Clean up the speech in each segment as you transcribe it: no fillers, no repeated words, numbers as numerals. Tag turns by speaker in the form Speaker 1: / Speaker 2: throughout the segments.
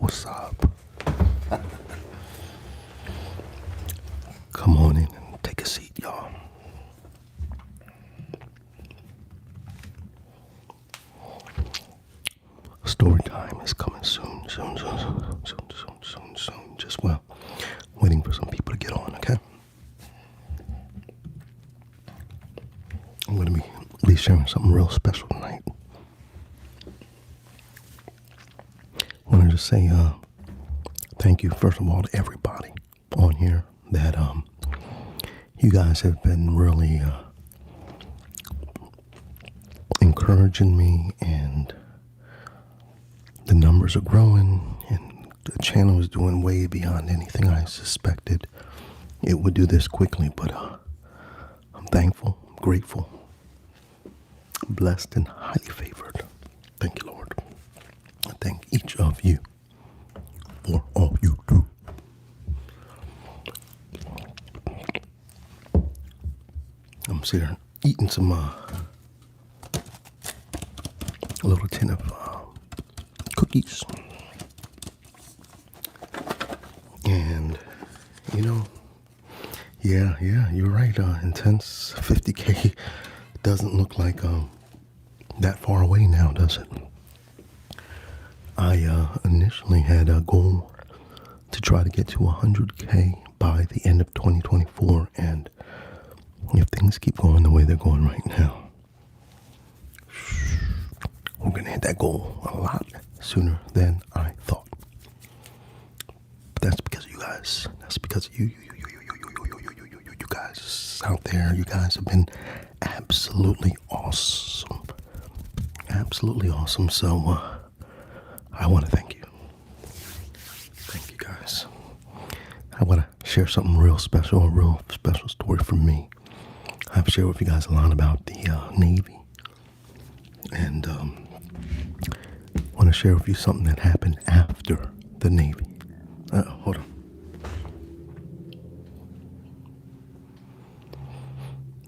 Speaker 1: What's up? Come on in and take a seat, y'all. Story time is coming soon. Just, waiting for some people to get on, okay? I'm going to be sharing something real special tonight. I wanted to say thank you, first of all, to everybody on here that you guys have been really encouraging me, and the numbers are growing, and the channel is doing way beyond anything I suspected it would do this quickly, but I'm thankful, grateful, blessed, and highly favored. Thank you, Lord. I thank each of you for all you do. I'm sitting here eating some a little tin of cookies, and yeah, you're right. Intense 50K doesn't look like that far away now, does it? I initially had a goal to try to get to 100K by the end of 2024, and if things keep going the way they're going right now, we're going to hit that goal a lot sooner than I thought. But that's because of you guys. That's because of you guys out there. You guys have been absolutely awesome. Absolutely awesome. So, I want to thank you. Thank you, guys. I want to share something real special, a real special story from me. I've shared with you guys a lot about the Navy, and want to share with you something that happened after the Navy. Hold on.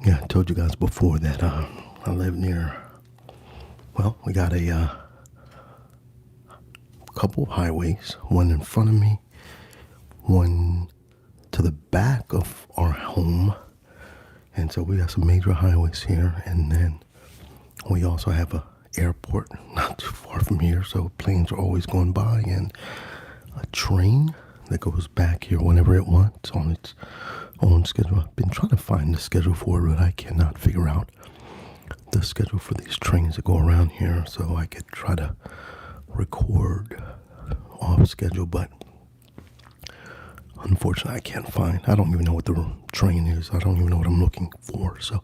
Speaker 1: Yeah, I told you guys before that I live near, we got a couple of highways, one in front of me, one to the back of our home, and so we got some major highways here, and then we also have a airport not too far from here, so planes are always going by, and a train that goes back here whenever it wants on its own schedule. I've been trying to find the schedule for it, but I cannot figure out the schedule for these trains that go around here, so I could try to record off schedule, but unfortunately I can't find. I don't even know what the train is. I don't even know what I'm looking for. So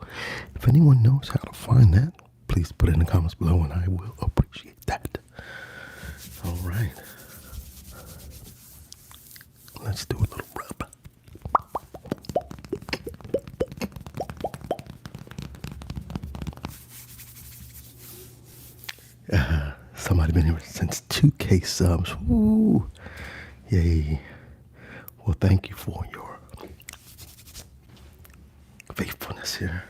Speaker 1: if anyone knows how to find that, please put it in the comments below, and I will appreciate that. All right, let's do a little rub. Somebody been here since 2K subs. Woo! Yay. Well, thank you for your faithfulness here.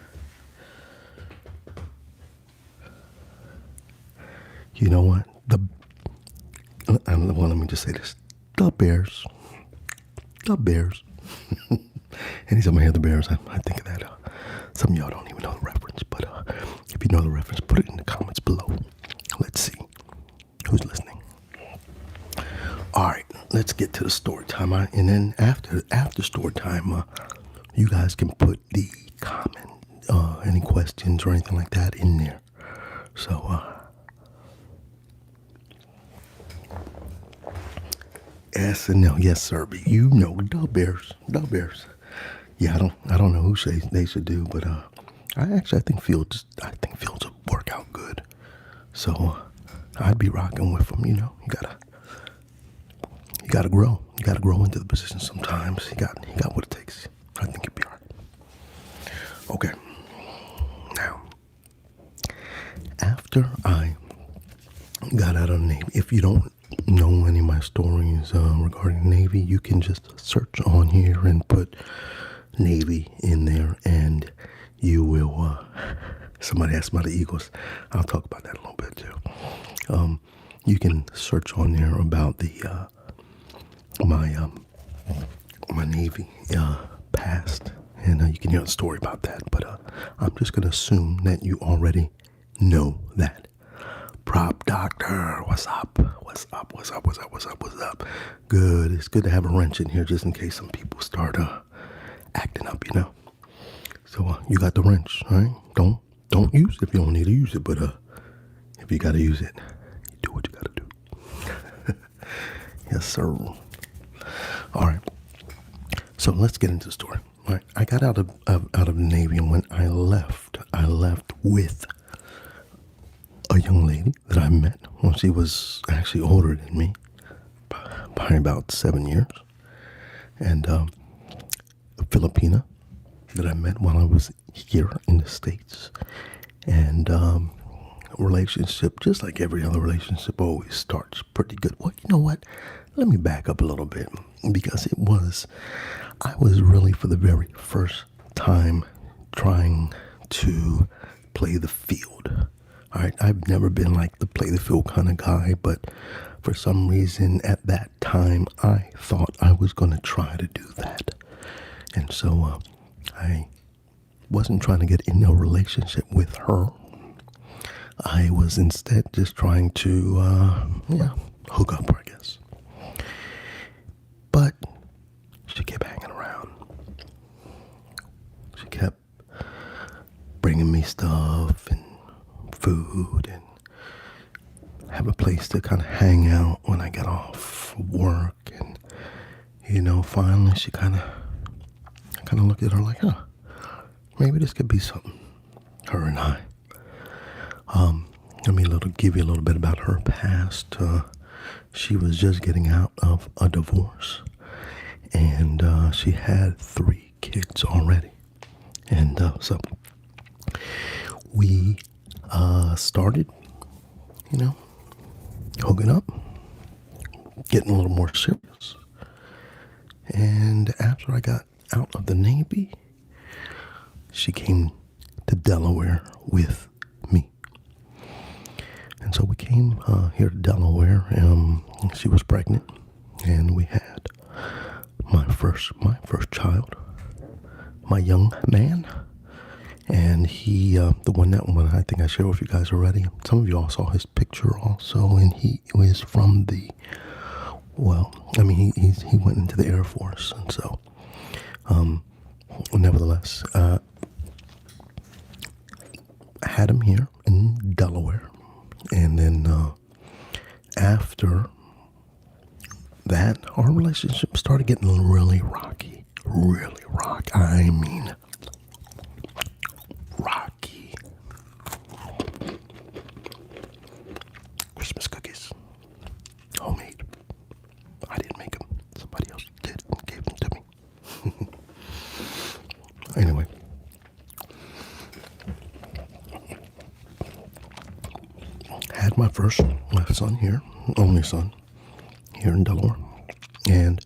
Speaker 1: You know what? Let me just say this. The Bears. Anytime I hear the Bears, I think of that. Some of y'all don't even know the reference, but if you know the reference, put it in the comments below. Let's see who's listening. All right, let's get to the story time. And then after story time, you guys can put the comment, any questions or anything like that in there. So, S and L, yes, sir. But you know the Bears. Yeah, I don't know who they should do, but I think Fields would work out good. So I'd be rocking with him. You gotta grow. You gotta grow into the position sometimes. He got what it takes. I think he'd be all right. Okay. Now, after I got out of the Navy, if you don't know any of my stories regarding Navy, you can just search on here and put Navy in there, and you will Somebody asked about the Eagles. I'll talk about that a little bit too. You can search on there about the my Navy past, and you can hear a story about that. But I'm just gonna assume that you already know that. Prop Doctor, what's up? What's up? What's up? What's up? What's up? What's up? Good. It's good to have a wrench in here just in case some people start acting up, you know. So you got the wrench, all right? Don't use it if you don't need to use it, but if you gotta use it, you do what you gotta do. Yes, sir. All right. So let's get into the story. All right. I got out of the Navy, and when I left with a young lady that I met when she was actually older than me by about 7 years, and a Filipina that I met while I was here in the States. And a relationship, just like every other relationship, always starts pretty good. Well, you know what? Let me back up a little bit, because I was really for the very first time trying to play the field. All right, I've never been like the play the field kind of guy, but for some reason at that time, I thought I was going to try to do that. And so I wasn't trying to get in a relationship with her. I was instead just trying to, hook up, I guess. But she kept hanging around. She kept bringing me stuff and food and have a place to kind of hang out when I get off work. And, finally I kind of looked at her like, maybe this could be something. Her and I. Let me give you a little bit about her past. She was just getting out of a divorce, and she had 3 kids already. And so we started, hooking up, getting a little more serious. And after I got out of the Navy, she came to Delaware with me. And so we came here to Delaware. She was pregnant, and we had my first child, my young man. And he, the one I think I shared with you guys already. Some of you all saw his picture also, and he was from he went into the Air Force, and so, nevertheless, I had him here in Delaware, and then after that, our relationship started getting really rocky. Really rocky. I mean, rocky. Christmas cookies. Homemade. I didn't make them. Somebody else did and gave them to me. Anyway. Had my son here, only son, here in Delaware. And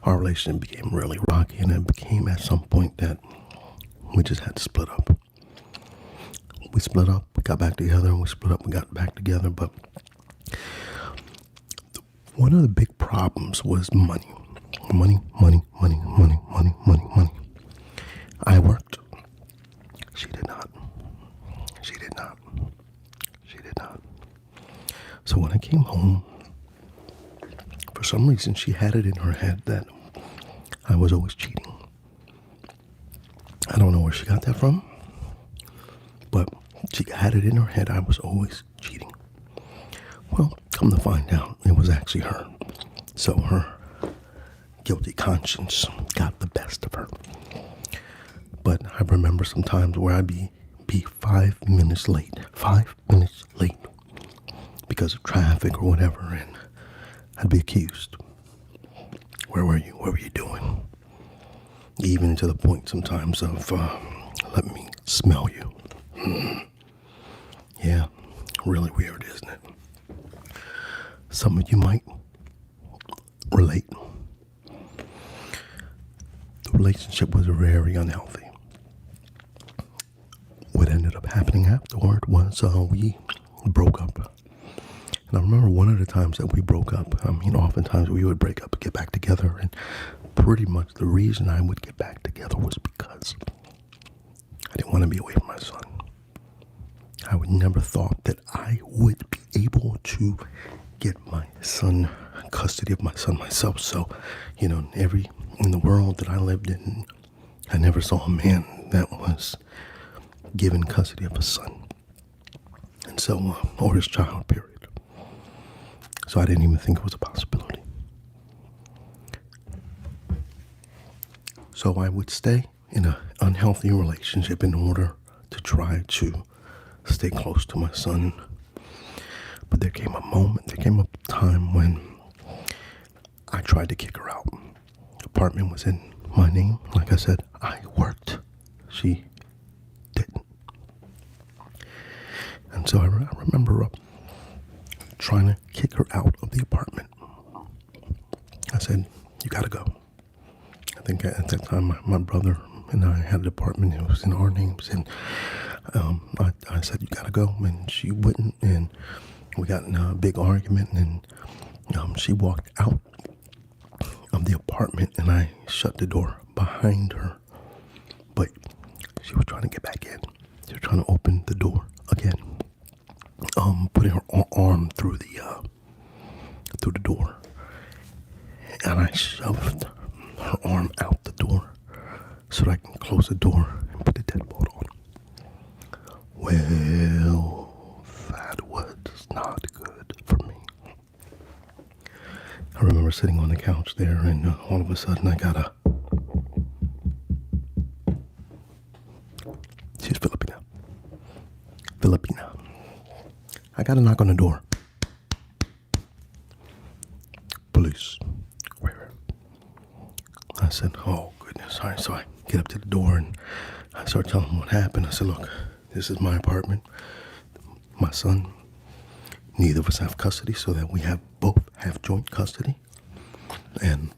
Speaker 1: our relationship became really rocky, and it became at some point that we just had to split up. We split up, we got back together, and we split up, we got back together. But one of the big problems was money. Money. I worked. She did not. So when I came home, for some reason, she had it in her head that I was always cheating. I don't know where she got that from, but she had it in her head I was always cheating. Well, come to find out, it was actually her. So her guilty conscience got the best of her. But I remember sometimes where I'd be 5 minutes late. 5 minutes late. Because of traffic or whatever, and I'd be accused. Where were you? What were you doing? Even to the point sometimes of, let me smell you. Yeah, really weird, isn't it? Some of you might relate. The relationship was very unhealthy. What ended ended up happening afterward was we broke up. And I remember one of the times that we broke up, oftentimes we would break up and get back together. And pretty much the reason I would get back together was because I didn't want to be away from my son. I would never thought that I would be able to get my son, custody of my son myself. So, in the world that I lived in, I never saw a man that was given custody of a son. And so, or his child, period. So I didn't even think it was a possibility. So I would stay in an unhealthy relationship in order to try to stay close to my son. But there came a time when I tried to kick her out. The apartment was in my name. Like I said, I worked. She didn't. And so I remember trying to kick her out of the apartment. I said, you gotta go. I think at that time my brother and I had an apartment. It was in our names. And I said, you gotta go. And she wouldn't. And we got in a big argument. And she walked out of the apartment. And I shut the door behind her. But she was trying to get back in. She was trying to open the door again. Putting her arm through the door, and I shoved her arm out the door so that I can close the door and put the deadbolt on. Well, that was not good for me. I remember sitting on the couch there, and all of a sudden I got she's Filipina. I got a knock on the door. Police. Where? I said, oh, goodness. All right, so I get up to the door and I start telling them what happened. I said, look, this is my apartment. My son, neither of us have custody, so that we both have joint custody. And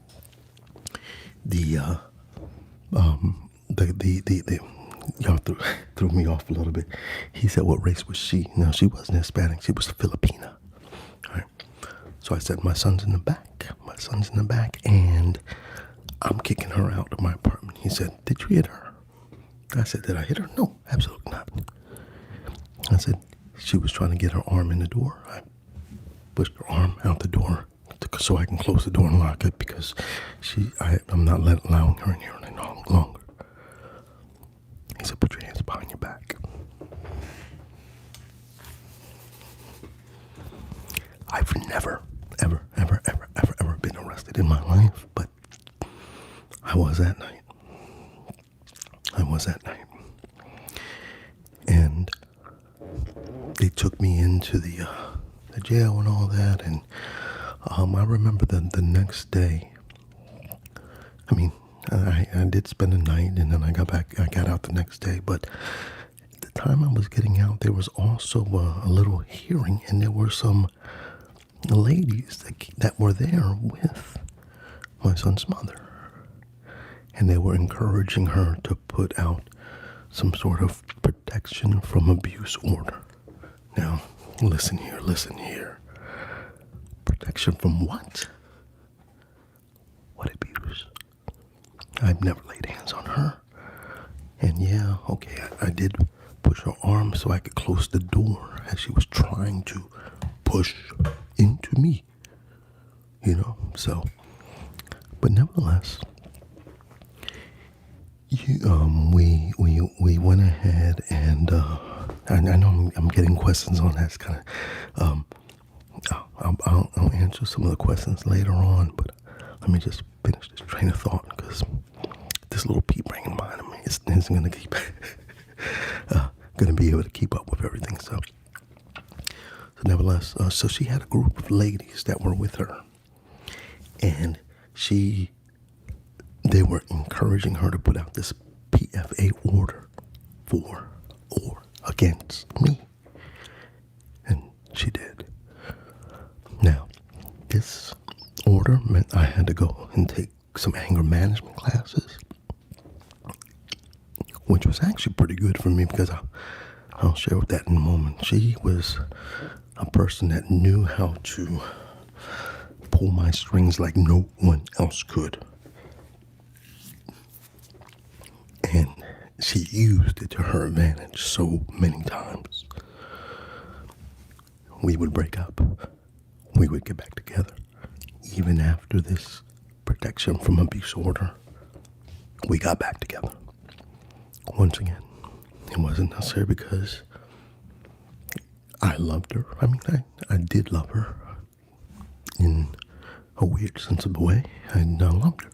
Speaker 1: y'all threw me off a little bit. He said, what race was she? No, she wasn't Hispanic. She was Filipina. All right. So I said, my son's in the back. And I'm kicking her out of my apartment. He said, did you hit her? I said, did I hit her? No, absolutely not. I said, she was trying to get her arm in the door. I pushed her arm out the door so I can close the door and lock it because I'm not allowing her in here any longer. He said, put your hands behind your back. I've never, ever been arrested in my life, but I was that night. And they took me into the jail and all that, and I remember the next day, I did spend the night, and then I got out the next day, but at the time I was getting out, there was also a little hearing, and there were some ladies that were there with my son's mother, and they were encouraging her to put out some sort of protection from abuse order. Now, listen here. Protection from what? What abuse? I've never laid hands on her. And yeah, okay, I did push her arm so I could close the door as she was trying to push into me. So, but nevertheless, we went ahead and I know I'm getting questions on that. It's kind of I'll answer some of the questions later on, but let me just finish this train of thought because this little pea brain in mind of me isn't going to keep going to be able to keep up with everything. So nevertheless, so she had a group of ladies that were with her, and they were encouraging her to put out this PFA order for or against me, and she did. Now, this order meant I had to go and take some anger management classes, which was actually pretty good for me because I'll share with that in a moment. She was a person that knew how to pull my strings like no one else could. And she used it to her advantage so many times. We would break up. We would get back together. Even after this protection from abuse order, we got back together. Once again, it wasn't necessary because I loved her. I mean, I did love her in a weird, sensible way. I loved her.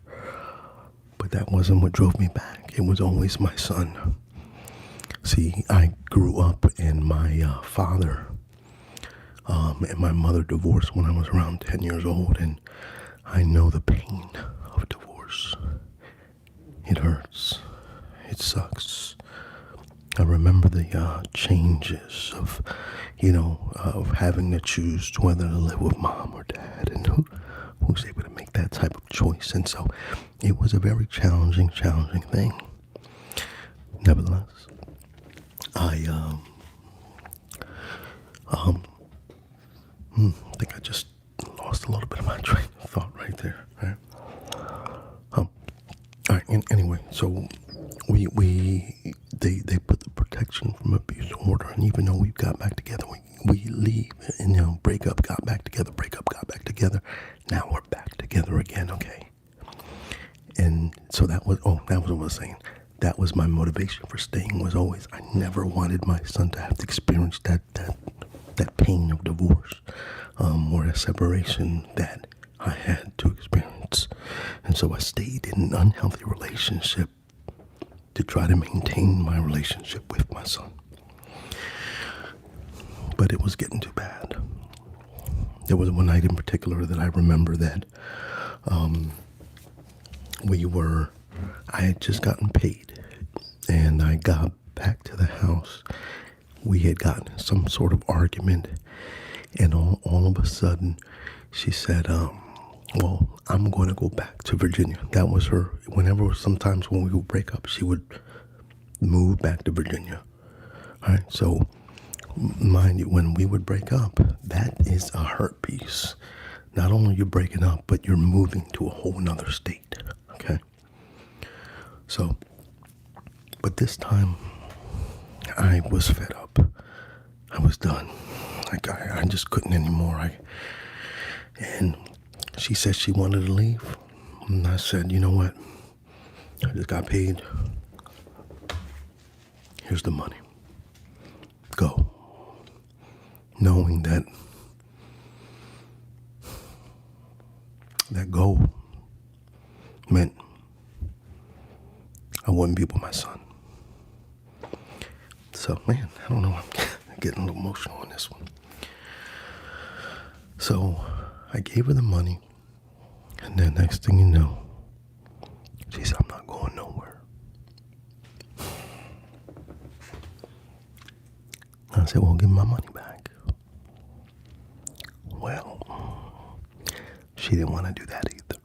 Speaker 1: But that wasn't what drove me back. It was always my son. See, I grew up and my father and my mother divorced when I was around 10 years old, and I know the pain of divorce. It hurts. It sucks. I remember the changes of, of having to choose whether to live with mom or dad, and who's able to make that type of choice. And so it was a very challenging thing. Nevertheless, I think I just lost a little bit of my train of thought right there. Right? All right. Anyway, so they put the protection from abuse order, and even though we got back together, we leave and break up, got back together, break up, got back together. Now we're back together again. Okay. And so that was what I was saying. That was my motivation for staying. Was always I never wanted my son to have to experience that pain of divorce, or a separation that I had to experience. And so I stayed in an unhealthy relationship to try to maintain my relationship with my son. But it was getting too bad. There was one night in particular that I remember that I had just gotten paid, and I got back to the house. We had gotten some sort of argument, and all of a sudden, she said, well, I'm going to go back to Virginia. That was her. Sometimes when we would break up, she would move back to Virginia. All right, so mind you, when we would break up, that is a hurt piece. Not only you're breaking up, but you're moving to a whole nother state, okay? So, but this time, I was fed up. I was done. Like, I just couldn't anymore. And she said she wanted to leave. And I said, you know what? I just got paid. Here's the money. Go. Knowing that go meant I wouldn't be with my son. So, man, I don't know. I'm getting a little emotional on this one. So, I gave her the money, and then next thing you know, she said, I'm not going nowhere. I said, well, give me my money back. Well, she didn't want to do that either.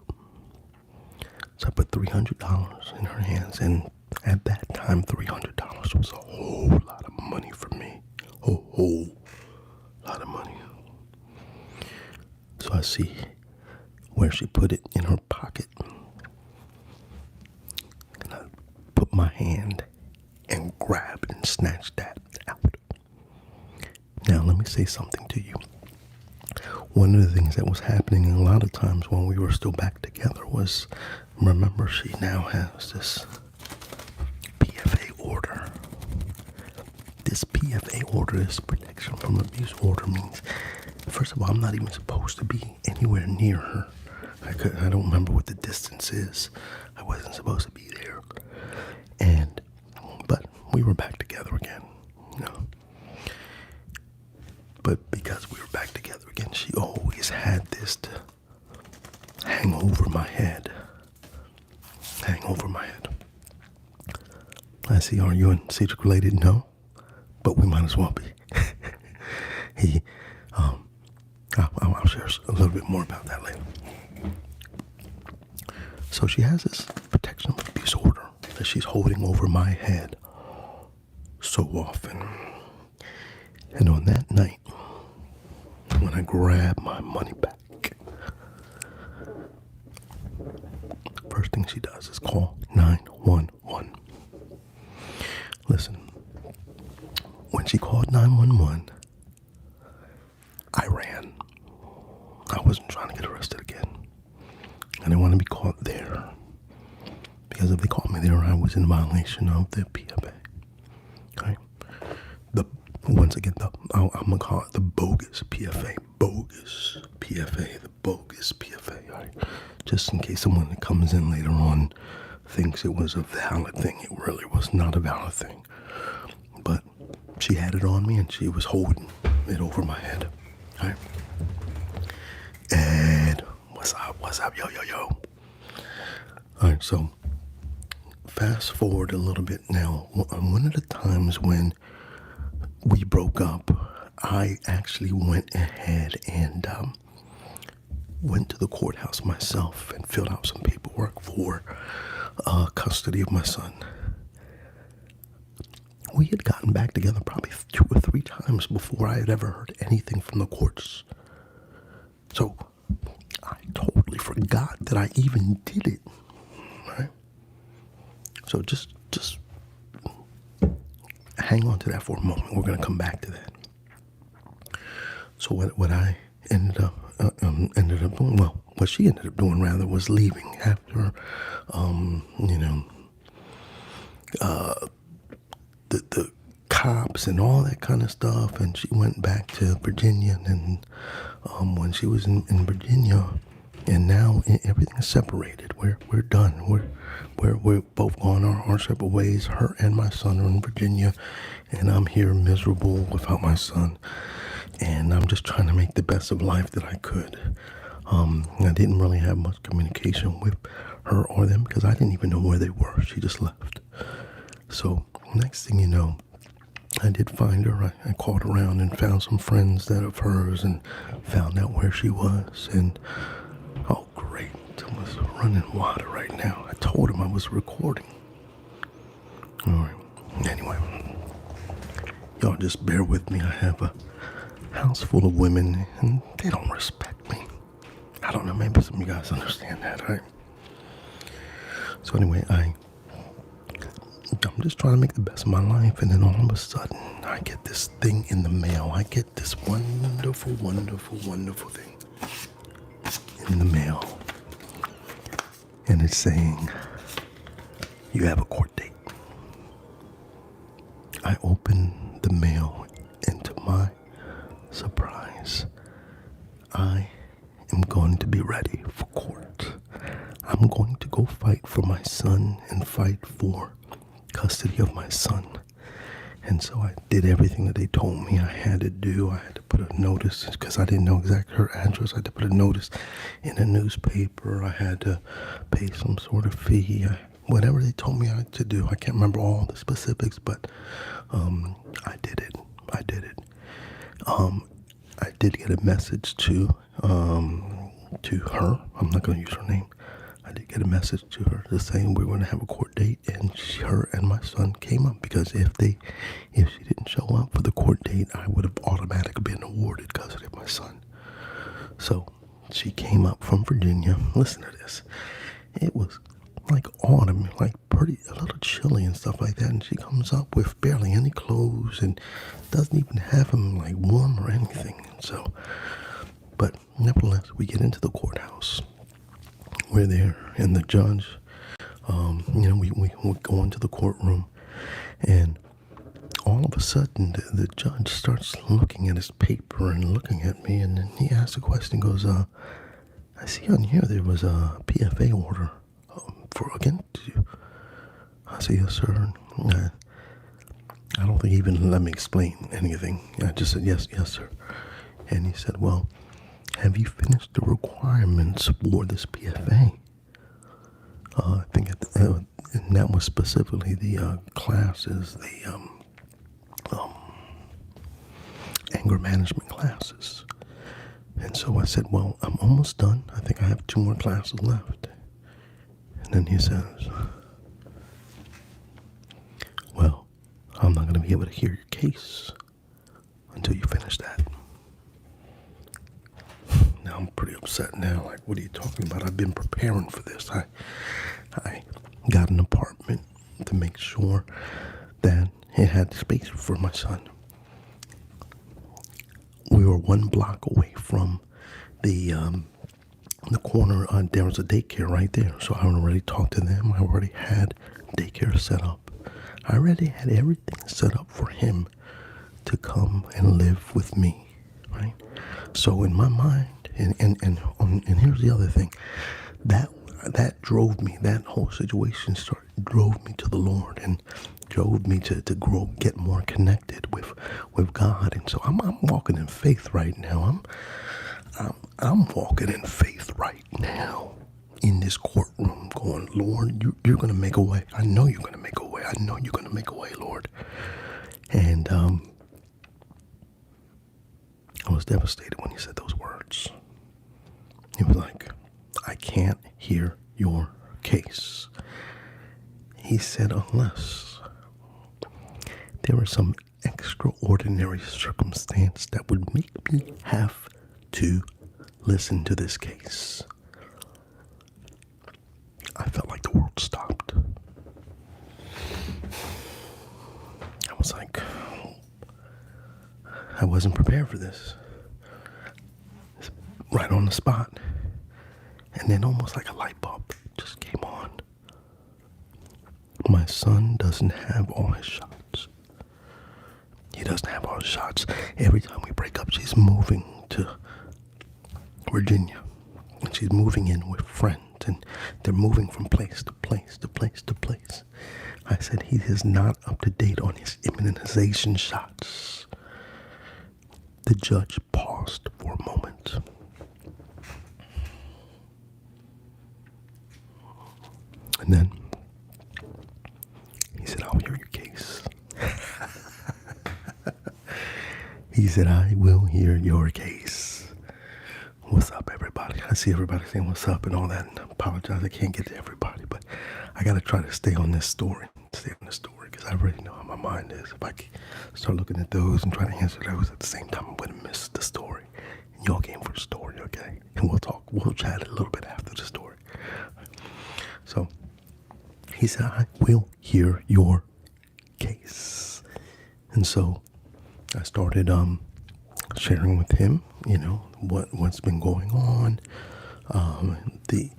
Speaker 1: So I put $300 in her hands, and at that time, $300 was a whole lot of money for me. A whole lot of money. So I see where she put it in her pocket. And I put my hand and grabbed and snatched that out. Now, let me say something to you. One of the things that was happening a lot of times when we were still back together was, remember, she now has this PFA order. This PFA order, this protection from abuse order, means, first of all, I'm not even supposed to be anywhere near her. I don't remember what the distance is. I wasn't supposed to be there. But we were back together again, But because we were back together again, she always had this to hang over my head. Hang over my head. I see, are you in secret related? No. But we might as well be. I'll share a little bit more about that later. So she has this protection of abuse order that she's holding over my head so often. And on that night, when I grabbed my money back, first thing she does is call 911. Listen, when she called 911, I ran. I wasn't trying to get arrested again. I didn't want to be caught there. Because if they caught me there, I was in violation of the PFA. Okay? Once again, I'm going to call it the bogus PFA. Bogus PFA. The bogus PFA. Right? Just in case someone that comes in later on thinks it was a valid thing. It really was not a valid thing. But she had it on me and she was holding it over my head. Right? Ed, what's up, yo. Alright, so fast forward a little bit now. One of the times when we broke up, I actually went ahead and went to the courthouse myself and filled out some paperwork for custody of my son. We had gotten back together probably 2 or 3 times before I had ever heard anything from the courts. So I totally forgot that I even did it. Right? So just hang on to that for a moment. We're going to come back to that. So what I ended up doing, well, what she ended up doing rather was leaving after, the cops and all that kind of stuff, and she went back to Virginia, and when she was in Virginia, and now everything is separated. We're done. We're both gone our separate ways. Her and my son are in Virginia, and I'm here miserable without my son, and I'm just trying to make the best of life that I could. I didn't really have much communication with her or them because I didn't even know where they were. She just left. So next thing you know, I did find her. I called around and found some friends that of hers and found out where she was. And oh great, I was running water right now. I told him I was recording. All right. Anyway, y'all just bear with me. I have a house full of women and they don't respect me. I don't know, maybe some of you guys understand that, right? So anyway, I'm just trying to make the best of my life, and then all of a sudden, I get this thing in the mail. I get this wonderful, wonderful, wonderful thing in the mail. And it's saying, you have a court date. I open the mail, and to my surprise, I am going to be ready for court. I'm going to go fight for my son and fight for custody of my son. And so I did everything that they told me I had to do. I had to put a notice, because I didn't know exactly her address. I had to put a notice in a newspaper. I had to pay some sort of fee. Whatever they told me I had to do. I can't remember all the specifics, but I did it. I did get a message to her. I'm not going to use her name. I did get a message to her to say we're going to have a court date, and her and my son came up, because if she didn't show up for the court date, I would have automatically been awarded custody of my son. So she came up from Virginia. Listen to this. It was like autumn, like a little chilly and stuff like that, and she comes up with barely any clothes and doesn't even have them like warm or anything. So, but nevertheless, we get into the courthouse. We're there, and the judge, we go into the courtroom, and all of a sudden, the judge starts looking at his paper and looking at me, and then he asks a question, goes, I see on here there was a PFA order against you. I say, yes, sir. I don't think he even let me explain anything. I just said, yes, sir. And he said, well, have you finished the requirements for this PFA? I think and that was specifically the classes, the anger management classes. And so I said, well, I'm almost done. I think I have 2 more classes left. And then he says, well, I'm not going to be able to hear your case until you finish that. Now I'm pretty upset now. Like, what are you talking about? I've been preparing for this. I got an apartment to make sure that it had space for my son. We were 1 block away from the corner. There was a daycare right there, so I already talked to them. I already had daycare set up. I already had everything set up for him to come and live with me, right? So in my mind, and here's the other thing, that drove me. That whole situation drove me to the Lord and drove me to grow, get more connected with God. And so I'm walking in faith right now. I'm walking in faith right now in this courtroom, going, Lord, you're going to make a way. I know you're going to make a way. I know you're going to make a way, Lord. And I was devastated when he said those words. He was like, I can't hear your case. He said, unless there was some extraordinary circumstance that would make me have to listen to this case. I felt like the world stopped. I was like, I wasn't prepared for this. Right on the spot. And then almost like a light bulb just came on. My son doesn't have all his shots. He doesn't have all his shots. Every time we break up, she's moving to Virginia. And she's moving in with friends. And they're moving from place to place to place to place. I said, he is not up to date on his immunization shots. The judge paused for a moment. And then he said, I'll hear your case. He said, I will hear your case. What's up, everybody? I see everybody saying what's up and all that. And I apologize, I can't get to everybody, but I got to try to stay on this story. Because I already know how my mind is. If I start looking at those and try to answer those at the same time, I'm going to miss the story. And y'all came for the story, okay? And we'll chat a little bit after the story. So he said, I will hear your case. And so I started sharing with him, what's been going on, the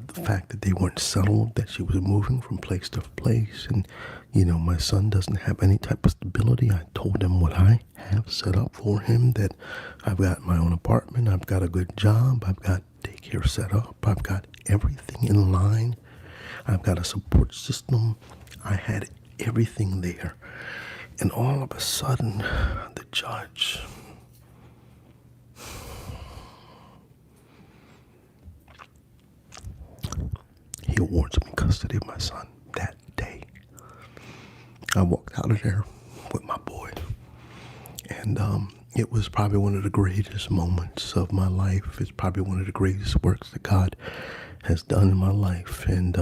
Speaker 1: fact that they weren't settled, that she was moving from place to place, and my son doesn't have any type of stability. I told him what I have set up for him, that I've got my own apartment, I've got a good job, I've got daycare set up, I've got everything in line, I've got a support system, I had everything there. And all of a sudden, the judge, he awards me custody of my son that day. I walked out of there with my boy. And it was probably one of the greatest moments of my life. It's probably one of the greatest works that God has done in my life. And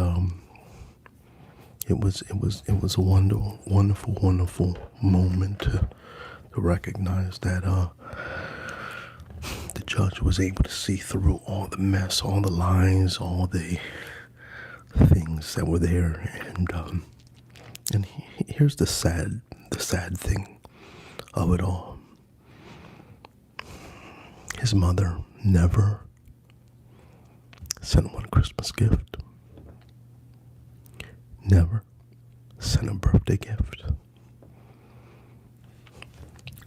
Speaker 1: it was a wonderful moment to recognize that the judge was able to see through all the mess, all the lies, all the things that were there. And here's the sad thing of it all. His mother never sent one Christmas gift. Never sent a birthday gift.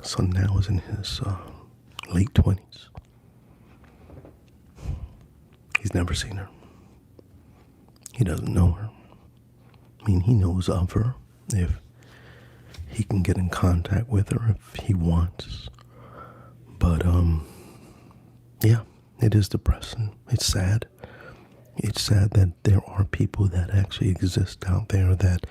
Speaker 1: Son now is in his late 20s. He's never seen her. He doesn't know her. I mean, he knows of her if he can get in contact with her if he wants. But, yeah, it is depressing. It's sad. It's sad that there are people that actually exist out there that,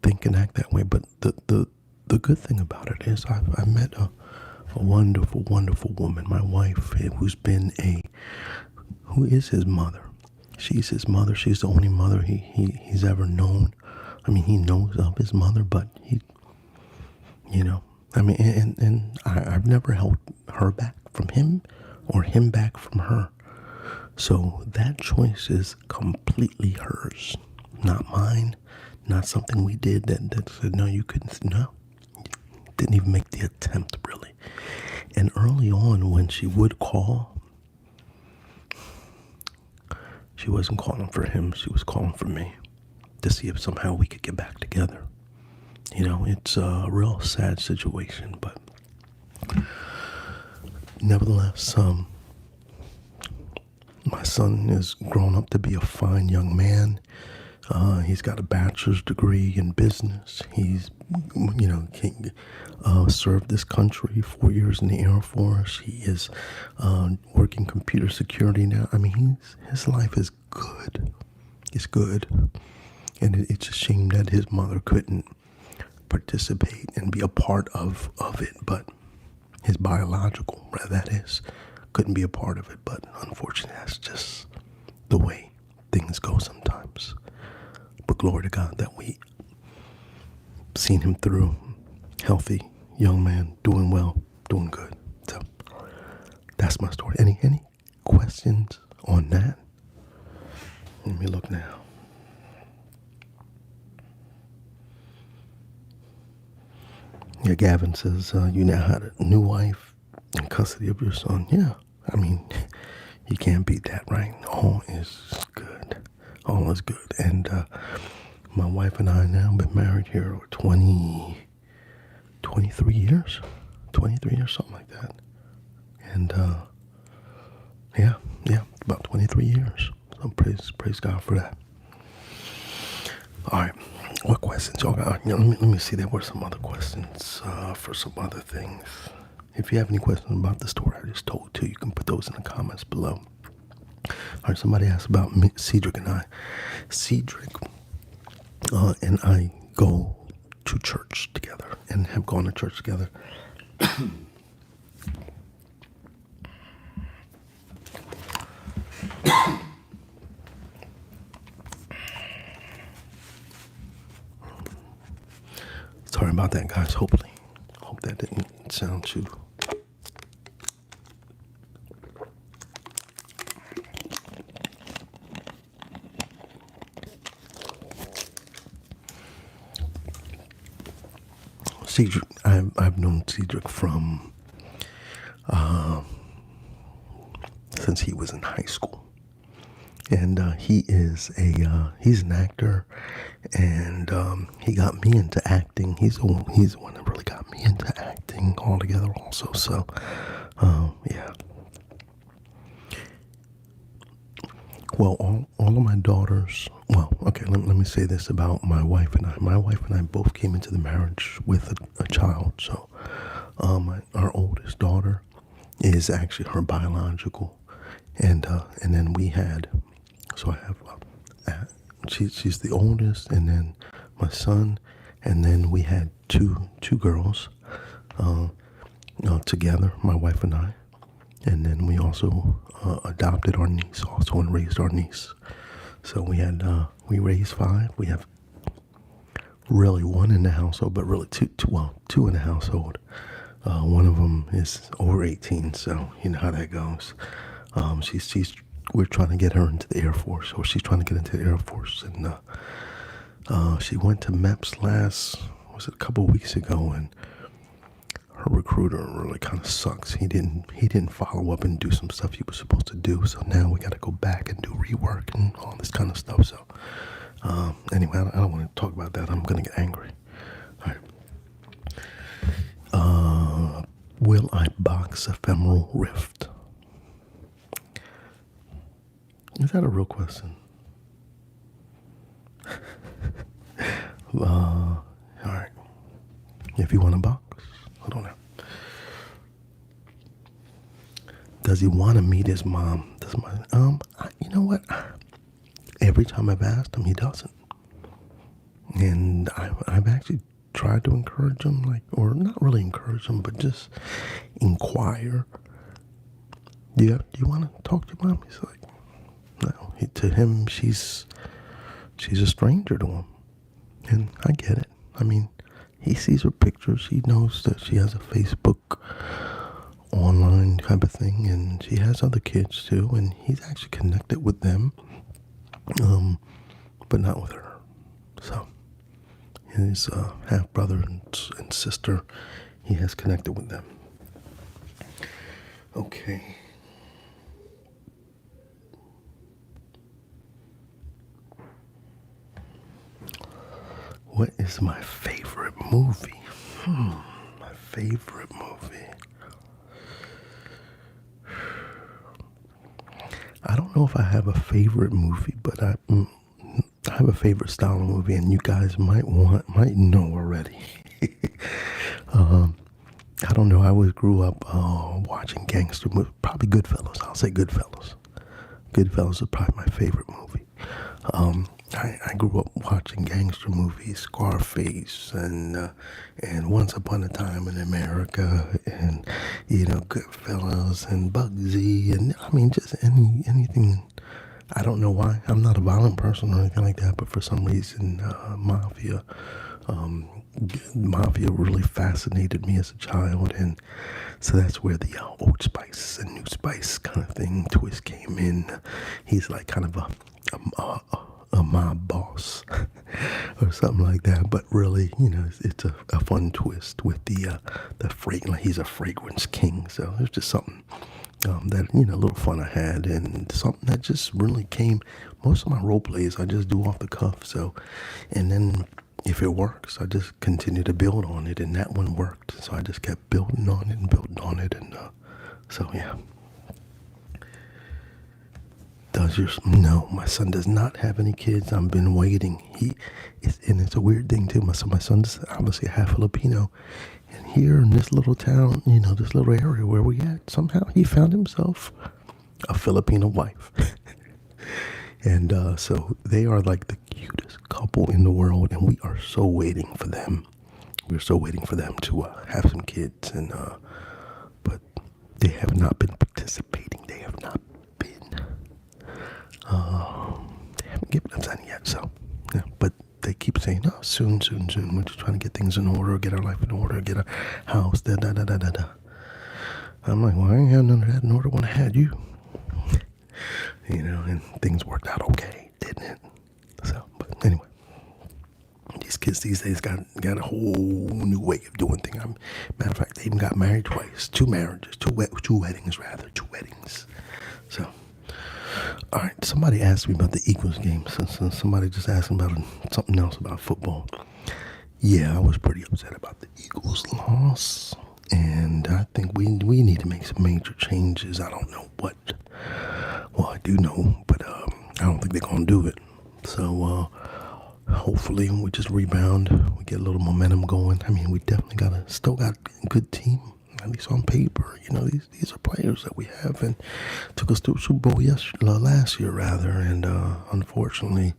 Speaker 1: think and act that way. But the good thing about it is I met a wonderful woman, my wife, who is his mother. She's his mother. She's the only mother he's ever known. I mean, he knows of his mother, but You know, I mean, I've never held her back from him or him back from her. So that choice is completely hers, not mine, not something we did that said, no, you couldn't, no. Didn't even make the attempt, really. And early on, when she would call, she wasn't calling for him, she was calling for me to see if somehow we could get back together. You know, it's a real sad situation, but nevertheless, my son is grown up to be a fine young man. He's got a bachelor's degree in business. He's, served this country 4 years in the Air Force. He is working computer security now. I mean, his life is good. It's good. And it's a shame that his mother couldn't participate and be a part of it, but his biological, that is, couldn't be a part of it. But unfortunately, that's just the way things go sometimes. But glory to God that we seen him through. Healthy, young man, doing well, doing good. So that's my story. Any questions on that? Let me look now. Yeah, Gavin says, you now had a new wife in custody of your son. Yeah, I mean, you can't beat that, right? All is good. All is good. And my wife and I now been married here 23 years, something like that. And yeah, about 23 years. So praise God for that. All right, what questions y'all got? Let me see. There were some other questions for some other things. If you have any questions about the story I just told you, you can put those in the comments below. All right, somebody asked about me, Cedric and I. Cedric and I go to church together and have gone to church together. Sorry about that, guys. Hope that didn't sound too. Cedric, I've known Cedric from since he was in high school, and he's an actor, and he got me into acting. He's the one that really got me into acting altogether, also. So, yeah. Well, all of my daughters. Well, okay. Let me say this about my wife and I. My wife and I both came into the marriage with a child. So, our oldest daughter is actually her biological, and then we had. So I have. She's the oldest, and then my son, and then we had two girls, together. My wife and I. And then we also adopted our niece also and raised our niece. So we raised 5. We have really one in the household, but really two in the household. One of them is over 18, so you know how that goes. We're trying to get her into the Air Force, or she's trying to get into the Air Force. And she went to MEPS a couple of weeks ago, and her recruiter really kind of sucks. He didn't follow up and do some stuff he was supposed to do. So now we got to go back and do rework and all this kind of stuff. So anyway, I don't want to talk about that. I'm going to get angry. All right. Will I box Ephemeral Rift? Is that a real question? All right. If you want to box. I don't know. Does he want to meet his mom? You know what? Every time I've asked him, he doesn't. And I've actually tried to encourage him, or not really encourage him, but just inquire. Do you want to talk to your mom? He's like, no. To him, she's a stranger to him, and I get it. I mean, he sees her pictures. He knows that she has a Facebook online type of thing, and she has other kids too, and he's actually connected with them, but not with her. So his half brother and sister, he has connected with them. Okay. What is my favorite movie? My favorite movie. I don't know if I have a favorite movie, but I have a favorite style of movie, and you guys might know already. I don't know. I always grew up watching gangster movies. Probably Goodfellas. I'll say Goodfellas. Goodfellas is probably my favorite movie. I grew up watching gangster movies, Scarface, and Once Upon a Time in America, and Goodfellas and Bugsy, and I mean just anything. I don't know why. I'm not a violent person or anything like that, but for some reason, mafia really fascinated me as a child, and so that's where the Old Spice and New Spice kind of thing twist came in. He's like kind of a mob boss or something like that, but really, it's a fun twist with the fragrance. He's a fragrance king, so there's just something that a little fun I had, and something that just really came. Most of my role plays I just do off the cuff, so, and then if it works, I just continue to build on it, and that one worked, so I just kept building on it and building on it, and so yeah. No, my son does not have any kids. I've been waiting. It's a weird thing too. My son's obviously half Filipino, and here in this little town, this little area where we at, somehow he found himself a Filipino wife. And so they are like the cutest couple in the world, and we are so waiting for them. We're so waiting for them to have some kids, and but they have not been participating. They have not been. They haven't given us any yet. So, yeah. But they keep saying, "Oh, soon, soon, soon." We're just trying to get things in order, get our life in order, get a house. Da da da da da da. I'm like, well, I ain't had none of that in order when I had you. And things worked out okay, didn't it? So, but anyway, these kids these days got a whole new way of doing things. Matter of fact, they even got married twice, two weddings. So, all right. Somebody asked me about the Eagles game. So somebody just asked me about something else about football. Yeah, I was pretty upset about the Eagles' loss, and I think we need to make some major changes. I don't know what. Well, I do know, but I don't think they're gonna do it. So hopefully we just rebound. We get a little momentum going. I mean, we definitely still got a good team, at least on paper. These are players that we have, and took us to Super Bowl last year, rather. And unfortunately,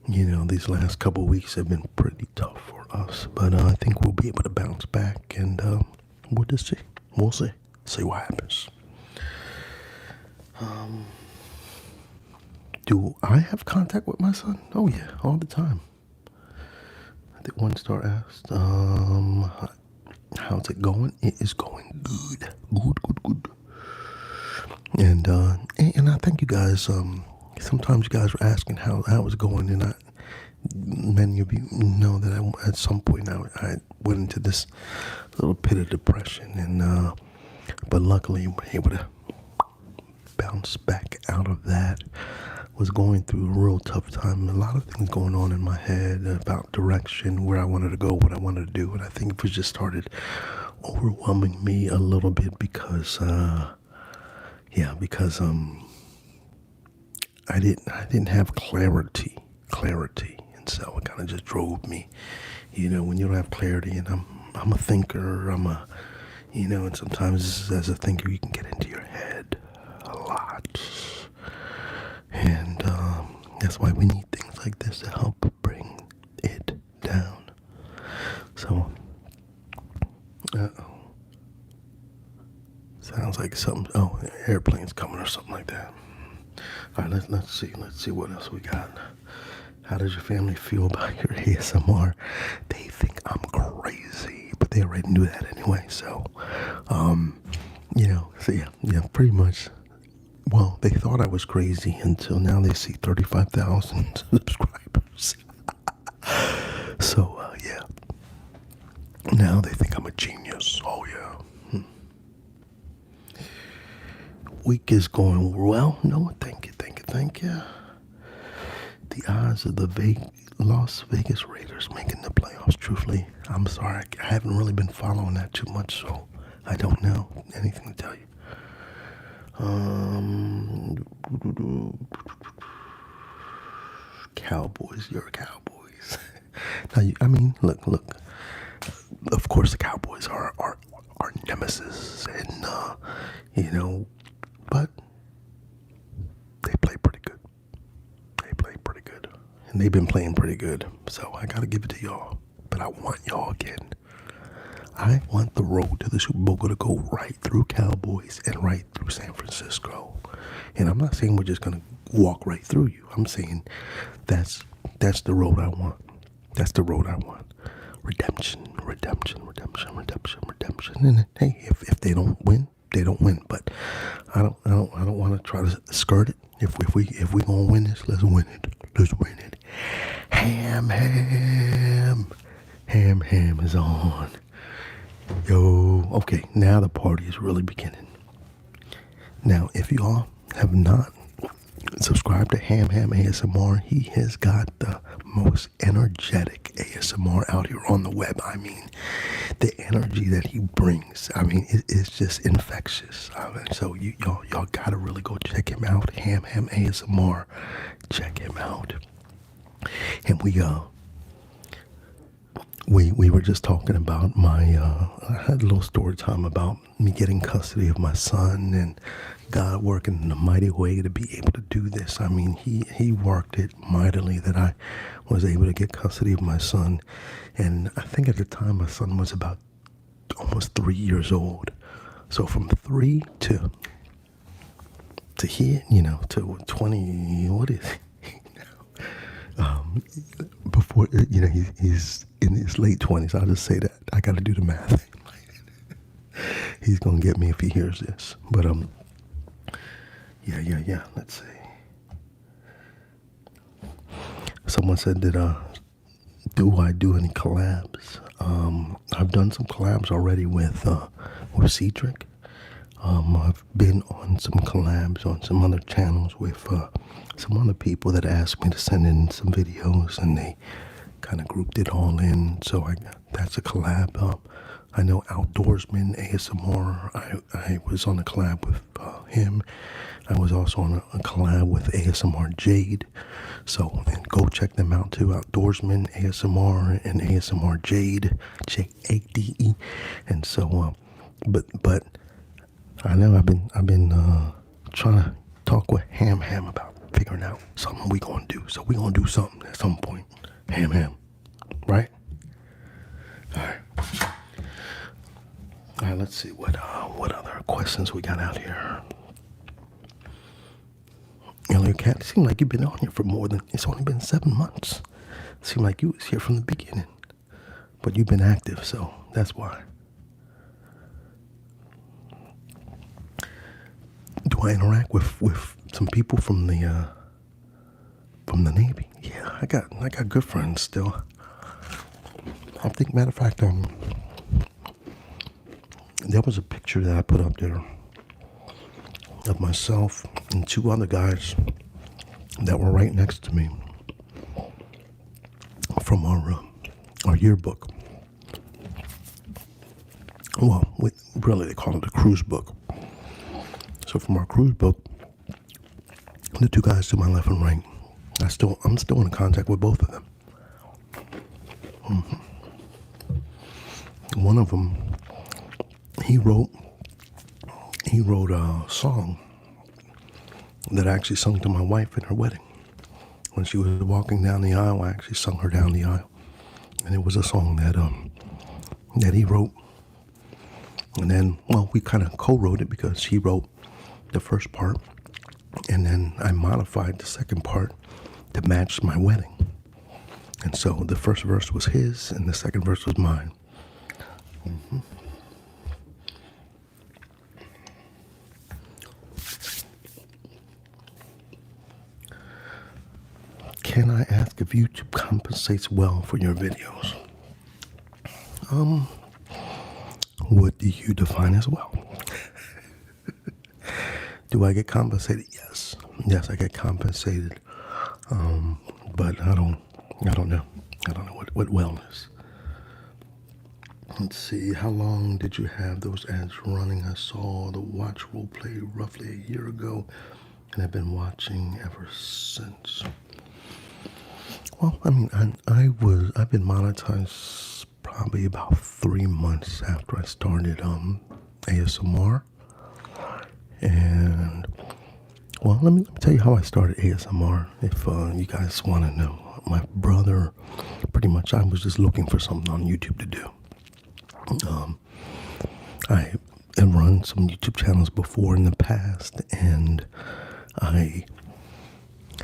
Speaker 1: these last couple of weeks have been pretty tough for us. But I think we'll be able to bounce back, and we'll just see. We'll see. See what happens. Do I have contact with my son? Oh yeah, all the time. I think one star asked, how's it going? It is going good. Good. And I thank you guys. Sometimes you guys were asking how it's going, and many of you know that at some point I went into this little pit of depression, and but luckily we're able to bounce back out of that. Was going through a real tough time. A lot of things going on in my head about direction, where I wanted to go, what I wanted to do, and I think it was just started overwhelming me a little bit because I didn't have clarity, and so it kind of just drove me. When you don't have clarity, and I'm a thinker, and sometimes as a thinker you can get into your head a lot. And that's why we need things like this to help bring it down. So, sounds like something. Oh, airplane's coming or something like that. All right, let's see what else we got. How does your family feel about your ASMR? They think I'm they already knew that anyway. So, so yeah, pretty much. Well, they thought I was crazy until now they see 35,000 subscribers. So, yeah. Now they think I'm a genius. Oh, yeah. Week is going well. No, thank you. The odds of the Las Vegas Raiders making the playoffs, truthfully, I'm sorry. I haven't really been following that too much, so I don't know anything to tell you. Cowboys, you're Cowboys. Now, look. Of course, the Cowboys are our nemesis, and but they play pretty good. And they've been playing pretty good. So I gotta give it to y'all. But I want y'all again. I want the road to the Super Bowl to go right through Cowboys and right through San Francisco. And I'm not saying we're just gonna walk right through you. I'm saying that's the road I want. That's the road I want. Redemption. And hey, if they don't win, they don't win. But I don't want to try to skirt it. If we gonna win this, let's win it. Ham is on. Yo, okay, now the party is really beginning. Now, if y'all have not subscribed to Ham ASMR, he has got the most energetic ASMR out here on the web. I mean, the energy that he brings, it's just infectious. So y'all gotta really go check him out. Ham ASMR, check him out. And we were just talking about I had a little story time about me getting custody of my son and God working in a mighty way to be able to do this. I mean, he worked it mightily that I was able to get custody of my son. And I think at the time my son was about almost 3 years old. So from 3 to here, to 20, what is he? Before, he's in his late 20s. I'll just say that. I got to do the math. He's going to get me if he hears this. But, yeah. Let's see. Someone said that, do I do any collabs? I've done some collabs already with Cedric. I've been on some collabs on some other channels with some other people that asked me to send in some videos, and they kind of grouped it all in. So that's a collab. I know Outdoorsman ASMR. I was on a collab with him. I was also on a collab with ASMR Jade. So and go check them out too. Outdoorsman ASMR and ASMR Jade, Jade. And so, but I know I've been trying to talk with Ham about figuring out something we gonna do. So we gonna do something at some point. Ham, right? All right. Let's see what other questions we got out here. Cat, it seemed like you've been on here for it's only been 7 months. It seemed like you was here from the beginning, but you've been active, so that's why. Do I interact with some people from the Navy? Yeah, I got good friends still. I think, matter of fact, there was a picture that I put up there of myself and 2 other guys that were right next to me from our yearbook. Well, really they call it a cruise book. So from our cruise book, the 2 guys to my left and right, I'm still in contact with both of them. One of them, he wrote a song that I actually sung to my wife at her wedding. When she was walking down the aisle, I actually sung her down the aisle. And it was a song that he wrote. And then, well, we kind of co-wrote it because he wrote the first part, and then I modified the second part to match my wedding. And so the first verse was his, and the second verse was mine. Can I ask if YouTube compensates well for your videos? What do you define as well? Do I get compensated? Yes. Yes, I get compensated. But I don't know. I don't know what wellness. Let's see, how long did you have those ads running? I saw the watch roleplay roughly a year ago, and I've been watching ever since. Well, I mean, I've been monetized probably about 3 months after I started ASMR, and well, let me tell you how I started ASMR. If you guys want to know, my brother, pretty much, I was just looking for something on YouTube to do. I have run some YouTube channels before in the past, and I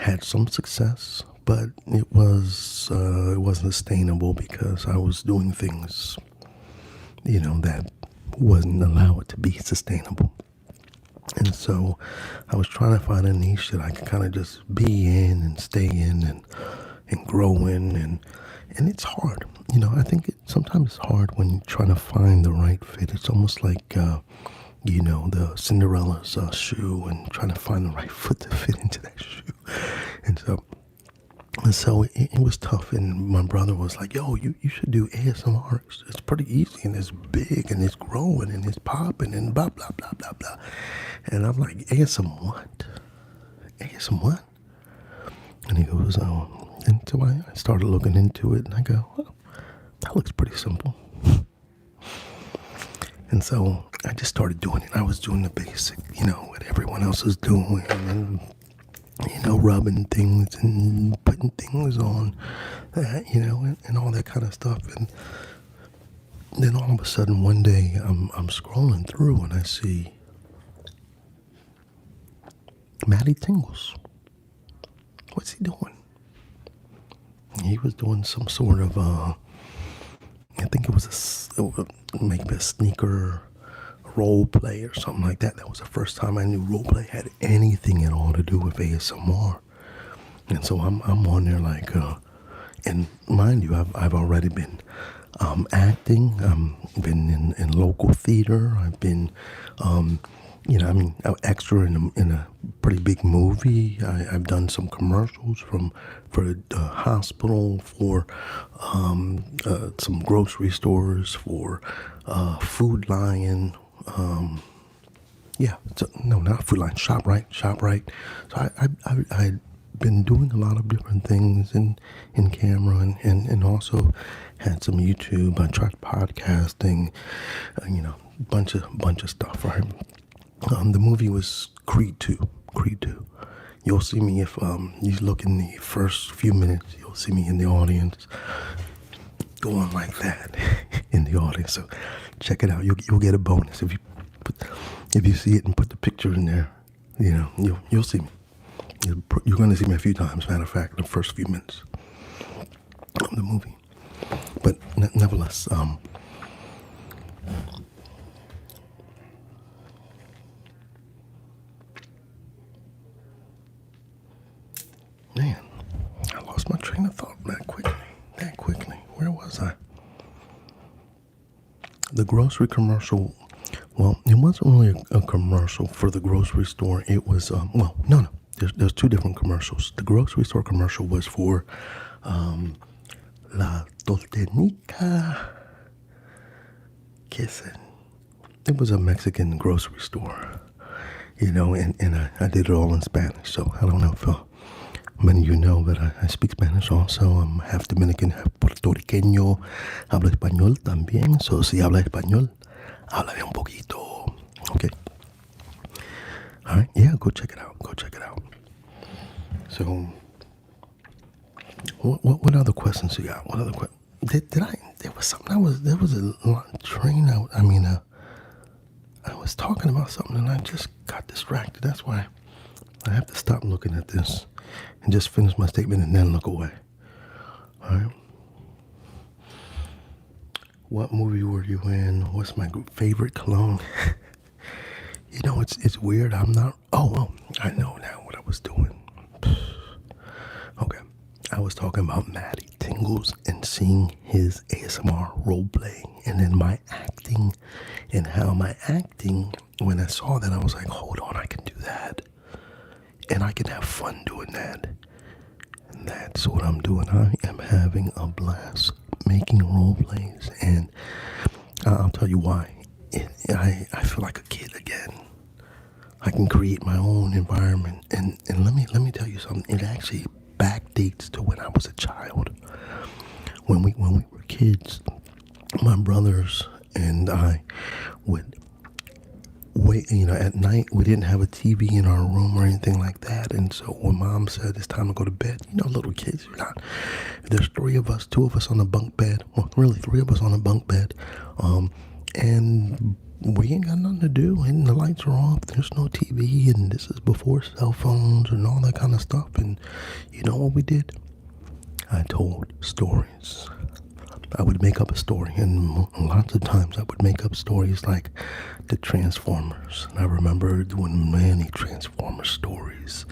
Speaker 1: had some success, but it wasn't sustainable because I was doing things, that wasn't allow it to be sustainable. And so I was trying to find a niche that I could kind of just be in and stay in and grow in, and it's hard. I think sometimes it's hard when you're trying to find the right fit. It's almost like the Cinderella's shoe, and trying to find the right foot to fit into that shoe. And so it was tough. And my brother was like, "Yo, you should do ASMR. It's pretty easy, and it's big, and it's growing, and it's popping, and blah blah blah blah blah." And I'm like, "ASM what? ASM what?" And he goes, and so I started looking into it, and I go, "Well, that looks pretty simple." And so I just started doing it. I was doing the basic, what everyone else is doing, and rubbing things and putting things on that, and all that kind of stuff. And then all of a sudden, one day, I'm scrolling through, and I see Matty Tingles. What's he doing? He was doing some sort of, I think it was maybe a sneaker role play or something like that. That was the first time I knew role play had anything at all to do with ASMR. And so I'm on there like, and mind you, I've already been acting. I've been in local theater. I've been, an extra in a pretty big movie. I've done some commercials for the hospital, for some grocery stores, for Food Lion. No, not Food Lion. ShopRite. So I've been doing a lot of different things in camera, and also had some YouTube. I tried podcasting, bunch of stuff, right? The movie was Creed 2. You'll see me if you look in the first few minutes. You'll see me in the audience going like that in the audience. So check it out. You'll get a bonus if you see it and put the picture in there. You'll see me. You're going to see me a few times. Matter of fact, in the first few minutes of the movie. But nevertheless, man, I lost my train of thought that quickly. Where was I? The grocery commercial. Well, it wasn't really a commercial for the grocery store. It was, no. There's two different commercials. The grocery store commercial was for La Toltenica Quesen. It was a Mexican grocery store, and I did it all in Spanish. So I don't know if many of you know, but I speak Spanish also. I'm half Dominican, half puertorriqueño. Hablo español también. So si habla español, háblame un poquito. Okay. All right. Yeah, go check it out. So, what other questions you got? What other questions? There was something. There was a train out. I was talking about something and I just got distracted. That's why I have to stop looking at this and just finish my statement and then look away. All right. What movie were you in? What's my favorite cologne? You know, it's weird. I'm not. Oh, I know now what I was doing. Okay, I was talking about Matty Tingles and seeing his ASMR roleplay, and then my acting, and how my acting. When I saw that, I was like, hold on, I can do that, and I can have fun doing that. And that's what I'm doing. I am having a blast making roleplays, and I'll tell you why. I feel like a kid again. I can create my own environment, and let me tell you something. It actually backdates to when I was a child. When we were kids, my brothers and I would wait. You know, at night we didn't have a TV in our room or anything like that, and so when Mom said it's time to go to bed, you know, little kids, you're not. There's three of us, two of us on a bunk bed. Well, really, three of us on a bunk bed, and we ain't got nothing to do, and the lights are off. There's no TV, and this is before cell phones and all that kind of stuff. And you know what we did? I told stories. I would make up a story, and lots of times I would make up stories like the Transformers. And I remember doing many Transformer stories,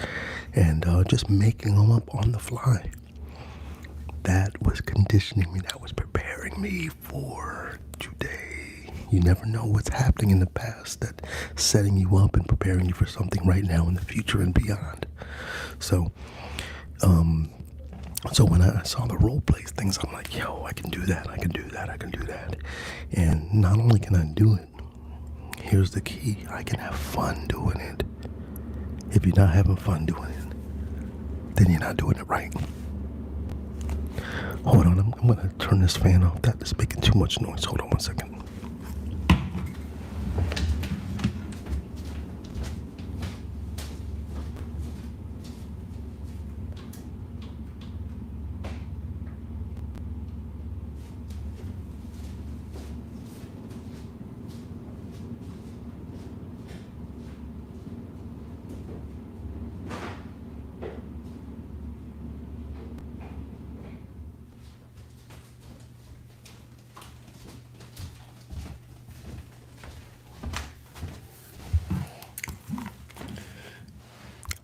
Speaker 1: and just making them up on the fly. That was conditioning me. That was preparing me for today. You never know what's happening in the past that's setting you up and preparing you for something right now in the future and beyond. So, so when I saw the role plays things, I'm like, yo, I can do that, I can do that, I can do that. And not only can I do it, here's the key, I can have fun doing it. If you're not having fun doing it, then you're not doing it right. Hold on, I'm going to turn this fan off. That is making too much noise. Hold on 1 second.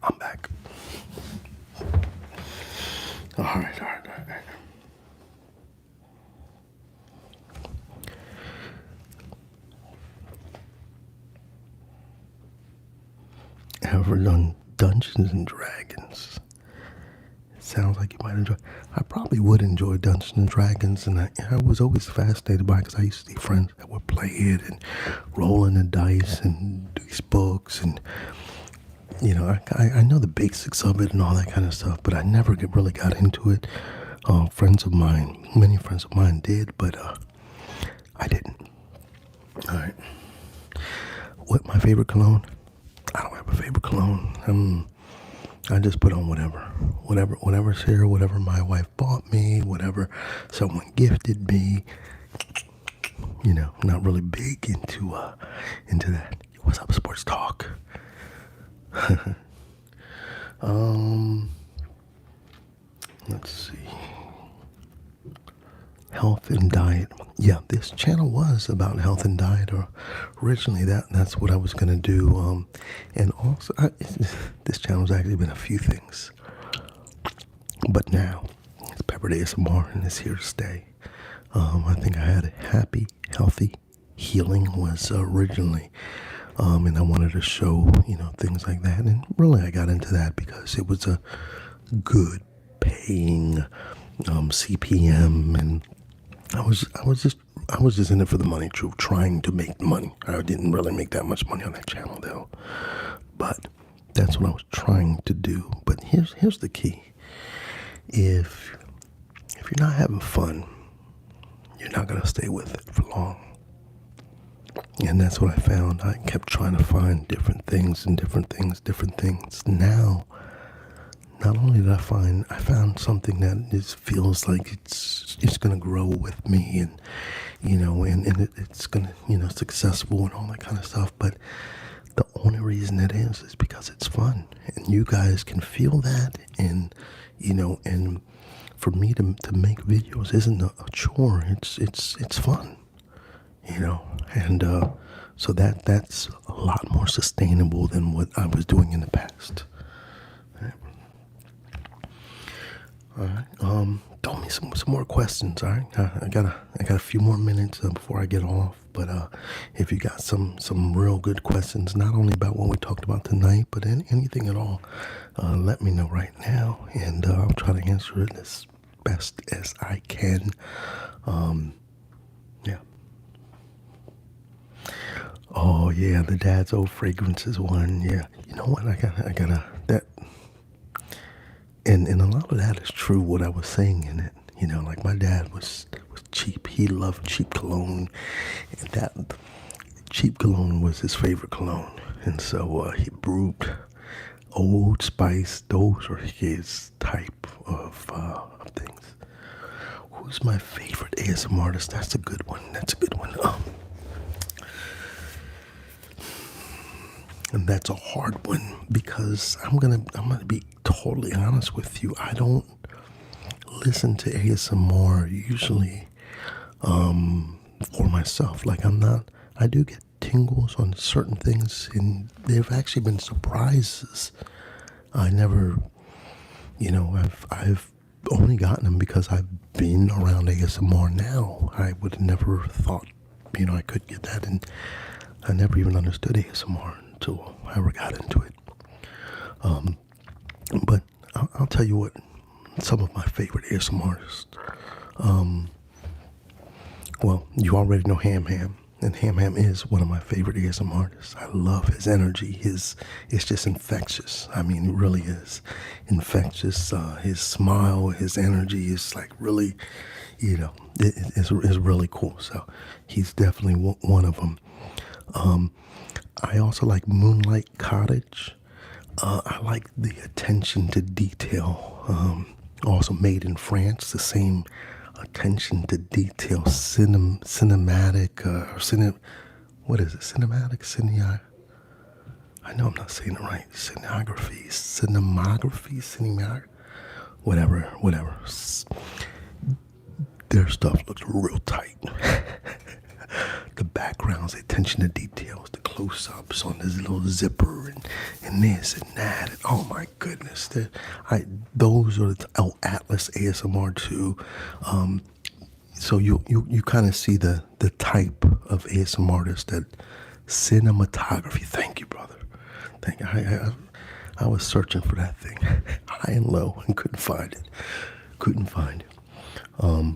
Speaker 1: I'm back. All right. Ever done Dungeons and Dragons? It sounds like you might enjoy. I probably would enjoy Dungeons and Dragons, and I was always fascinated by it because I used to see friends that would play it and rolling the dice and these books, and you know, I know the basics of it and all that kind of stuff, but I never really got into it. Many friends of mine did, but I didn't. All right. What my favorite cologne? I don't have a favorite cologne. I just put on whatever's here, whatever my wife bought me, whatever someone gifted me. You know, not really big into that. What's up, sports talk? Let's see. Health and diet. Yeah, this channel was about health and diet, or originally that's what I was gonna do. And also, this channel's actually been a few things, but now it's Peppered ASMR, and it's here to stay. I think I had a happy, healthy, healing was originally, and I wanted to show, you know, things like that. And really, I got into that because it was a good paying CPM, and I was just in it for the money, trying to make money. I didn't really make that much money on that channel though, but that's what I was trying to do. But here's the key: if you're not having fun, you're not gonna stay with it for long. And that's what I found. I kept trying to find different things. Now, not only did I found something that just feels like it's gonna grow with me, and you know, and it's gonna, you know, successful and all that kind of stuff. But the only reason it is because it's fun, and you guys can feel that, and you know, and for me to make videos isn't a chore. It's fun. you know, and so that's a lot more sustainable than what I was doing in the past. All right. Throw me some more questions. All right. I got a few more minutes before I get off. But if you got some real good questions, not only about what we talked about tonight, but anything at all, let me know right now, and I'll try to answer it as best as I can. Yeah. Oh yeah, the dad's old fragrances one. Yeah. You know what? I gotta that. And a lot of that is true. What I was saying in it, like my dad was cheap. He loved cheap cologne, and that cheap cologne was his favorite cologne. And so he brewed Old Spice. Those are his type of things. Who's my favorite ASM artist? That's a good one. That's a good one. And that's a hard one because I'm gonna be totally honest with you. I don't listen to ASMR usually for myself. Like I do get tingles on certain things, and they've actually been surprises. I never, I've only gotten them because I've been around ASMR now. I would have never thought, I could get that, and I never even understood ASMR until I ever got into it. But I'll tell you what, some of my favorite ASMR artists. Well, you already know Ham Ham, and Ham Ham is one of my favorite ASM artists. I love his energy. It's just infectious. I mean, it really is infectious. His smile, his energy is like really, it's really cool. So he's definitely one of them. I also like Moonlight Cottage. I like the attention to detail. Also made in France, the same attention to detail, cinematic, what is it? Cinematic, I know I'm not saying it right. Cinematography, whatever. Their stuff looks real tight. The backgrounds, the attention to details, the close-ups on this little zipper and this and that. And oh my goodness, those are Atlas ASMR too. So you kind of see the type of ASMR artist that cinematography. Thank you, brother. Thank you. I was searching for that thing, high and low, and couldn't find it.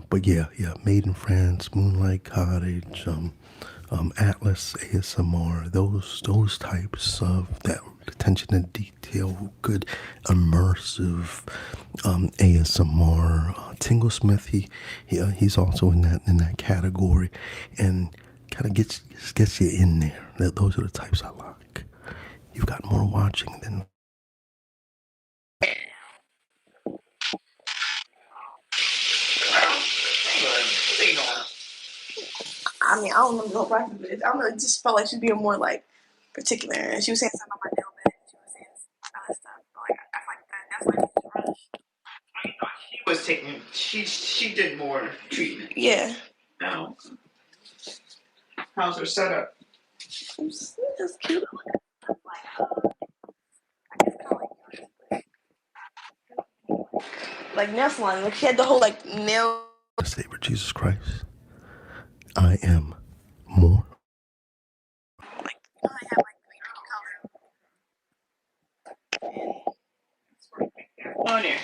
Speaker 1: But yeah, Made in France, Moonlight Cottage, Atlas ASMR, those types of that attention to detail, good immersive ASMR. Tinglesmith, he's also in that category, and kind of gets you in there. Those are the types I like. You've got more watching than.
Speaker 2: I mean, I don't know the whole process, but I don't know. It just felt like she was being more like particular, and she was saying something about my nail bed. She was saying other stuff, but like I feel like that's why she rushed. I thought she was taking. She did more treatment. Yeah. Now, how's her setup? It's cute. I guess kind of like nail salon. Like she had the whole like nail.
Speaker 1: Savior Jesus Christ, I am more.
Speaker 2: Like you know, I have like green color. On there.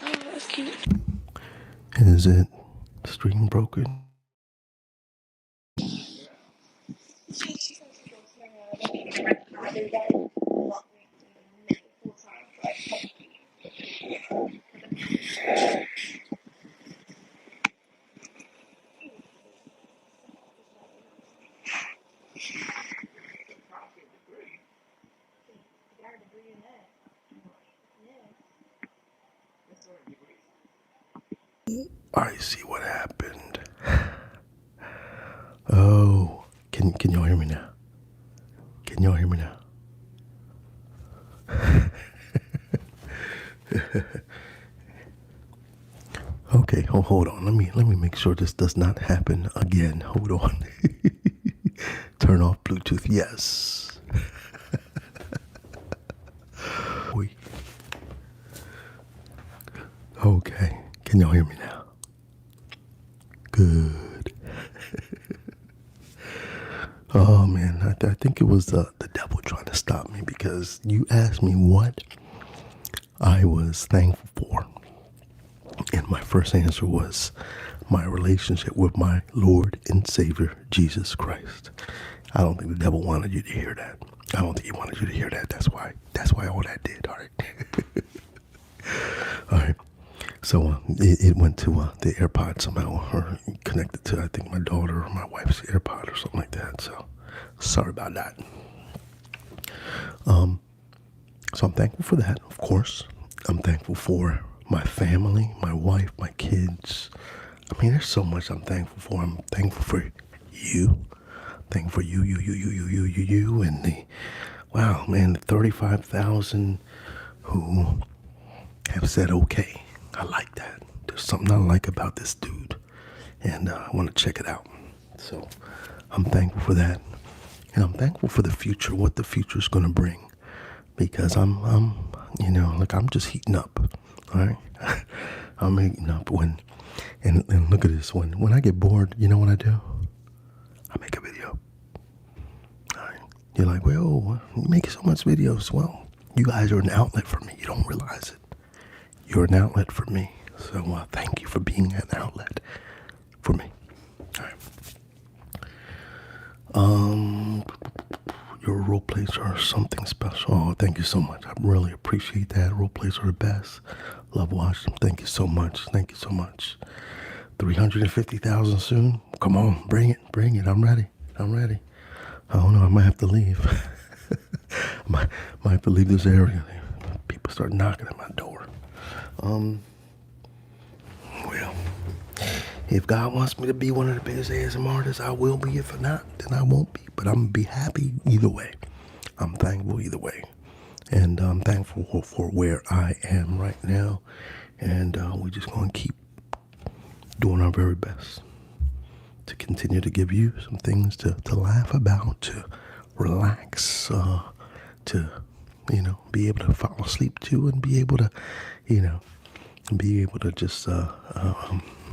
Speaker 2: Oh, that's cute.
Speaker 1: Is it stream broken? I see what happened. Oh, can y'all hear me now? Can y'all hear me now? Okay, hold on. Let me make sure this does not happen again. Hold on. Turn off Bluetooth. Yes. Wait. Okay. Can y'all hear me now? Good. Oh man, I think it was the devil trying to stop me because you asked me what I was thankful for. And my first answer was my relationship with my Lord and Savior, Jesus Christ. I don't think the devil wanted you to hear that. I don't think he wanted you to hear that. That's why all that did. All right. All right. So it went to the AirPod somehow, or connected to, I think, my daughter or my wife's AirPod or something like that. So sorry about that. So I'm thankful for that, of course. I'm thankful for my family, my wife, my kids. I mean, there's so much I'm thankful for. I'm thankful for you. Thankful for you, and wow, man, the 35,000 who have said, okay, I like that. There's something I like about this dude, and I want to check it out. So I'm thankful for that, and I'm thankful for the future, what the future is going to bring, because I'm I'm just heating up. All right, I'm heating up and look at this. When I get bored, you know what I do? I make a video. All right, you're like, well, you make so much videos. Well, you guys are an outlet for me. You don't realize it. You're an outlet for me. So thank you for being an outlet for me. All right. Your role plays are something special. Oh, thank you so much. I really appreciate that. Role plays are the best. Love watching them. Thank you so much. Thank you so much. 350,000 soon. Come on, bring it. Bring it. I'm ready. I'm ready. I don't know. I might have to leave. might have to leave this area. People start knocking at my door. Well, if God wants me to be one of the biggest ASM artists, I will be. If not, then I won't be. But I'm going to be happy either way. I'm thankful either way. And I'm thankful for where I am right now. And we're just going to keep doing our very best to continue to give you some things to laugh about, to relax, to, be able to fall asleep to, and be able to, just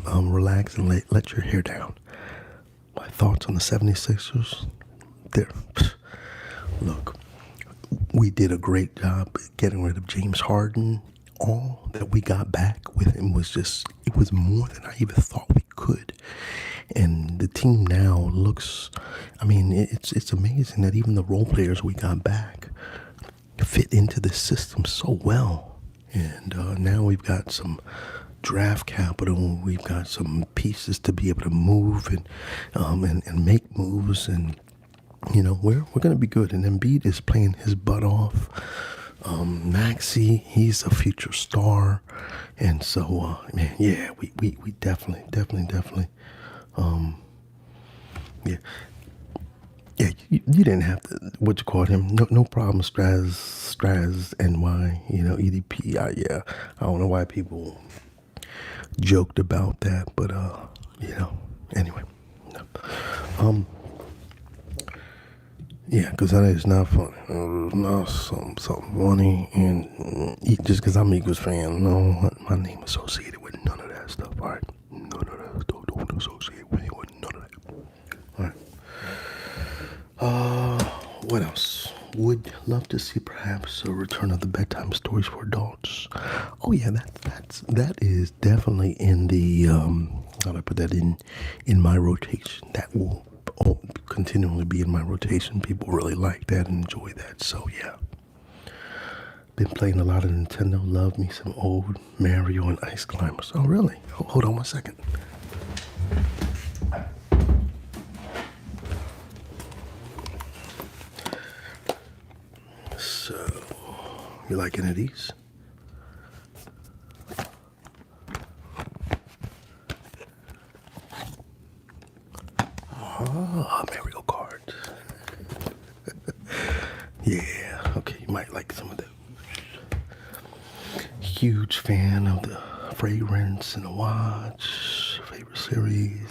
Speaker 1: relax and let your hair down. My thoughts on the 76ers, there. Look, we did a great job getting rid of James Harden. All that we got back with him was it was more than I even thought we could. And the team now looks, it's amazing that even the role players we got back fit into the system so well. And now we've got some draft capital. We've got some pieces to be able to move and make moves. And, we're going to be good. And Embiid is playing his butt off. Maxi, he's a future star. And so, we definitely, yeah. Yeah, you didn't have to, what you call him, no problem, Straz, NY, EDP, yeah. I don't know why people joked about that, but, anyway. Yeah, because that is not funny. Not something funny, and just because I'm an Eagles fan, no, my name associated with none of that stuff, all right? None of that stuff, don't associate with none of that. All right. What else? Would love to see perhaps a return of the bedtime stories for adults. Oh yeah, that is definitely in the how do I put that in my rotation. That will continually be in my rotation. People really like that and enjoy that. So yeah. Been playing a lot of Nintendo. Love me some old Mario and Ice Climbers. Oh really? Hold on one second. So, you like any of these? Oh, Mario Kart. Yeah, okay, you might like some of those. Huge fan of the fragrance in a watch, favorite series,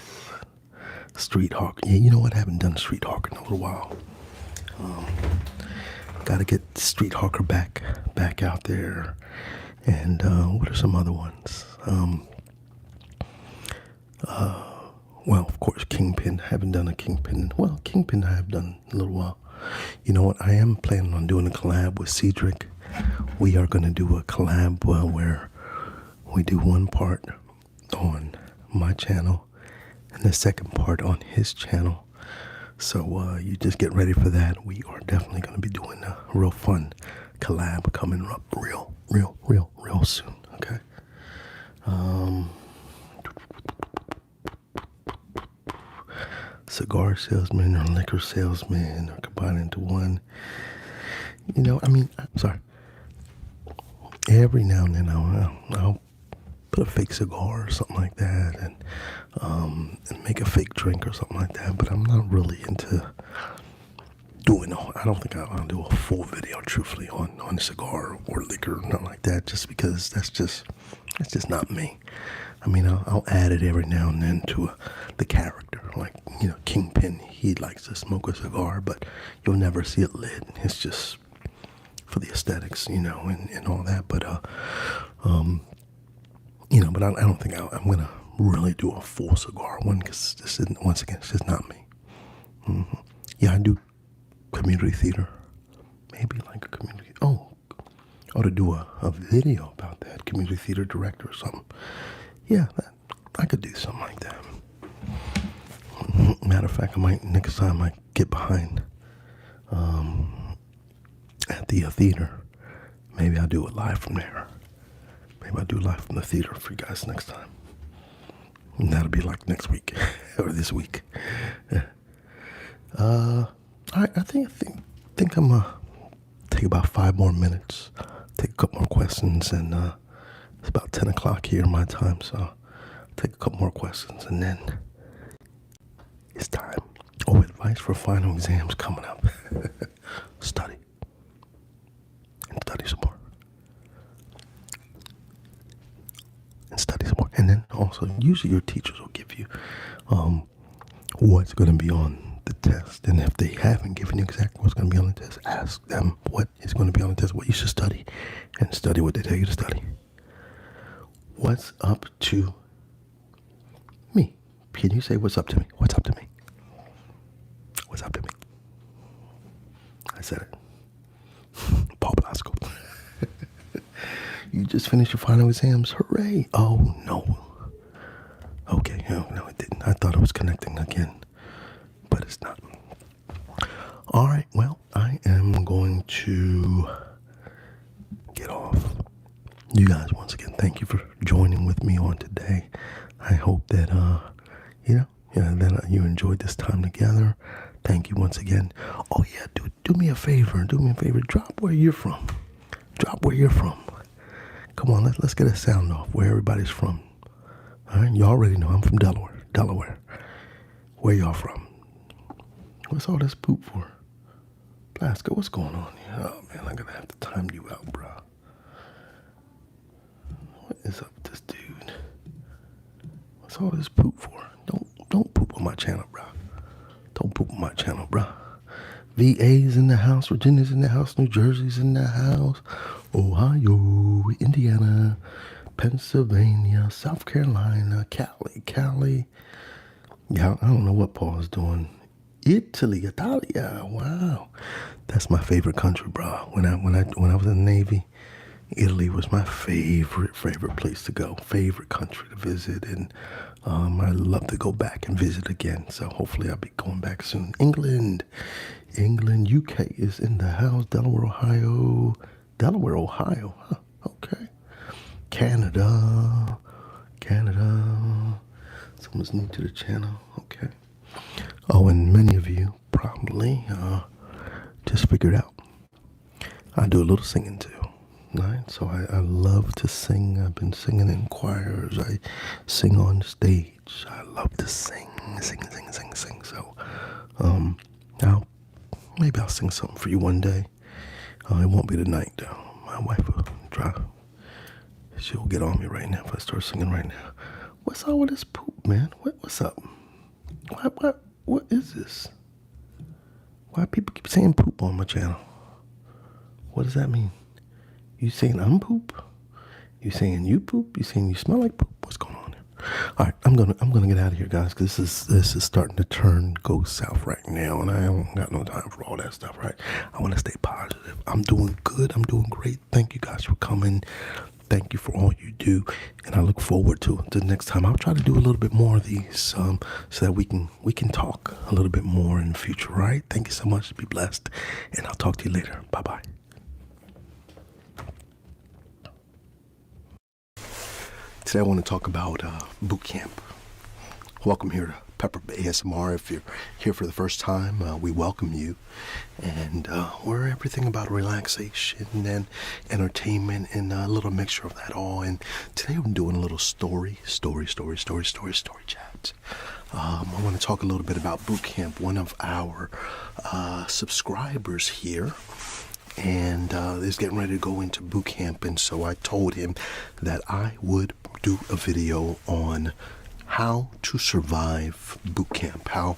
Speaker 1: Street Hawk. Yeah, you know what? I haven't done Street Hawker in a little while. Got to get Street Hawker back out there. And what are some other ones? Well, of course, Kingpin. I haven't done a Kingpin. Well, Kingpin I have done in a little while. You know what? I am planning on doing a collab with Cedric. We are going to do a collab where we do one part on my channel and the second part on his channel. So you just get ready for that. We are definitely going to be doing a real fun collab coming up real soon. Okay. Cigar salesman or liquor salesman are combined into one. You know, I mean, I'm sorry. Every now and then I'll put a fake cigar or something like that and make a fake drink or something like that. But I'm not really into doing I don't think I'll do a full video, truthfully, on cigar or liquor or nothing like that, just because that's just not me. I mean, I'll add it every now and then to the character. Like, you know, Kingpin, he likes to smoke a cigar, but you'll never see it lit. It's just for the aesthetics, you know, and all that. But, you know, but I don't think I'm going to really do a full cigar one, because this isn't, once again, it's just not me. Mm-hmm. Yeah, I do community theater. Maybe like a community, I ought to do a video about that, community theater director or something. Yeah, I could do something like that. Matter of fact, next time I get behind at the theater, maybe I'll do it live from there. Maybe I'll do live from the theater for you guys next time. And that'll be like next week or this week. All right, I think I'm gonna take about 5 more minutes, take a couple more questions, and it's about 10 o'clock here my time, so I'll take a couple more questions, and then it's time. Oh, advice for final exams coming up. Study. And study some more. And study some more. And then also, usually your teachers will give you what's going to be on the test. And if they haven't given you exactly what's going to be on the test, ask them what is going to be on the test, what you should study, and study what they tell you to study. What's up to me? Can you say what's up to me? What's up to me? What's up to me? I said it. Paul Blasco. You just finished your final exams. Hooray. Oh, no. Okay. No, it didn't. I thought it was connecting again, but it's not. All right. Well, I am going to get off. You guys, once again, thank you for joining with me on today. I hope that, that you enjoyed this time together. Thank you once again. Oh, yeah, do me a favor. Drop where you're from. Come on, let's get a sound off where everybody's from. All right, you already know I'm from Delaware. Where y'all from? What's all this poop for? Blasco, what's going on here? Oh, man, I'm going to have to time you out, bro. What is up with this dude? What's all this poop for? Don't poop on my channel, bro. Don't poop on my channel, bro. VA's in the house, Virginia's in the house, New Jersey's in the house, Ohio, Indiana, Pennsylvania, South Carolina, Cali. Yeah, I don't know what Paul's doing. Italy, Italia, wow. That's my favorite country, bro. When I was in the Navy, Italy was my favorite place to go, favorite country to visit, and I'd love to go back and visit again. So hopefully I'll be going back soon. England, UK is in the house. Delaware, Ohio, huh? Okay. Canada. Someone's new to the channel. Okay. Oh, and many of you probably just figured out I do a little singing too. Right? So I love to sing. I've been singing in choirs. I sing on stage. I love to sing. So, now maybe I'll sing something for you one day. It won't be tonight though. My wife will drive. she'll get on me right now if I start singing right now. What's all with this poop, man? What's up? What is this? Why people keep saying poop on my channel? What does that mean? You saying I'm poop? You saying you poop? You saying you smell like poop? What's going on here? All right, I'm gonna get out of here, guys, because this is starting to go south right now, and I don't got no time for all that stuff. Right? I want to stay positive. I'm doing good. I'm doing great. Thank you guys for coming. Thank you for all you do, and I look forward to the next time. I'll try to do a little bit more of these, so that we can talk a little bit more in the future. Right? Thank you so much. Be blessed, and I'll talk to you later. Bye bye. Today I want to talk about Bootcamp. Welcome here to Pepper ASMR. If you're here for the first time, we welcome you. And we're everything about relaxation and entertainment and a little mixture of that all. And today I'm doing a little story chat. I want to talk a little bit about Bootcamp. One of our subscribers here and is getting ready to go into boot camp, and so I told him that I would do a video on how to survive boot camp, and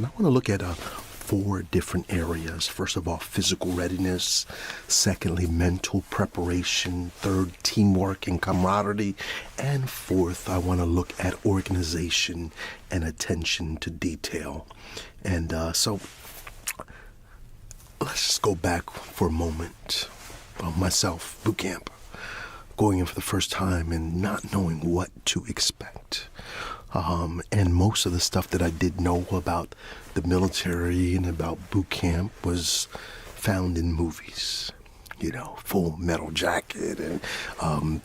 Speaker 1: I want to look at 4 different areas. First of all, physical readiness. Secondly, mental preparation. Third, teamwork and camaraderie. And fourth, I want to look at organization and attention to detail. And so let's just go back for a moment. Myself, boot camp, going in for the first time and not knowing what to expect. And most of the stuff that I did know about the military and about boot camp was found in movies. You know, Full Metal Jacket and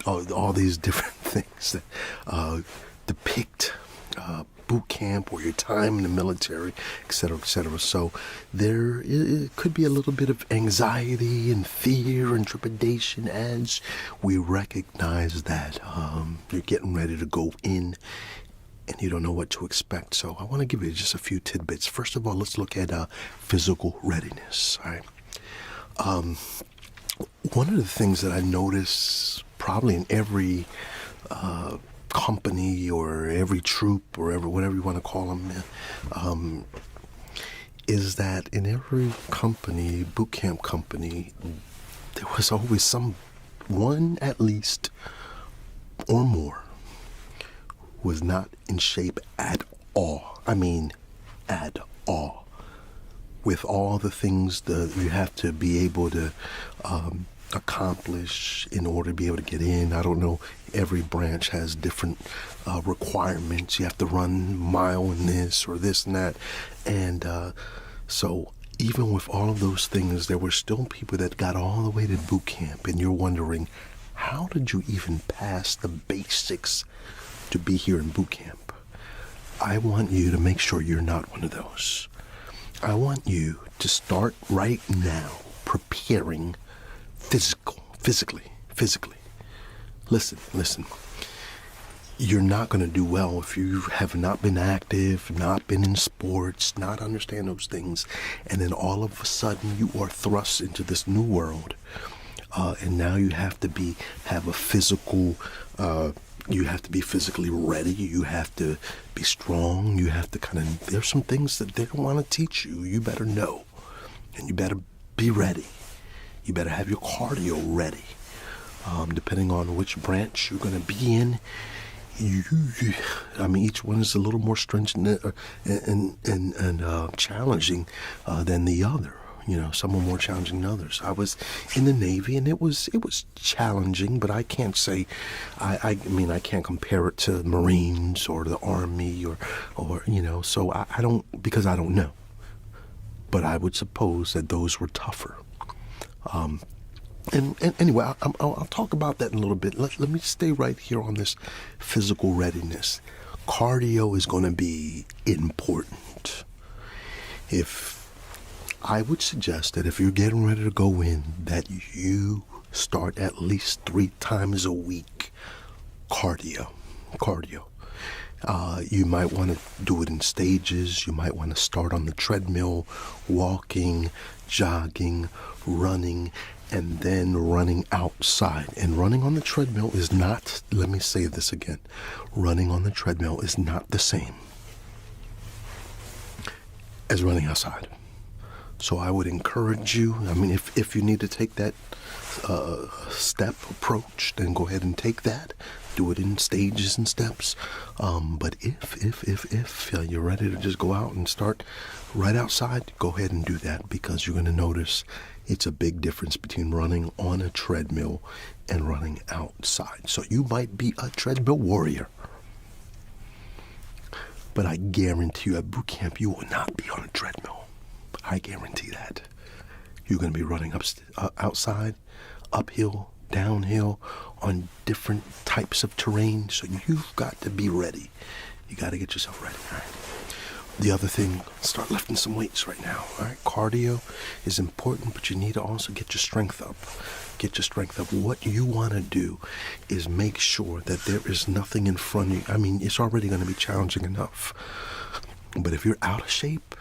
Speaker 1: all these different things that depict boot camp or your time in the military, et cetera, et cetera. So it could be a little bit of anxiety and fear and trepidation as we recognize that you're getting ready to go in and you don't know what to expect. So I want to give you just a few tidbits. First of all, let's look at physical readiness. All right. One of the things that I notice probably in every company or every troop or whatever you want to call them, is that in every company, boot camp company, there was always one at least or more was not in shape at all. I mean, at all. With all the things that you have to be able to accomplish in order to be able to get in. I don't know, every branch has different requirements. You have to run mile in this or this and that. And so even with all of those things, there were still people that got all the way to boot camp, and you're wondering, how did you even pass the basics to be here in boot camp? I want you to make sure you're not one of those. I want you to start right now preparing physically. Listen. You're not going to do well if you have not been active, not been in sports, not understand those things, and then all of a sudden you are thrust into this new world, and now you have to have a physical. You have to be physically ready. You have to be strong. You have to there's some things that they don't want to teach you. You better know, and you better be ready. You better have your cardio ready. Depending on which branch you're going to be in, each one is a little more stringent and challenging than the other. You know, some are more challenging than others. I was in the Navy, and it was challenging, but I can't say, I can't compare it to Marines or the Army or so I don't, because I don't know. But I would suppose that those were tougher. And anyway, I'll talk about that in a little bit. Let me stay right here on this physical readiness. Cardio is going to be important. I would suggest that if you're getting ready to go in, that you start at least 3 times a week cardio. You might want to do it in stages. You might want to start on the treadmill, walking, jogging, running, and then running outside. And running on the treadmill is not, let me say this again, running on the treadmill is not the same as running outside. So I would encourage you, I mean, if you need to take that step approach, then go ahead and take that. Do it in stages and steps. But if you're ready to just go out and start right outside, go ahead and do that, because you're going to notice it's a big difference between running on a treadmill and running outside. So you might be a treadmill warrior, but I guarantee you at boot camp, you will not be on a treadmill. I guarantee that. You're going to be running outside, uphill, downhill, on different types of terrain. So you've got to be ready. You got to get yourself ready. All right. The other thing, start lifting some weights right now. All right. Cardio is important, but you need to also get your strength up. Get your strength up. What you want to do is make sure that there is nothing in front of you. I mean, it's already going to be challenging enough. But if you're out of shape,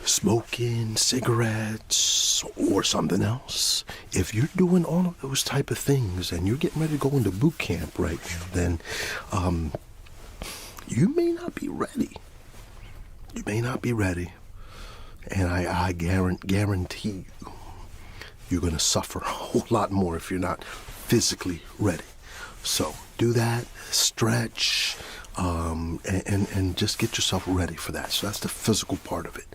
Speaker 1: smoking cigarettes or something else, if you're doing all of those type of things and you're getting ready to go into boot camp right now, then you may not be ready. You may not be ready. And I guarantee you, you're going to suffer a whole lot more if you're not physically ready. So do that, stretch, and just get yourself ready for that. So that's the physical part of it.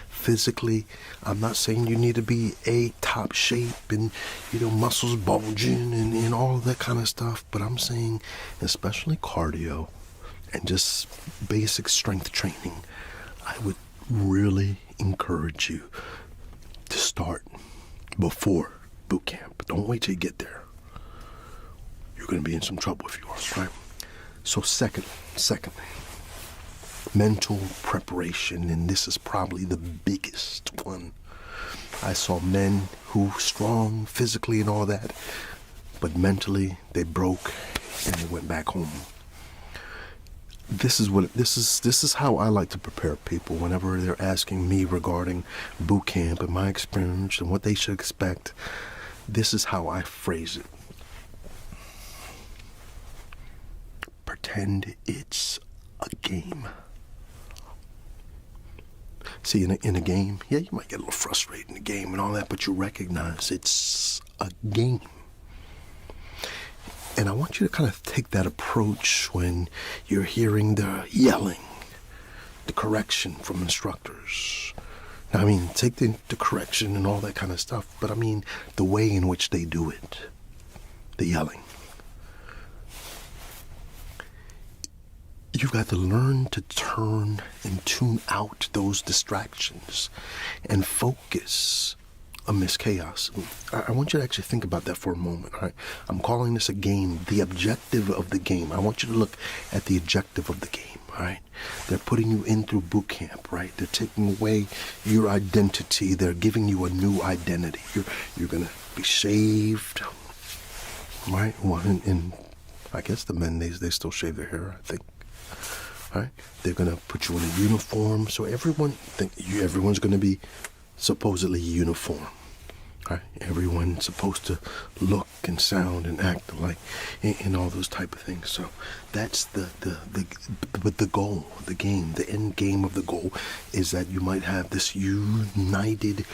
Speaker 1: Physically, I'm not saying you need to be a top shape and, muscles bulging and all of that kind of stuff, but I'm saying especially cardio and just basic strength training, I would really encourage you to start before boot camp. Don't wait till you get there. You're going to be in some trouble if you are, right? So secondly, mental preparation, and this is probably the biggest one. I saw men who strong physically and all that, but mentally they broke and they went back home. This is how I like to prepare people whenever they're asking me regarding boot camp and my experience and what they should expect. This is how I phrase it. Pretend it's a game. See, in a game, yeah, you might get a little frustrated in the game and all that, but you recognize it's a game. And I want you to kind of take that approach when you're hearing the yelling, the correction from instructors. Now, I mean, take the correction and all that kind of stuff, but I mean the way in which they do it, the yelling. You've got to learn to turn and tune out those distractions and focus amidst chaos. I want you to actually think about that for a moment. All right? I'm calling this a game, the objective of the game. I want you to look at the objective of the game. All right? They're putting you in through boot camp, right? They're taking away your identity. They're giving you a new identity. You're going to be saved, right? Well, and I guess the men, they still shave their hair, I think. Right? They're going to put you in a uniform, so everyone's going to be supposedly uniform. Right? Everyone's supposed to look and sound and act alike and all those type of things. So that's but the goal, the game, the end game of the goal is that you might have this united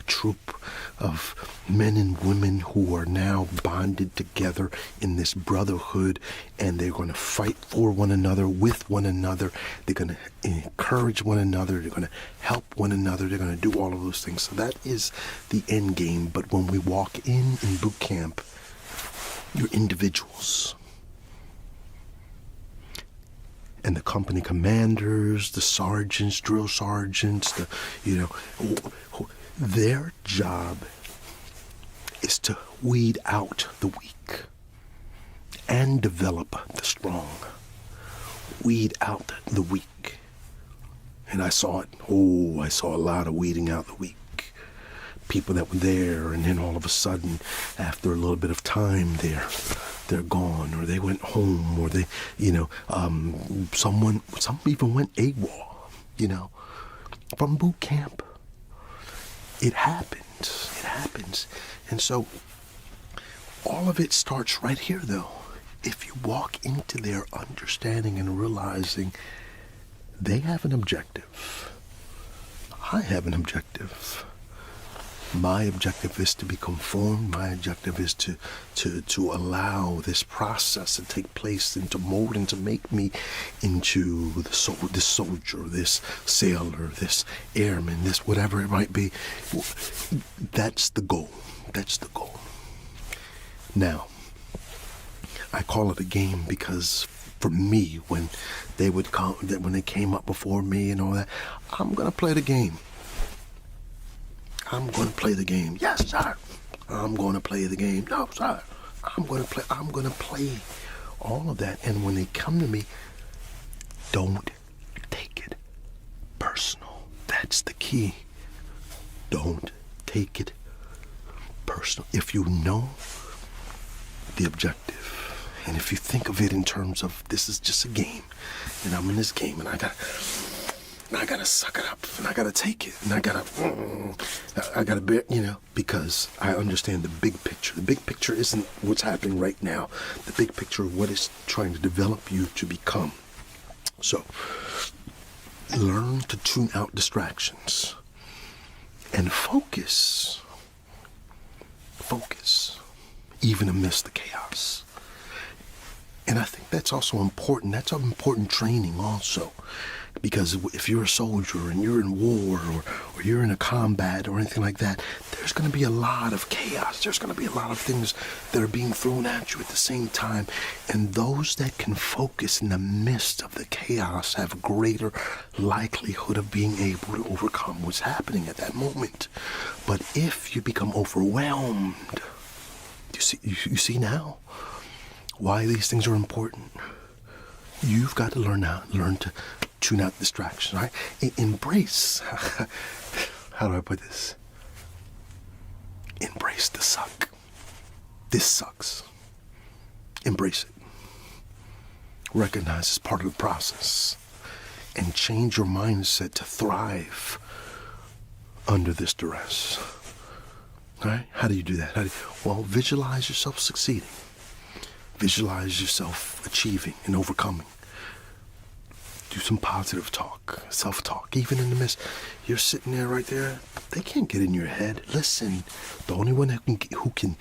Speaker 1: troop of men and women who are now bonded together in this brotherhood, and they're going to fight for one another, with one another. They're going to encourage one another. They're going to help one another. They're going to do all of those things. So that is the end game. But when we walk in boot camp, you're individuals. And the company commanders, the sergeants, drill sergeants, their job is to weed out the weak and develop the strong. Weed out the weak. And I saw it. I saw a lot of weeding out the weak. People that were there, and then all of a sudden, after a little bit of time, they're gone, or they went home, or some even went AWOL, from boot camp. it happens. It happens. And so all of it starts right here, though. If you walk into their understanding and realizing they have an objective, I have an objective. My objective is to be conformed. My objective is to allow this process to take place and to mold and to make me into this soldier, this sailor, this airman, this whatever it might be. That's the goal. That's the goal. Now, I call it a game because for me, when they would come, when they came up before me and all that, I'm gonna play the game. I'm going to play the game. Yes, sir. I'm going to play the game. No, sir. I'm going to play all of that. And when they come to me, don't take it personal. That's the key. Don't take it personal. If you know the objective, and if you think of it in terms of this is just a game, and I'm in this game, and I gotta suck it up, and I gotta take it, and I gotta bear, because I understand the big picture. The big picture isn't what's happening right now. The big picture of what it's trying to develop you to become. So, learn to tune out distractions and focus, even amidst the chaos. And I think that's also important. That's an important training also. Because if you're a soldier and you're in war or you're in a combat or anything like that, there's going to be a lot of chaos. There's going to be a lot of things that are being thrown at you at the same time. And those that can focus in the midst of the chaos have greater likelihood of being able to overcome what's happening at that moment. But if you become overwhelmed, you see now why these things are important. You've got to learn to tune out distraction, right? Embrace, how do I put this? Embrace the suck. This sucks. Embrace it. Recognize it's part of the process. And change your mindset to thrive under this duress. All right? How do you do that? Well, visualize yourself succeeding. Visualize yourself achieving and overcoming. Do some positive talk, self-talk. Even in the midst, you're sitting there right there. They can't get in your head. Listen, the only one who can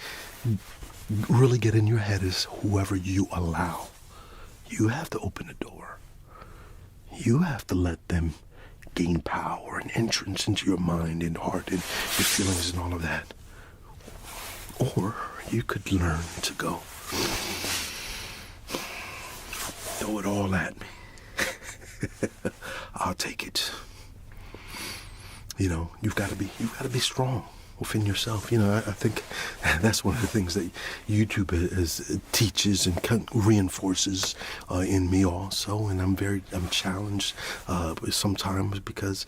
Speaker 1: really get in your head is whoever you allow. You have to open the door. You have to let them gain power and entrance into your mind and heart and your feelings and all of that. Or you could learn to go, throw it all at me. I'll take it. You've got to be strong within yourself. I think that's one of the things that YouTube teaches and reinforces in me also. And I'm challenged sometimes because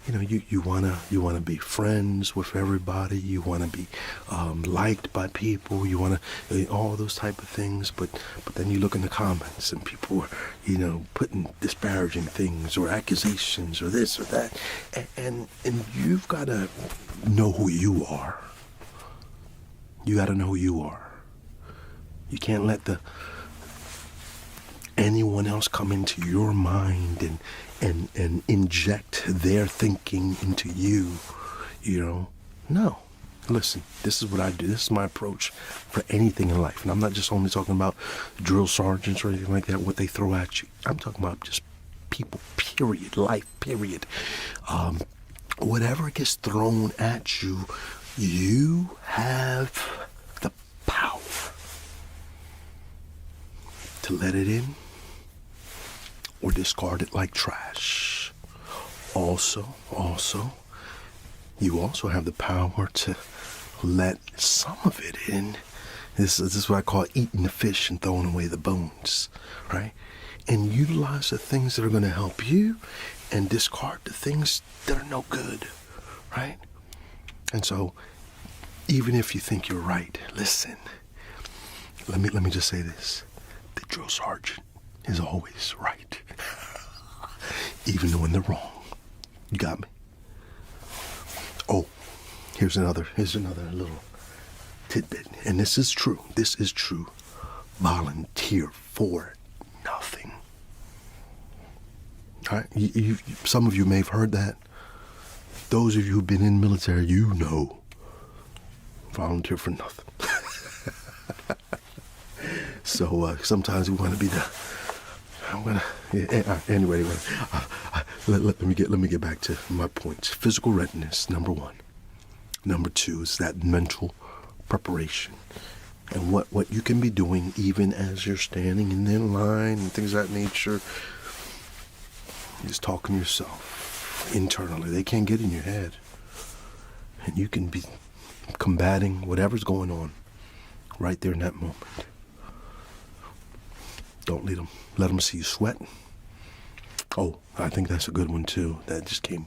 Speaker 1: you wanna be friends with everybody. You wanna be liked by people. You wanna all those type of things. But then you look in the comments and people are putting disparaging things or accusations or this or that, and you've got to know who you are. You got to know who you are. You can't let anyone else come into your mind and inject their thinking into you. No. Listen, this is what I do. This is my approach for anything in life. And I'm not just only talking about drill sergeants or anything like that, what they throw at you. I'm talking about just people, period, life, period. Whatever gets thrown at you, you have the power to let it in or discard it like trash. Also, you also have the power to let some of it in. This is what I call eating the fish and throwing away the bones, right? And utilize the things that are going to help you and discard the things that are no good, right? And so, even if you think you're right, listen, let me just say this. The drill sergeant is always right. Even when they're wrong. You got me? Oh, Here's another little tidbit, and this is true. This is true. Volunteer for nothing. All right? Some of you may have heard that. Those of you who've been in the military, you know. Volunteer for nothing. So sometimes we want to be the. Anyway. Let me get back to my points. Physical readiness, number one. Number two is that mental preparation, and what you can be doing even as you're standing in their line and things of that nature. Just talking to yourself internally. They can't get in your head, and you can be combating whatever's going on right there in that moment. Don't let them see you sweat. Oh, I think that's a good one too. That just came.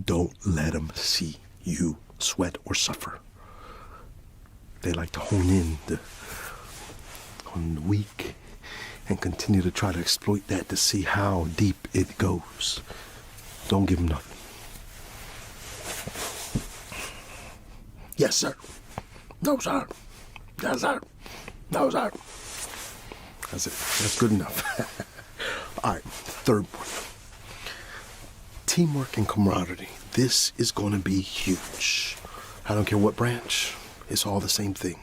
Speaker 1: Don't let them see you sweat or suffer. They like to hone in on the weak and continue to try to exploit that to see how deep it goes. Don't give them nothing. Yes, sir. No, sir. Yes, sir. No, sir. That's it. That's good enough. All right, third one. Teamwork and camaraderie. This is going to be huge. I don't care what branch. It's all the same thing.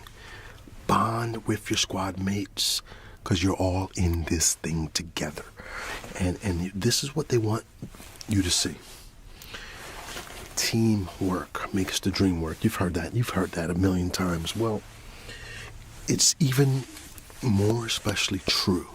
Speaker 1: Bond with your squad mates because you're all in this thing together. And this is what they want you to see. Teamwork makes the dream work. You've heard that. You've heard that a million times. Well, it's even more especially true,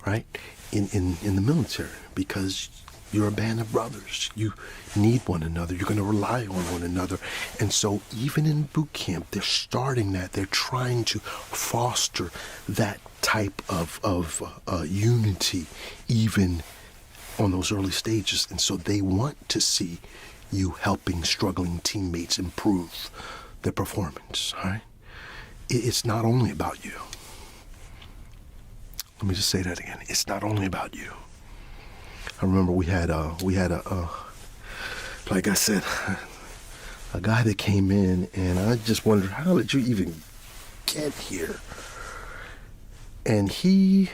Speaker 1: right? In the military, because you're a band of brothers. You need one another. You're going to rely on one another. And so even in boot camp, they're starting that. They're trying to foster that type of unity even on those early stages. And so they want to see you helping struggling teammates improve their performance, all right? It's not only about you. Let me just say that again. It's not only about you. I remember we had a like I said, a guy that came in, and I just wondered, how did you even get here? And he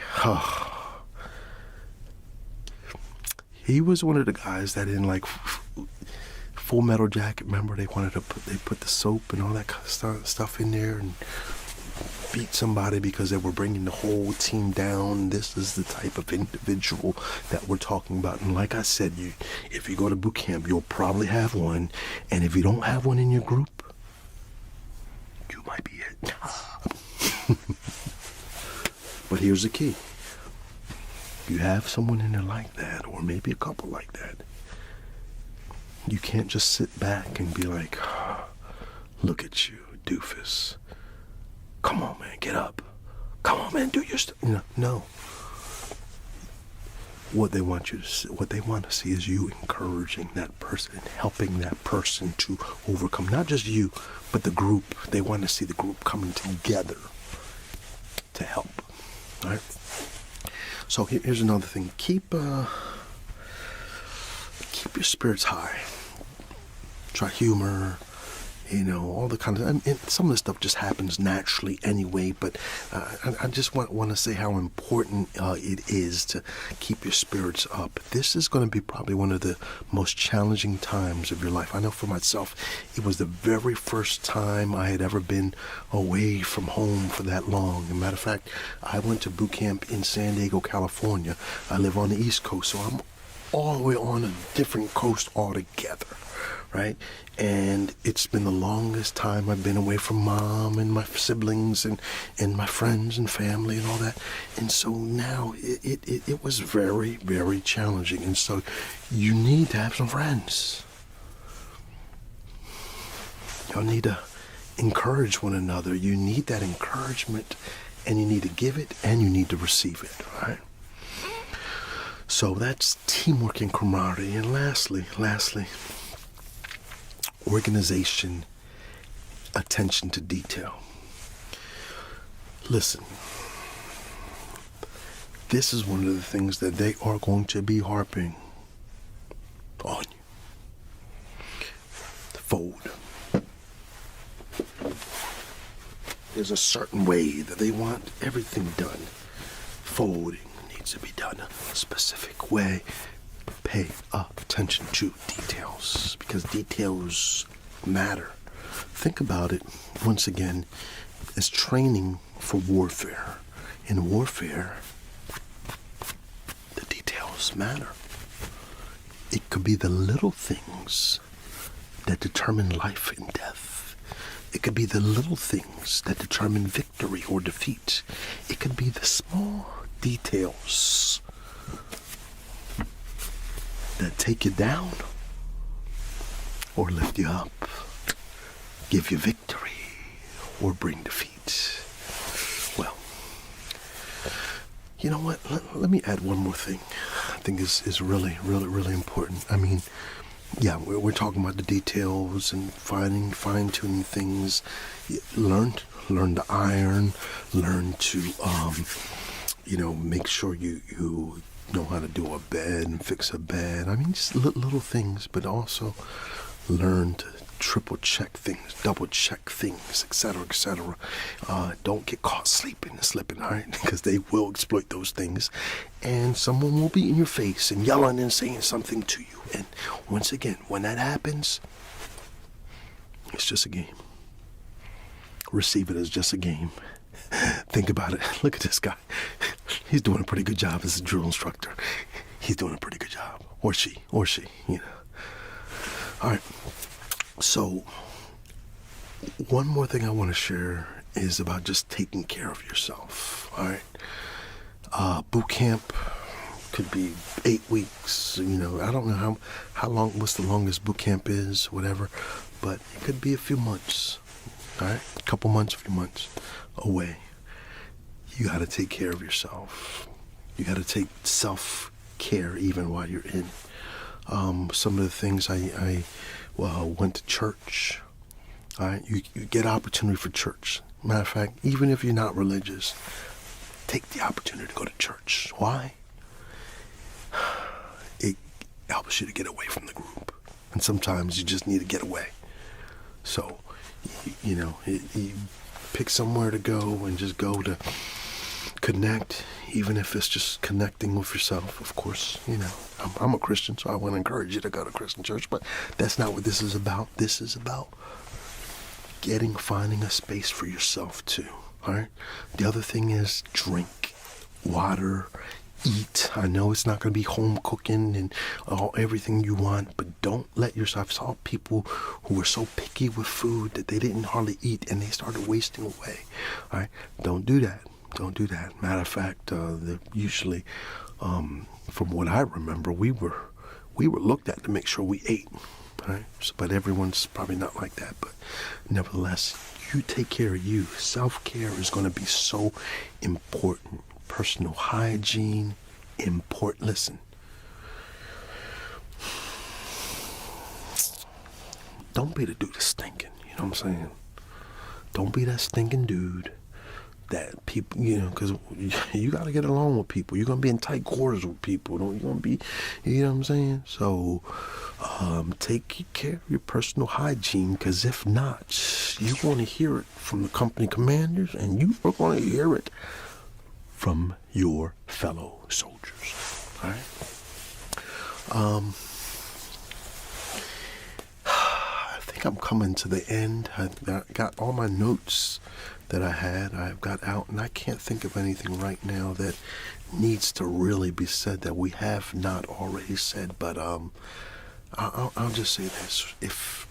Speaker 1: was one of the guys that in like Full Metal Jacket, remember they put the soap and all that kind of stuff in there and beat somebody because they were bringing the whole team down. This is the type of individual that we're talking about. And like I said, if you go to boot camp, you'll probably have one. And if you don't have one in your group, you might be it. But here's the key. You have someone in there like that, or maybe a couple like that. You can't just sit back and be like, look at you, doofus. Come on, man, get up. Come on, man, do your stuff. No. What they want to see is you encouraging that person, helping that person to overcome, not just you, but the group. They want to see the group coming together to help. All right. So here's another thing. Keep your spirits high. Try humor. All the kind of, some of this stuff just happens naturally anyway, but I just want to say how important it is to keep your spirits up. This is going to be probably one of the most challenging times of your life. I know for myself, it was the very first time I had ever been away from home for that long. As a matter of fact, I went to boot camp in San Diego, California. I live on the East Coast, so I'm all the way on a different coast altogether. Right? And it's been the longest time I've been away from mom and my siblings and my friends and family and all that. And so now it was very, very challenging. And so you need to have some friends. Y'all need to encourage one another. You need that encouragement, and you need to give it and you need to receive it, right? So that's teamwork and camaraderie. And lastly, organization, attention to detail. Listen, this is one of the things that they are going to be harping on you. Fold. There's a certain way that they want everything done. Folding needs to be done a specific way. Pay attention to details, because details matter. Think about it, once again, as training for warfare. In warfare, the details matter. It could be the little things that determine life and death. It could be the little things that determine victory or defeat. It could be the small details that take you down or lift you up, give you victory or bring defeat. Well, you know what? Let me add one more thing I think is really, really, really important. I mean, yeah, we're talking about the details and fine-tuning things. Learn to iron, learn to, make sure you know how to do a bed and fix a bed. I mean, just little things, but also learn to triple check things, double check things, etc., etc. Don't get caught slipping, all right? Because they will exploit those things, and someone will be in your face and yelling and saying something to you. And once again, when that happens, it's just a game. Receive it as just a game. Think about it. Look at this guy. He's doing a pretty good job as a drill instructor. He's doing a pretty good job. Or she, you know. All right. So, one more thing I want to share is about just taking care of yourself. All right. Boot camp could be 8 weeks. I don't know how long, what's the longest boot camp is, whatever. But it could be a few months. All right. A couple months, a few months away. You got to take care of yourself. You got to take self-care even while you're in. Some of the things I went to church. All right, you get opportunity for church. Matter of fact, even if you're not religious, take the opportunity to go to church. Why? It helps you to get away from the group, and sometimes you just need to get away. So, you pick somewhere to go and just go to connect, even if it's just connecting with yourself. Of course, I'm a Christian, so I want to encourage you to go to Christian church, but that's not what this is about. This is about finding a space for yourself too. All right. The other thing is drink water, eat. I know it's not going to be home cooking and everything you want, but don't let yourself. I saw people who were so picky with food that they didn't hardly eat and they started wasting away. All right. Don't do that. Don't do that. Matter of fact, usually, from what I remember, we were looked at to make sure we ate, right? So, but everyone's probably not like that. But nevertheless, you take care of you. Self-care is going to be so important. Personal hygiene, important. Listen, don't be the dude that's stinking. You know what I'm saying? Don't be that stinking dude. That people, because you got to get along with people. You're going to be in tight quarters with people. You're going to be, you know what I'm saying? So, take care of your personal hygiene, because if not, you're going to hear it from the company commanders, and you are going to hear it from your fellow soldiers. All right? I think I'm coming to the end. I got all my notes that I've got out, and I can't think of anything right now that needs to really be said that we have not already said. But I'll just say this: if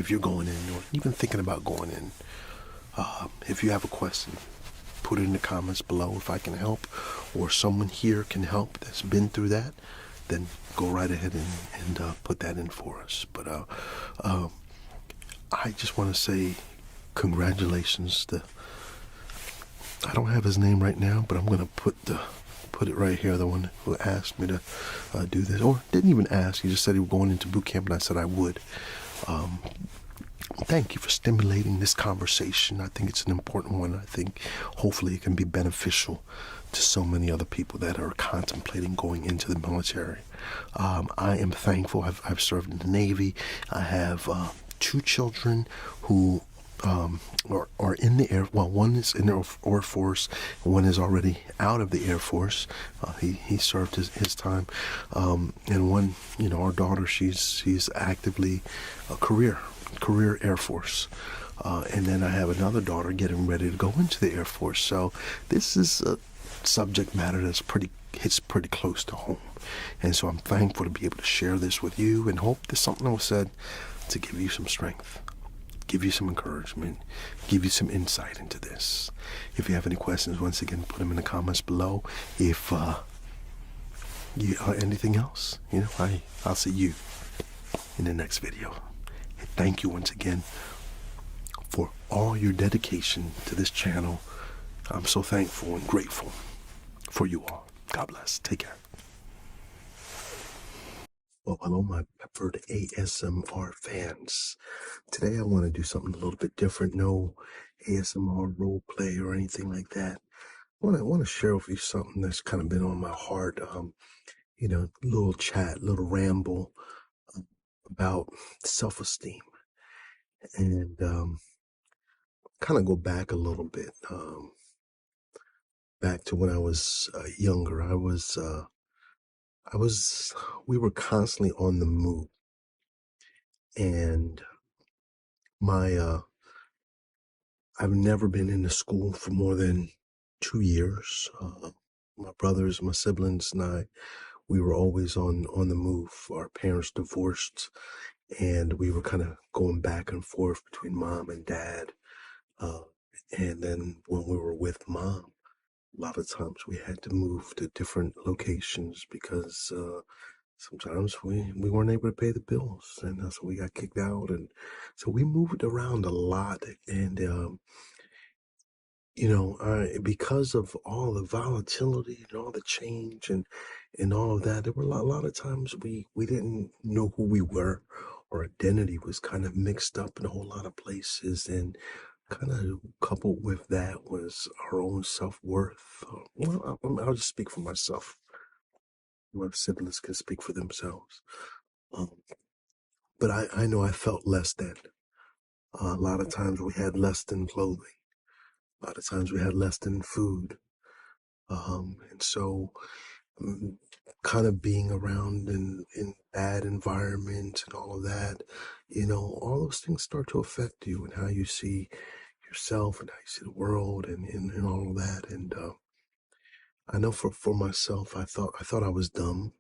Speaker 1: you're going in, or even thinking about going in, if you have a question, put it in the comments below. If I can help, or someone here can help that's been through that, then go right ahead and put that in for us. But I just want to say congratulations. I don't have his name right now, but I'm going to put it right here. The one who asked me to do this, or didn't even ask. He just said he was going into boot camp, and I said I would. Thank you for stimulating this conversation. I think it's an important one. I think hopefully it can be beneficial to so many other people that are contemplating going into the military. I am thankful. I've served in the Navy. I have 2 children who are in the Air. Well, one is in the Air Force, and one is already out of the Air Force. He served his time, and one, our daughter, she's actively a career Air Force. And then I have another daughter getting ready to go into the Air Force. So this is a subject matter that's hits pretty close to home. And so I'm thankful to be able to share this with you, and hope there's something that was said to give you some strength, give you some encouragement, give you some insight into this. If you have any questions, once again, put them in the comments below. If you anything else, I'll see you in the next video. And thank you once again for all your dedication to this channel. I'm so thankful and grateful for you all. God bless. Take care. Well, hello, my peppered ASMR fans. Today I want to do something a little bit different. No ASMR role play or anything like that. I want to share with you something that's kind of been on my heart. Little chat, little ramble about self-esteem, and kind of go back a little bit, back to when I was younger. We were constantly on the move, and I've never been in a school for more than 2 years. My brothers, my siblings, and we were always on the move. Our parents divorced, and we were kind of going back and forth between mom and dad. And then when we were with mom, a lot of times we had to move to different locations because sometimes we weren't able to pay the bills, and so we got kicked out. And so we moved around a lot. And because of all the volatility and all the change and all of that, there were a lot of times we didn't know who we were. Our identity was kind of mixed up in a whole lot of places, and kind of coupled with that was our own self-worth. Well, I'll just speak for myself. My siblings can speak for themselves. But I know I felt less than. A lot of times we had less than clothing. A lot of times we had less than food. And so kind of being around in bad environments and all of that, all those things start to affect you and how you see yourself and how you see the world and all of that. And I know for myself, I thought I was dumb.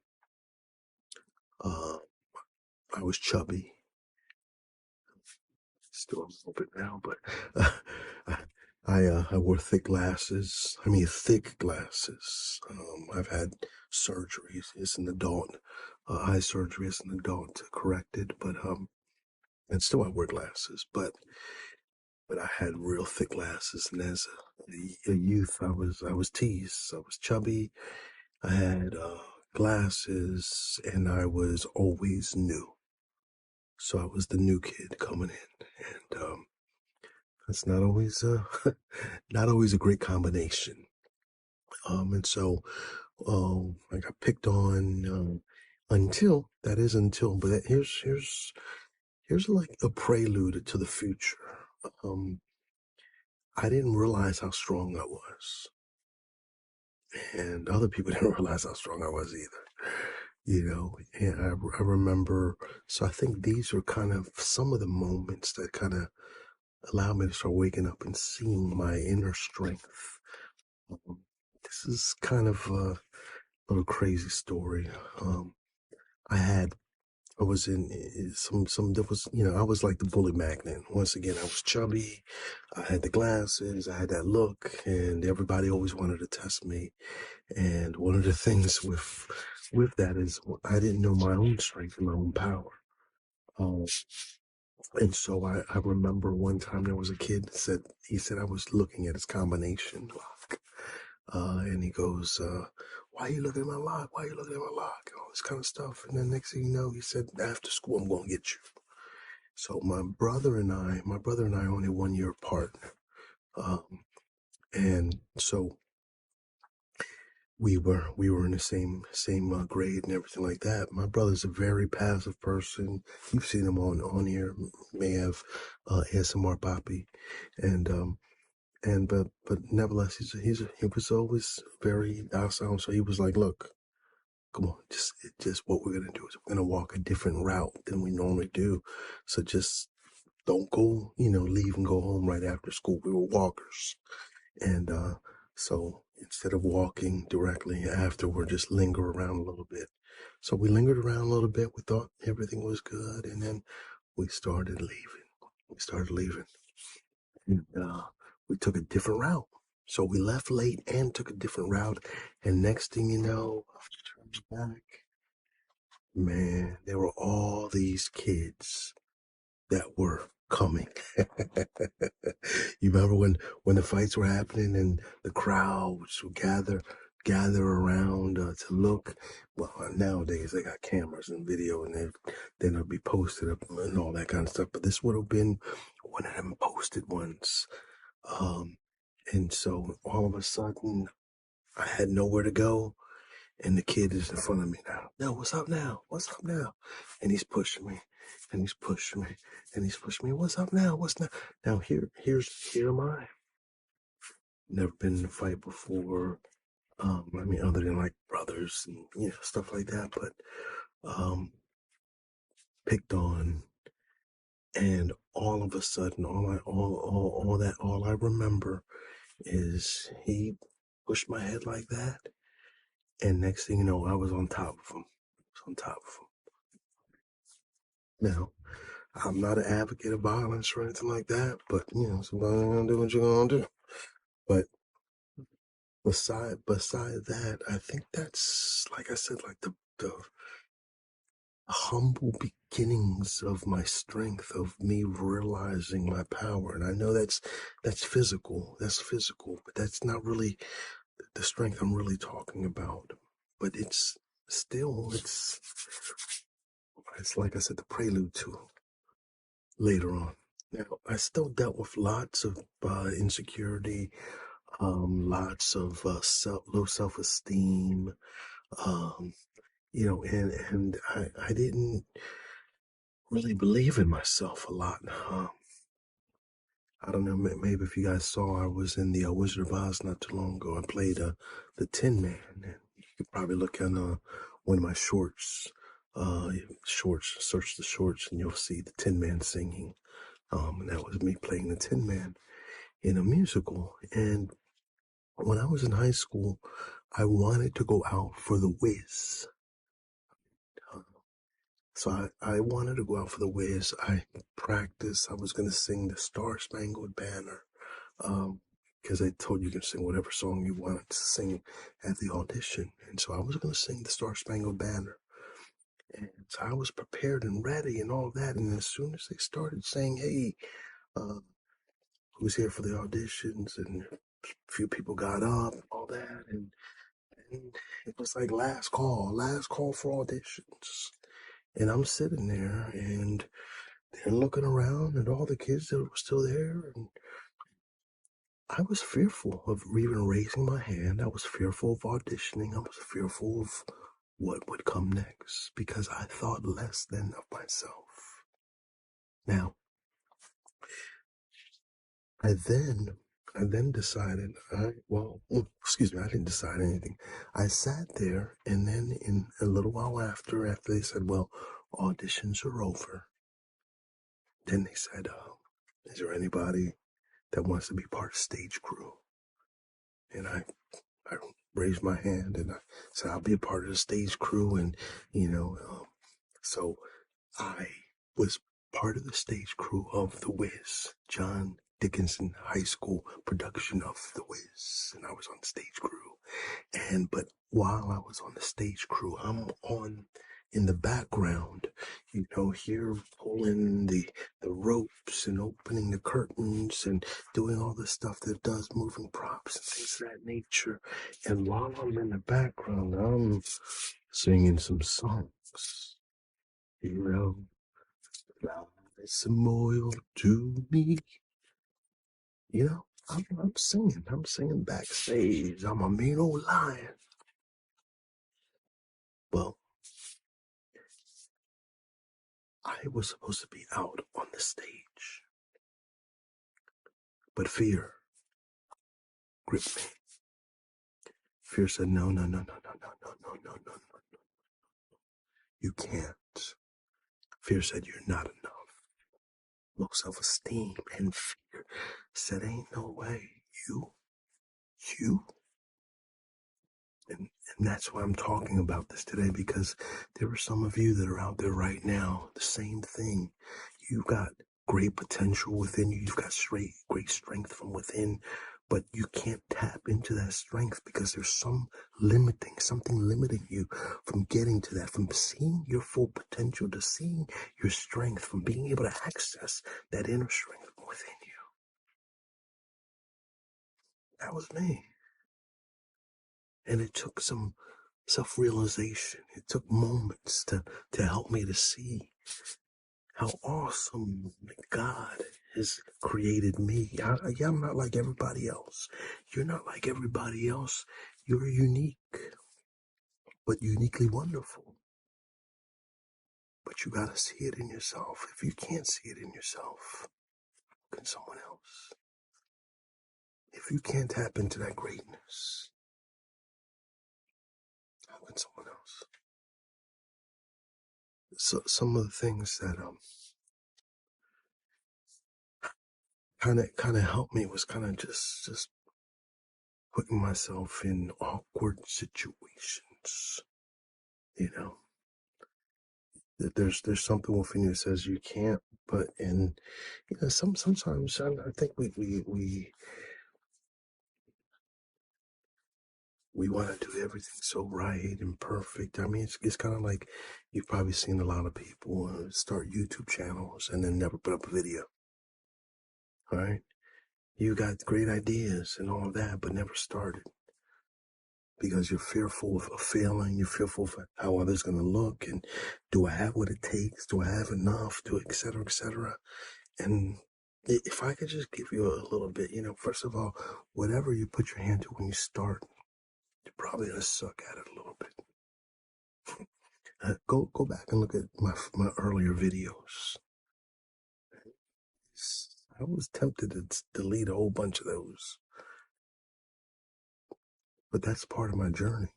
Speaker 1: I was chubby. Still a little bit now, but I wore thick glasses. I mean, thick glasses. I've had surgeries as an adult, eye surgery as an adult to correct it, but and still I wear glasses, but I had real thick glasses, and as a youth, I was teased. I was chubby. I had glasses, and I was always new. So I was the new kid coming in, and that's not always not always a great combination. And so I got picked on but here's like a prelude to the future. I didn't realize how strong I was, and other people didn't realize how strong I was either. And I remember, so I think these are kind of some of the moments that kind of allowed me to start waking up and seeing my inner strength. This is kind of a little crazy story. I was in there was, I was like the bully magnet. Once again, I was chubby. I had the glasses. I had that look, and everybody always wanted to test me. And one of the things with that is I didn't know my own strength and my own power. And so I remember one time there was a kid that said I was looking at his combination lock. And he goes, why are you looking at my lock? Why are you looking at my lock? And all this kind of stuff. And then next thing you know, he said, after school, I'm going to get you. So my brother and I only 1 year apart. And so we were in the same grade and everything like that. My brother's a very passive person. You've seen him on here, may have ASMR Poppy. And And but nevertheless, he was always very docile. So he was like, "Look, come on, just what we're gonna do is we're gonna walk a different route than we normally do. So just don't go, leave and go home right after school. We were walkers, and so instead of walking directly after, we'll just linger around a little bit. So we lingered around a little bit. We thought everything was good, and then we started leaving. We started leaving. And, we took a different route. So we left late and took a different route. And next thing you know, I turned back. Man, there were all these kids that were coming. You remember when the fights were happening and the crowds would gather around to look. Well, nowadays they got cameras and video, and then it'll be posted up and all that kind of stuff. But this would have been one of them posted ones. Um, and so all of a sudden, I had nowhere to go, and the kid is in front of me now. No, what's up now? What's up now? And he's pushing me, and he's pushing me, and he's pushing me. What's up now? What's now? Now here am I. Never been in a fight before. I mean, other than like brothers and stuff like that, but um, picked on, and all of a sudden, all I remember is he pushed my head like that, and next thing you know, I was on top of him. I was on top of him. Now, I'm not an advocate of violence or anything like that, but somebody's gonna do what you're gonna do. But beside that, I think that's, like I said, like the humble beginnings of my strength, of me realizing my power. And I know that's physical. That's physical, but that's not really the strength I'm really talking about. But it's still it's like I said, the prelude to later on. Now, I still dealt with lots of insecurity, lots of low self-esteem, um, and I didn't really believe in myself a lot. I don't know, maybe if you guys saw, I was in the Wizard of Oz not too long ago. I played the Tin Man, and you could probably look on one of my shorts, search the shorts, and you'll see the Tin Man singing. And that was me playing the Tin Man in a musical. And when I was in high school, I wanted to go out for the whiz. Uh, So I wanted to go out for the whiz. I practiced. I was going to sing the Star Spangled Banner, because they told you can sing whatever song you wanted to sing at the audition. And so I was going to sing the Star Spangled Banner. And so I was prepared and ready and all that. And as soon as they started saying, hey, uh, who's here for the auditions? And a few people got up and all that. And it was like last call for auditions. And I'm sitting there and they're looking around at all the kids that were still there. And I was fearful of even raising my hand. I was fearful of auditioning. I was fearful of what would come next because I thought less than of myself. Now, I then I then decided excuse me, I didn't decide anything. I sat there and then in a little while after they said, well, auditions are over, then they said, is there anybody that wants to be part of stage crew? And I raised my hand and I said, I'll be a part of the stage crew. And, so I was part of the stage crew of The Wiz, John Dickinson High School production of The Wiz. And I was on the stage crew. But while I was on the stage crew, I'm on in the background, here pulling the ropes and opening the curtains and doing all the stuff that does moving props and things of that nature. And while I'm in the background, I'm singing some songs, you know, "Apply some oil to me." I'm singing. I'm singing backstage. I'm a mean old lion. Well, I was supposed to be out on the stage, but fear gripped me. Fear said, no, no, no, no, no, no, no, no, no, no, no. You can't. Fear said, you're not enough. Low self-esteem and fear said, ain't no way. You. And that's why I'm talking about this today, because there are some of you that are out there right now, the same thing. You've got great potential within you. You've got great strength from within, but you can't tap into that strength because there's something limiting you from getting to that, from seeing your full potential, to seeing your strength, from being able to access that inner strength within you. That was me. And it took some self-realization. It took moments to help me to see how awesome God has created me. I'm not like everybody else. You're not like everybody else. You're unique, but uniquely wonderful. But you gotta see it in yourself. If you can't see it in yourself, how can someone else? If you can't tap into that greatness, how can someone else? So some of the things that kind of helped me was kind of just putting myself in awkward situations. You know, there's something within you that says you can't, but sometimes I think we want to do everything so right and perfect. I mean, it's kind of like you've probably seen a lot of people start YouTube channels and then never put up a video. All right, you got great ideas and all of that, but never started because you're fearful of failing. You're fearful of how others going to look, and do I have what it takes? Do I have enough? Do et cetera, et cetera. And if I could just give you a little bit, first of all, whatever you put your hand to when you start, you're probably going to suck at it a little bit. Go back and look at my earlier videos. I was tempted to delete a whole bunch of those, but that's part of my journey.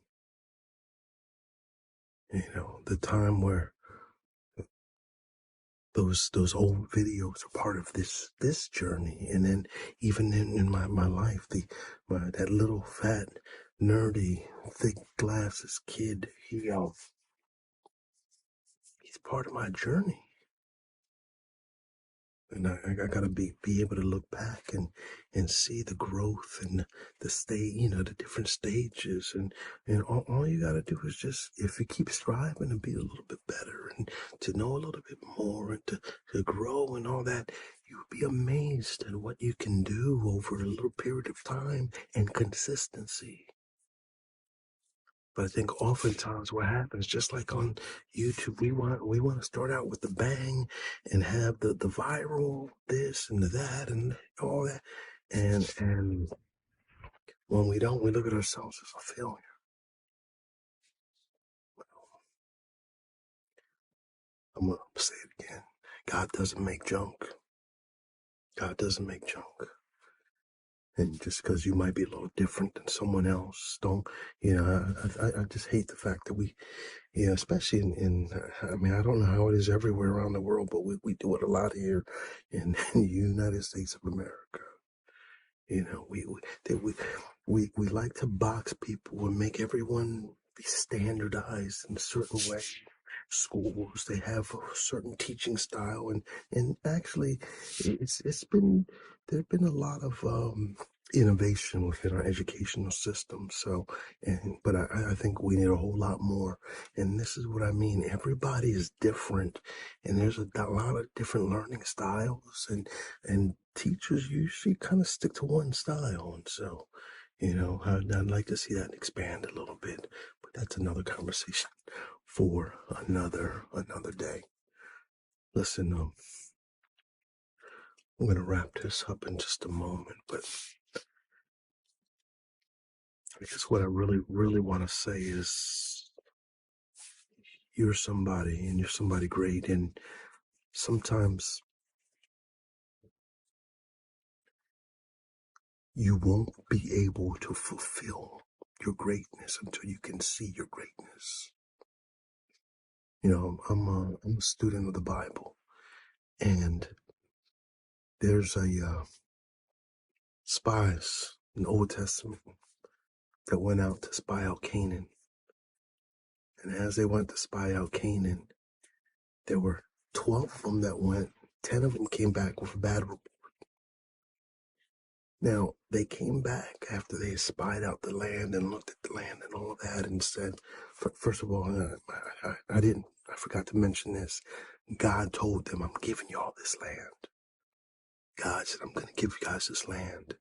Speaker 1: The time where those old videos are part of this journey, and then even in my life, that little fat nerdy thick glasses kid, he's part of my journey. And I gotta be able to look back and see the growth and the different stages, and all you gotta do is just, if you keep striving to be a little bit better and to know a little bit more and to grow and all that, you'll be amazed at what you can do over a little period of time and consistency. But I think oftentimes what happens, just like on YouTube, we want to start out with the bang and have the viral this and that and all that, and when we don't, we look at ourselves as a failure. I'm gonna say it again. God doesn't make junk. God doesn't make junk. And just because you might be a little different than someone else, don't, I just hate the fact that especially I mean, I don't know how it is everywhere around the world, but we do it a lot here in the United States of America. We like to box people and make everyone be standardized in a certain way. Schools, they have a certain teaching style, and actually, it's been there've been a lot of innovation within our educational system. So, but I think we need a whole lot more. And this is what I mean. Everybody is different, and there's a lot of different learning styles, and teachers usually kind of stick to one style. And so, I'd like to see that expand a little bit, but that's another conversation for another day. Listen, I'm going to wrap this up in just a moment, but I guess what I really, really want to say is you're somebody, and you're somebody great, and sometimes you won't be able to fulfill your greatness until you can see your greatness. You know, I'm a student of the Bible, and there's spies in the Old Testament that went out to spy out Canaan. And as they went to spy out Canaan, there were 12 of them that went. 10 of them came back with a bad report. Now, they came back after they spied out the land and looked at the land and all of that and said, first of all, I forgot to mention this. God told them, I'm giving you all this land. God said, I'm going to give you guys this land.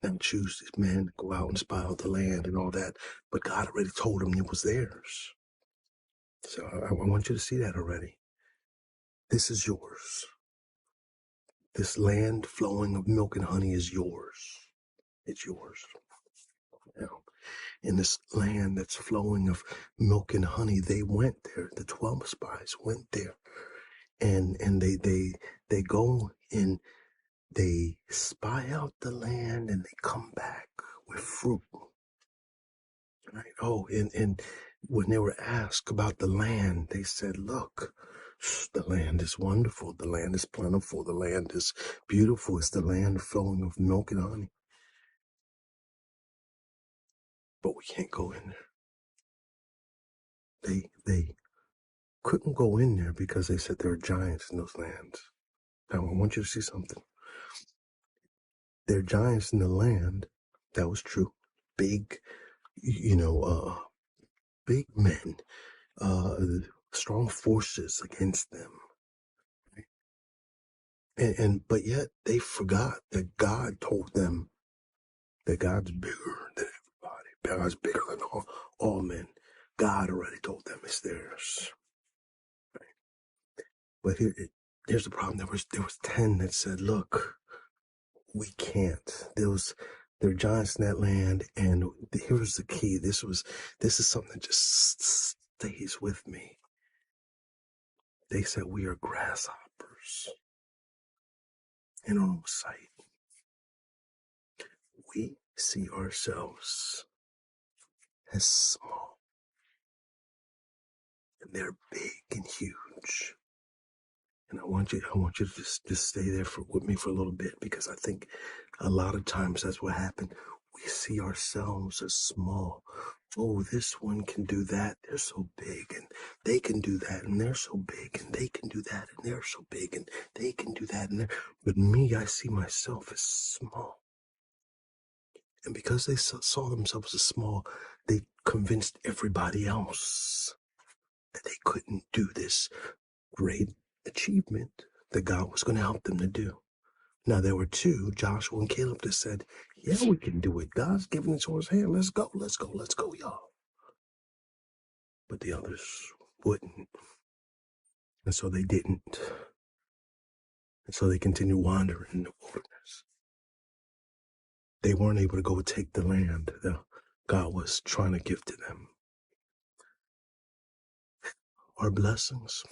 Speaker 1: Now choose these men to go out and spy out the land and all that. But God already told them it was theirs. So I want you to see that already. This is yours. This land flowing of milk and honey is yours. It's yours. Now, in this land that's flowing of milk and honey, they went there. The 12 spies went there, and they go and they spy out the land, and they come back with fruit. Right? Oh, and when they were asked about the land, they said, "Look, the land is wonderful. The land is plentiful. The land is beautiful. It's the land flowing of milk and honey." But we can't go in there. They couldn't go in there because they said there are giants in those lands. Now I want you to see something. There are giants in the land. That was true. Big, big men, uh, strong forces against them. But yet they forgot that God told them that God's bigger than everybody. God's bigger than all men. God already told them it's theirs. But here's the problem. There was 10 that said, "Look, we can't. There are giants in that land, and here's the key. This is something that just stays with me." They said, "We are grasshoppers in our own sight. We see ourselves as small, and they're big and huge." And I want you to just stay there with me for a little bit, because I think a lot of times that's what happened. We see ourselves as small. Oh, this one can do that. They're so big, and they can do that, and they're so big, and they can do that, and they're so big, and they can do that, and but me, I see myself as small. And because they saw themselves as small, they convinced everybody else that they couldn't do this great achievement that God was going to help them to do. Now, there were two, Joshua and Caleb, that said, "Yeah, we can do it. God's giving it to us. Hey, let's go, y'all." But the others wouldn't. And so they didn't. And so they continued wandering in the wilderness. They weren't able to go take the land that God was trying to give to them. Our blessings,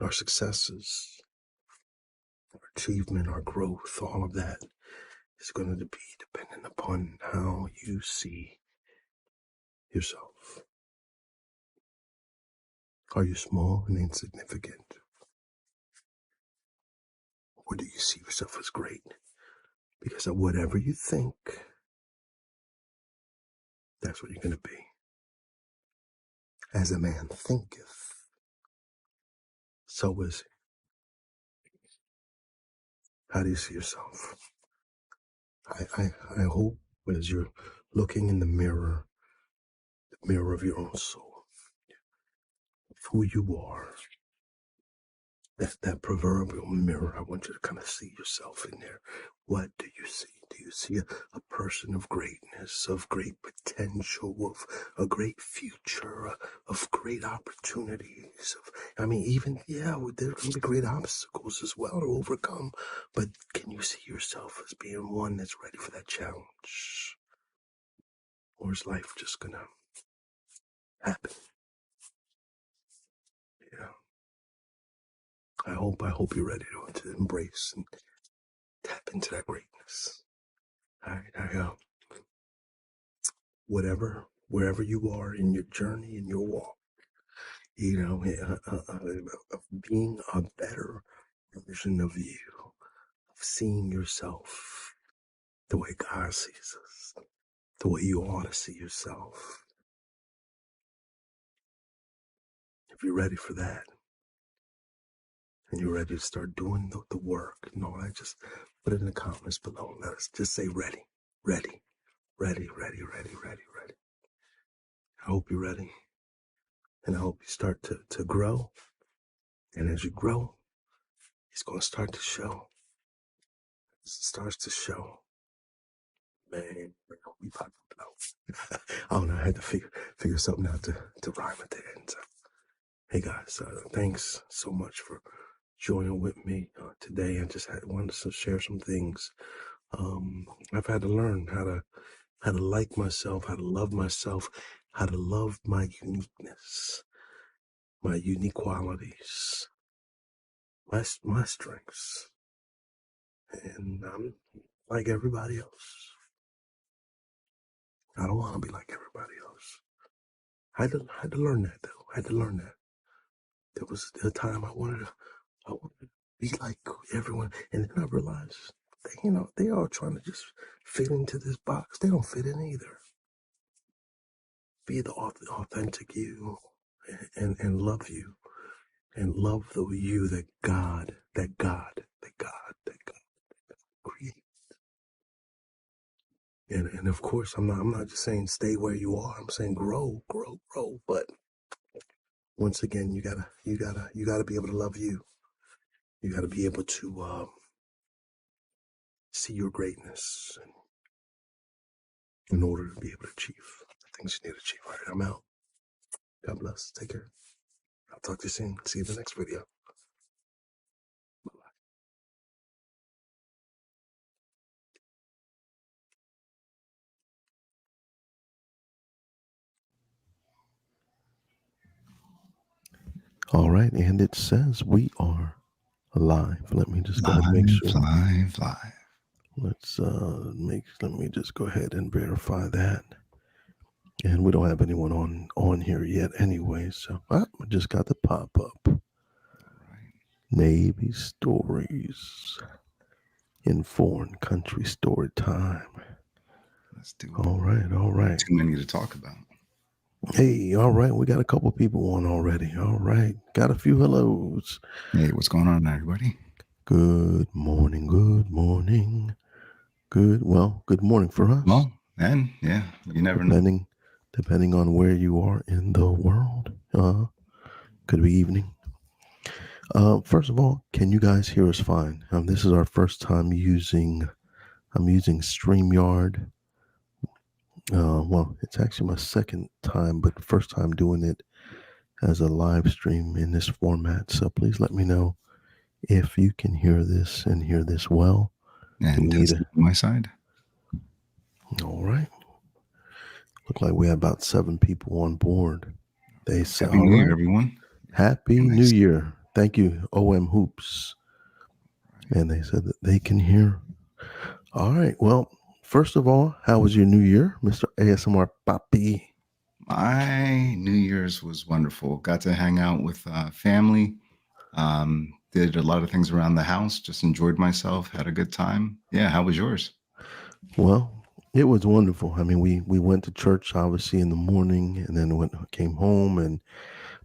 Speaker 1: our successes, our achievement, our growth, all of that is going to be dependent upon how you see yourself. Are you small and insignificant? Or do you see yourself as great? Because of whatever you think, that's what you're going to be. As a man thinketh, so is he. How do you see yourself? I hope as you're looking in the mirror of your own soul, of who you are, that proverbial mirror, I want you to kind of see yourself in there. What do you see? Do you see a person of greatness, of great potential, of a great future, of great opportunities? There's going to be great obstacles as well to overcome, but can you see yourself as being one that's ready for that challenge? Or is life just going to happen? Yeah. I hope you're ready to embrace and tap into that greatness. wherever you are in your journey, in your walk, of being a better version of you, of seeing yourself the way God sees us, the way you ought to see yourself. If you're ready for that, and you're ready to start doing the work, just put it in the comments below. Let us just say ready, ready, ready, ready, ready, ready, ready. I hope you're ready. And I hope you start to grow. And as you grow, it's going to start to show. It starts to show. Man, we about to blow. I don't know. I had to figure something out to rhyme at the end. So, hey guys, thanks so much for joining with me today. I just wanted to share some things. I've had to learn how to like myself, how to love myself, how to love my uniqueness, my unique qualities, my strengths, and I'm like everybody else. I don't want to be like everybody else. I had to learn that though. I had to learn that. There was a time I wanted to be like everyone, and then I realized they are trying to just fit into this box. They don't fit in either. Be the authentic you, and love you, and love the you that God created. And of course, I'm not just saying stay where you are. I'm saying grow, grow, grow. But once again, you gotta be able to love you. You gotta be able to see your greatness in order to be able to achieve the things you need to achieve. All right, I'm out. God bless. Take care. I'll talk to you soon. See you in the next video. All right, and it says we are live. Let me just go ahead and make
Speaker 3: Live,
Speaker 1: sure.
Speaker 3: live, live.
Speaker 1: Let me just go ahead and verify that. And we don't have anyone on here yet anyway, so I just got the pop up.
Speaker 3: All right.
Speaker 1: Navy stories in foreign country story time.
Speaker 3: Let's do it.
Speaker 1: All right, all right.
Speaker 3: Too many to talk about.
Speaker 1: Hey, all right, we got a couple people on already. All right, got a few hellos.
Speaker 3: Hey, what's going on, everybody?
Speaker 1: Good morning, good morning. Good morning for us.
Speaker 3: Well, and yeah, you never know.
Speaker 1: Depending on where you are in the world. Could be evening. First of all, can you guys hear us fine? This is our first time using. I'm using StreamYard. It's actually my second time, but first time doing it as a live stream in this format. So please let me know if you can hear this and hear this well. Do we
Speaker 3: And
Speaker 1: need
Speaker 3: testing on my side.
Speaker 1: All right. Look like we have about 7 people on board. They say,
Speaker 3: Happy
Speaker 1: all
Speaker 3: New Year,
Speaker 1: right.
Speaker 3: everyone.
Speaker 1: Happy
Speaker 3: And they
Speaker 1: New Year. Thank you, OM Hoops. And they said that they can hear. All right. Well, first of all, how was your New Year, Mr. ASMR Papi?
Speaker 3: My New Year's was wonderful. Got to hang out with family. Did a lot of things around the house. Just enjoyed myself. Had a good time. Yeah. How was yours?
Speaker 1: Well, it was wonderful. I mean, we went to church obviously in the morning, and then came home, and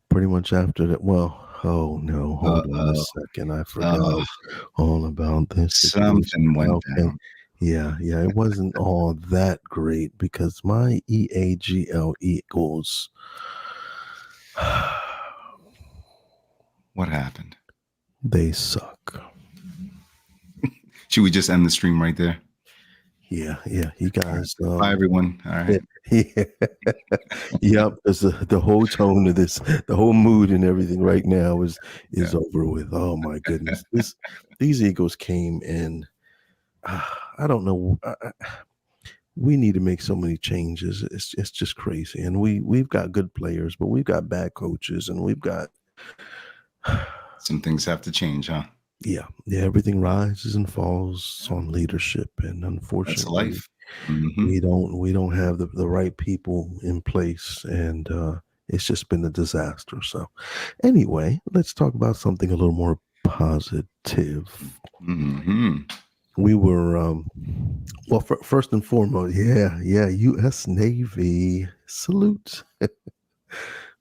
Speaker 1: pretty much after that. Well, oh no, hold on a second. I forgot
Speaker 3: Uh,
Speaker 1: all about this situation.
Speaker 3: something went
Speaker 1: Okay.
Speaker 3: down.
Speaker 1: Yeah, it wasn't all that great because my EAGL Eagles,
Speaker 3: What happened?
Speaker 1: they suck.
Speaker 3: Should we just end the stream right there?
Speaker 1: Yeah. You
Speaker 3: All right.
Speaker 1: guys,
Speaker 3: Bye, everyone. All right.
Speaker 1: yeah, yep. Because the whole tone of this, the whole mood and everything right now is
Speaker 3: Yeah.
Speaker 1: over with. Oh my goodness, these Eagles came and I don't know. We need to make so many changes. It's just crazy, and we've got good players, but we've got bad coaches, and we've got
Speaker 3: Some things have to change, huh?
Speaker 1: yeah. Everything rises and falls on leadership, and
Speaker 3: That's
Speaker 1: unfortunately,
Speaker 3: life. Hmm.
Speaker 1: We don't have the right people in place, and it's just been a disaster. So anyway, let's talk about something a little more positive.
Speaker 3: Hmm.
Speaker 1: We were well, first and foremost, yeah, U.S. Navy salute.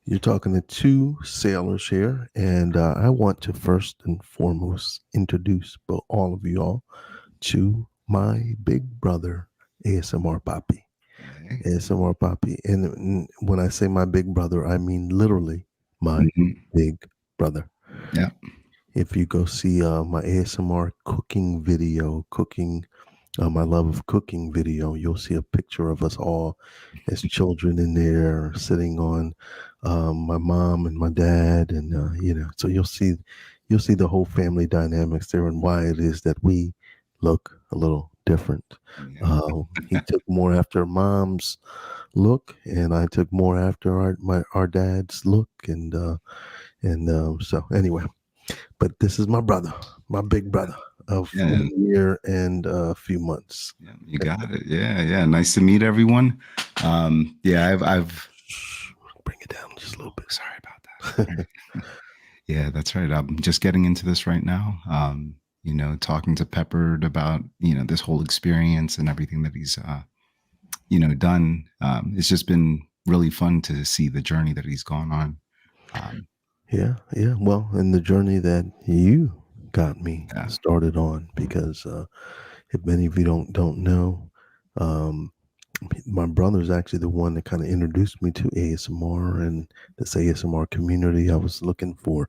Speaker 1: You're talking to two sailors here, and I want to first and foremost introduce all of you all to my big brother, ASMR Papi.
Speaker 3: Hey.
Speaker 1: ASMR Papi. And when I say my big brother, I mean literally my
Speaker 3: Hmm.
Speaker 1: big brother.
Speaker 3: Yeah.
Speaker 1: If you go see my ASMR cooking video, cooking my love of cooking video, you'll see a picture of us all as children in there sitting on my mom and my dad, and so you'll see the whole family dynamics there and why it is that we look a little different.
Speaker 3: Yeah.
Speaker 1: He took more after mom's look, and I took more after our dad's look, and so anyway, but this is my brother, my big brother of
Speaker 3: Yeah.
Speaker 1: 1 year and a few months.
Speaker 3: Yeah. You got it. Yeah. Yeah. Nice to meet everyone. Yeah. I've.
Speaker 1: Shh, bring it down just a
Speaker 3: Oh,
Speaker 1: little bit.
Speaker 3: sorry about that. Yeah, that's right. I'm just getting into this right now. Talking to Peppard about, this whole experience and everything that he's, done. It's just been really fun to see the journey that he's gone on. Um,
Speaker 1: Yeah, yeah. Well, and the journey that you got me
Speaker 3: yeah,
Speaker 1: started on, because if many of you don't know, um, my brother's actually the one that kind of introduced me to ASMR and this ASMR community. I was looking for,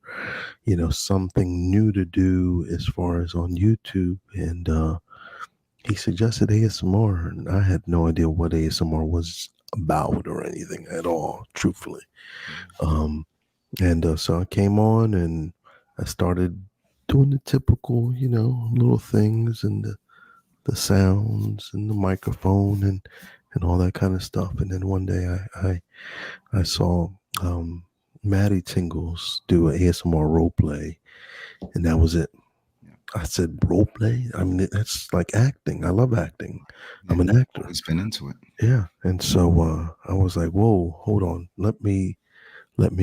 Speaker 1: something new to do as far as on YouTube, and he suggested ASMR, and I had no idea what ASMR was about or anything at all, truthfully.
Speaker 3: yeah,
Speaker 1: Um, and so I came on and I started doing the typical, little things and the sounds and the microphone and all that kind of stuff. And then one day I saw Maddie Tingles do an ASMR role play, and that was it.
Speaker 3: yeah,
Speaker 1: I said, role play? I mean, that's like acting. I love acting.
Speaker 3: yeah.
Speaker 1: I'm an actor.
Speaker 3: Always been into it.
Speaker 1: Yeah. And so I was like, whoa, hold on. Let me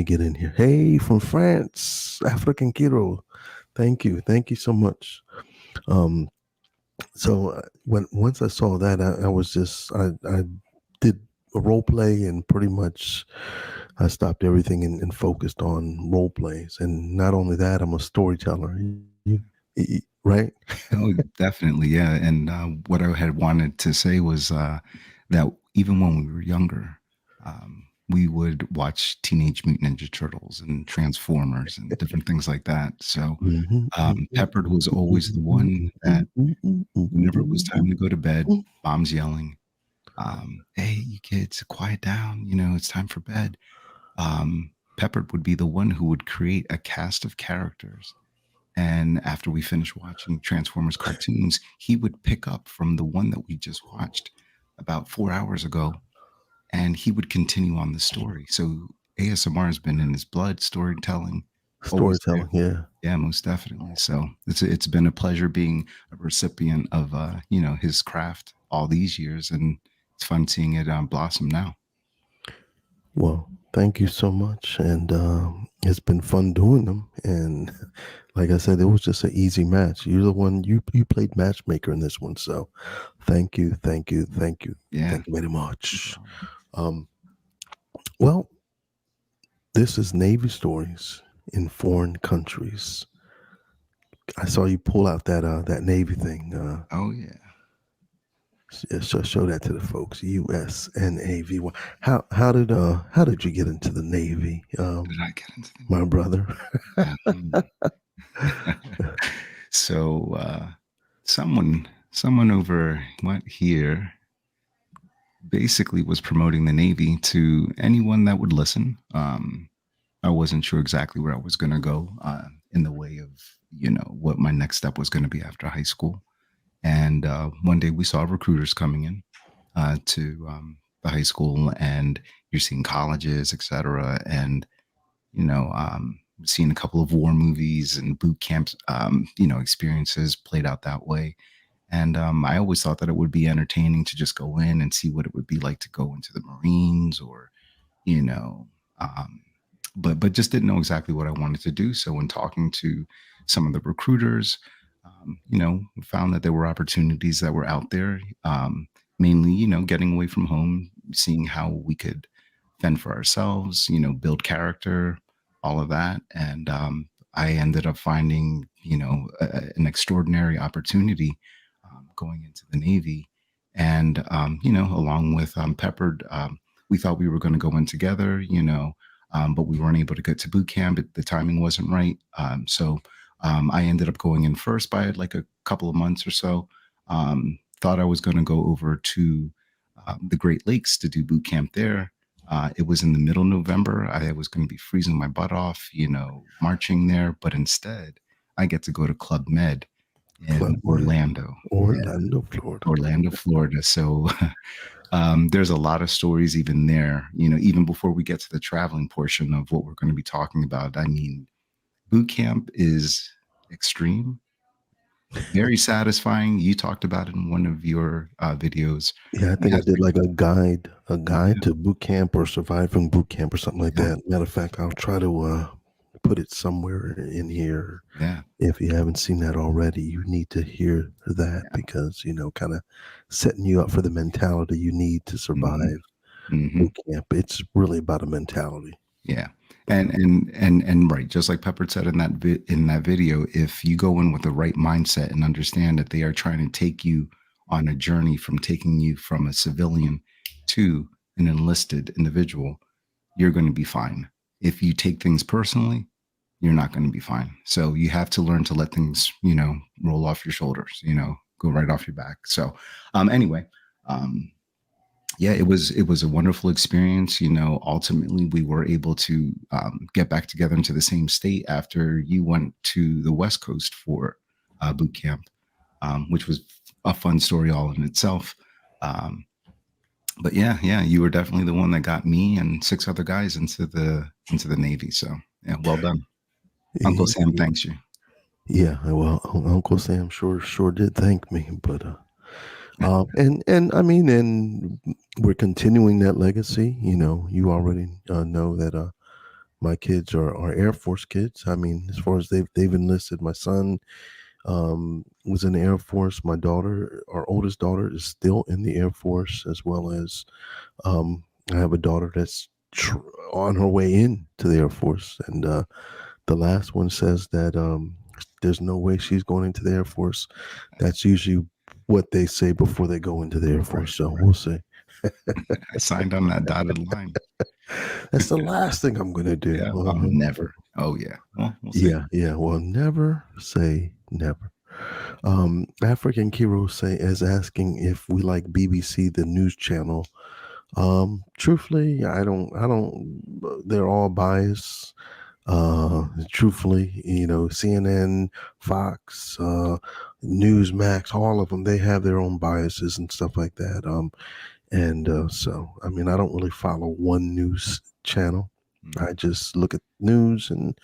Speaker 1: get in here. Hey, from France, African Kiro. Thank you. Thank you so much. Um, so when once I saw that, I was just I did a role play, and pretty much I stopped everything and focused on role plays. And not only that, I'm a storyteller. Right?
Speaker 3: Oh, definitely. Yeah. And what I had wanted to say was that even when we were younger, we would watch Teenage Mutant Ninja Turtles and Transformers and different things like that. So Peppard was always the one that whenever it was time to go to bed, mom's yelling, hey, you kids, quiet down. It's time for bed. Peppard would be the one who would create a cast of characters, and after we finished watching Transformers cartoons, he would pick up from the one that we just watched about 4 hours ago, and he would continue on the story. So ASMR has been in his blood, storytelling, always there.
Speaker 1: Storytelling. Yeah.
Speaker 3: Yeah, most definitely. So it's been a pleasure being a recipient of his craft all these years, and it's fun seeing it blossom now.
Speaker 1: Well, thank you so much, and it's been fun doing them. And like I said, it was just an easy match. You're the one you played matchmaker in this one, so thank you, thank you, thank you,
Speaker 3: Yeah,
Speaker 1: thank you very
Speaker 3: no
Speaker 1: much.
Speaker 3: problem.
Speaker 1: Um, well, this is Navy stories in foreign countries. I saw you pull out that Navy thing.
Speaker 3: Oh yeah.
Speaker 1: Show that to the folks. USNAVY. How did you get into the Navy,
Speaker 3: Did I get into the
Speaker 1: my
Speaker 3: name?
Speaker 1: brother?
Speaker 3: So someone over what here basically was promoting the Navy to anyone that would listen. I wasn't sure exactly where I was going to go in the way of what my next step was going to be after high school. And one day we saw recruiters coming in to the high school, and you're seeing colleges, etc. And seeing a couple of war movies and boot camps, experiences played out that way. And I always thought that it would be entertaining to just go in and see what it would be like to go into the Marines, or you know, um, but just didn't know exactly what I wanted to do. So when talking to some of the recruiters, found that there were opportunities that were out there. Mainly, getting away from home, seeing how we could fend for ourselves, build character, all of that. And I ended up finding, an extraordinary opportunity going into the Navy. And, along with Peppered, we thought we were going to go in together, but we weren't able to get to boot camp. The timing wasn't right. So I ended up going in first by like a couple of months or so. Thought I was going to go over to the Great Lakes to do boot camp there. It was in the middle of November. I was going to be freezing my butt off, marching there. But instead, I get to go to Club Med in
Speaker 1: Club Med,
Speaker 3: Orlando. Yeah,
Speaker 1: Orlando, Florida.
Speaker 3: Orlando, Florida. So there's a lot of stories even there, even before we get to the traveling portion of what we're going to be talking about. I mean, boot camp is extreme, very satisfying. You talked about it in one of your videos.
Speaker 1: Yeah, I think I did
Speaker 3: Master,
Speaker 1: like a guide
Speaker 3: yeah,
Speaker 1: to boot camp or surviving boot camp or something like
Speaker 3: yeah,
Speaker 1: that. Matter of fact, I'll try to put it somewhere in here.
Speaker 3: yeah,
Speaker 1: If you haven't seen that already, you need to hear that
Speaker 3: yeah.
Speaker 1: because kind of setting you up for the mentality you need to
Speaker 3: Hmm.
Speaker 1: survive
Speaker 3: Hmm.
Speaker 1: boot camp. It's really about a mentality.
Speaker 3: Yeah. And right, just like Pepper said in that video, if you go in with the right mindset and understand that they are trying to take you on a journey from taking you from a civilian to an enlisted individual, you're going to be fine. If you take things personally, you're not going to be fine. So you have to learn to let things, roll off your shoulders, go right off your back. So anyway, um, yeah, it was a wonderful experience. Ultimately we were able to get back together into the same state after you went to the West Coast for boot camp, which was a fun story all in itself. Um, but yeah, you were definitely the one that got me and six other guys into the Navy. So yeah, well done. Uncle Sam thanks you.
Speaker 1: Yeah, well, Uncle Sam sure did thank me, but
Speaker 3: Yeah,
Speaker 1: and I mean, and we're continuing that legacy. You already know that my kids are Air Force kids. I mean, as far as they've enlisted, my son was in the Air Force. My daughter, our oldest daughter, is still in the Air Force, as well as I have a daughter that's on her way into the Air Force, and the last one says that there's no way she's going into the Air Force. That's usually what they say before they go into the Air
Speaker 3: right,
Speaker 1: Force. So
Speaker 3: right.
Speaker 1: we'll see.
Speaker 3: I signed on that dotted line.
Speaker 1: That's the last thing I'm gonna do.
Speaker 3: Yeah, never. Oh yeah. Well, we'll see.
Speaker 1: Yeah. Well, never say never. African Kiro say is asking if we like BBC, the news channel. Truthfully, I don't. They're all biased. Truthfully, CNN, Fox, Newsmax, all of them, they have their own biases and stuff like that. And so, I mean, I don't really follow one news channel.
Speaker 3: Mhm.
Speaker 1: I just look at news and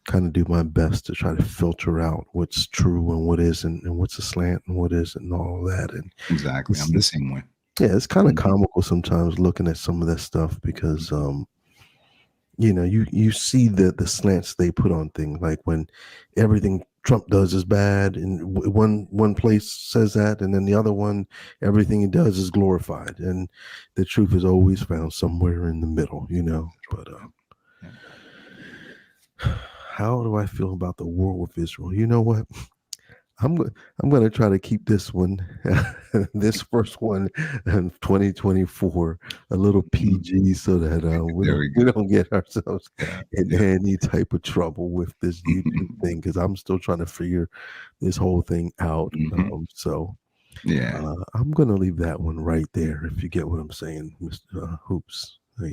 Speaker 1: kind of do my best to try to filter out what's true and what isn't, and what's a slant and what isn't, and all of that. And
Speaker 3: Exactly. I'm
Speaker 1: it's,
Speaker 3: the same way.
Speaker 1: yeah, it's kind of
Speaker 3: Mhm.
Speaker 1: comical sometimes looking at some of that stuff because you see the slants they put on things, like when everything Trump does is bad, and one place says that, and then the other one, everything he does is glorified, and the truth is always found somewhere in the middle. But
Speaker 3: Yep. Yep.
Speaker 1: how do I feel about the war with Israel? You know what? I'm go- I'm going to try to keep this one, this first one, in 2024, a little
Speaker 3: Mhm.
Speaker 1: PG, so that we
Speaker 3: There
Speaker 1: don't
Speaker 3: we
Speaker 1: we
Speaker 3: go.
Speaker 1: don't get ourselves
Speaker 3: Yeah.
Speaker 1: in
Speaker 3: Yeah.
Speaker 1: any type of trouble with this YouTube thing, because I'm still trying to figure this whole thing out.
Speaker 3: Hmm.
Speaker 1: So
Speaker 3: Yeah.
Speaker 1: I'm going to leave that one right there, if you get what I'm saying, Mr. Hoops. Yeah.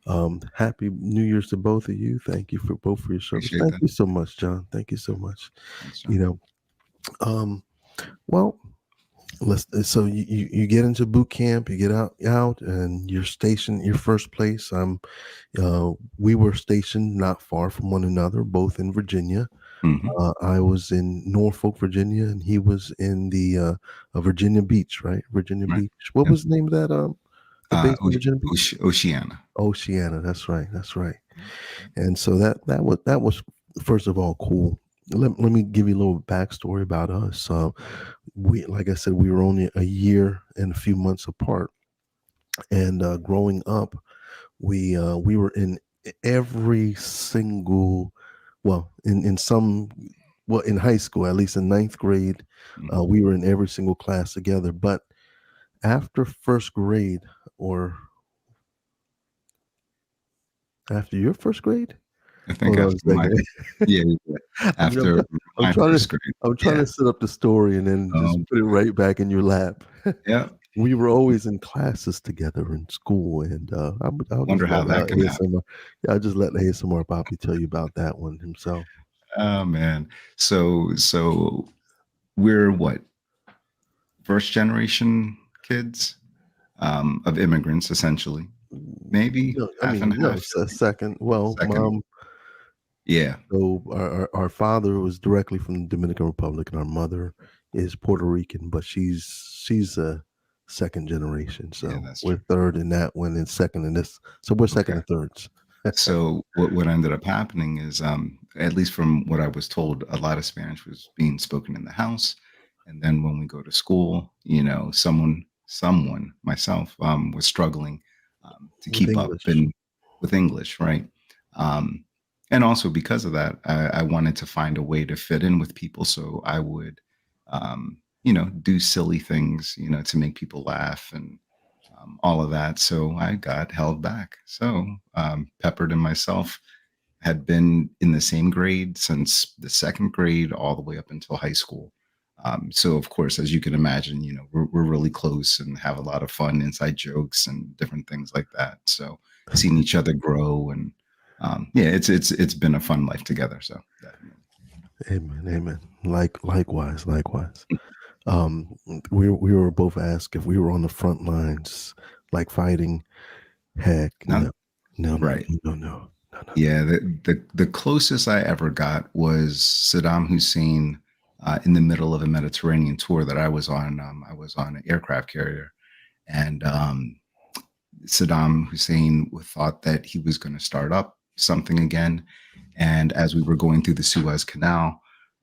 Speaker 3: Yeah.
Speaker 1: Happy New Year's to both of you. Thank you for both for your service.
Speaker 3: Appreciate
Speaker 1: Thank
Speaker 3: that.
Speaker 1: you so much, John. Thank you so much.
Speaker 3: Thanks,
Speaker 1: You
Speaker 3: John.
Speaker 1: know, um, well, so you get into boot camp, you get out, and you're stationed your first place. We were stationed not far from one another, both in Virginia.
Speaker 3: Hmm.
Speaker 1: I was in Norfolk, Virginia, and he was in the Virginia Beach, right? Virginia
Speaker 3: Right.
Speaker 1: Beach. What
Speaker 3: Yep.
Speaker 1: was the name of that? The base in Virginia Beach.
Speaker 3: Oceana.
Speaker 1: Oceana. That's right. That's right.
Speaker 3: Yep. Yep.
Speaker 1: And so that was first of all cool. Let me give you a little backstory about us. We, like I said, we were only a year and a few months apart. And growing up, we were in every single, well, in some, well, in high school, at least in ninth grade,
Speaker 3: Mhm.
Speaker 1: we were in every single class together. But after first grade, or after your first grade,
Speaker 3: I think
Speaker 1: hold on
Speaker 3: after
Speaker 1: a
Speaker 3: my
Speaker 1: second.
Speaker 3: yeah, yeah.
Speaker 1: I'm, I'm,
Speaker 3: After
Speaker 1: I'm
Speaker 3: my
Speaker 1: trying to
Speaker 3: first grade.
Speaker 1: I'm trying
Speaker 3: Yeah.
Speaker 1: to set up the story and then just
Speaker 3: Um,
Speaker 1: put it right back in your lap.
Speaker 3: yeah.
Speaker 1: We were always in classes together in school, and I'll just
Speaker 3: Wonder
Speaker 1: let
Speaker 3: how that can happen.
Speaker 1: ASMR. Yeah, I'll just let ASMR Poppy tell you about that one himself.
Speaker 3: Oh man. So we're what, first generation kids of immigrants, essentially. Maybe
Speaker 1: No, I
Speaker 3: half and
Speaker 1: mean no.
Speaker 3: half.
Speaker 1: Second, well,
Speaker 3: Second. Yeah.
Speaker 1: so our father was directly from the Dominican Republic, and our mother is Puerto Rican, but she's a second generation.
Speaker 3: Yeah,
Speaker 1: So
Speaker 3: that's
Speaker 1: we're
Speaker 3: true.
Speaker 1: third in that one, and second in this. So we're second
Speaker 3: Okay.
Speaker 1: and thirds.
Speaker 3: So what ended up happening is, at least from what I was told, a lot of Spanish was being spoken in the house, and then when we go to school, someone, myself, was struggling to
Speaker 1: With
Speaker 3: keep up
Speaker 1: English.
Speaker 3: and with English, right? Um, and also because of that, I wanted to find a way to fit in with people, so I would, do silly things, to make people laugh and all of that. So I got held back. So Peppered and myself had been in the same grade since the second grade all the way up until high school. So of course, as you can imagine, we're really close and have a lot of fun, inside jokes and different things like that. So seeing each other grow and yeah, it's been a fun life together. So definitely.
Speaker 1: Amen. Amen. Likewise. Um, we were both asked if we were on the front lines, like fighting. Heck,
Speaker 3: Now,
Speaker 1: no, no, no,
Speaker 3: right.
Speaker 1: no, no, no, no, no.
Speaker 3: Yeah, the closest I ever got was Saddam Hussein in the middle of a Mediterranean tour that I was on. I was on an aircraft carrier, and Saddam Hussein thought that he was going to start up something again. And as we were going through the Suez Canal,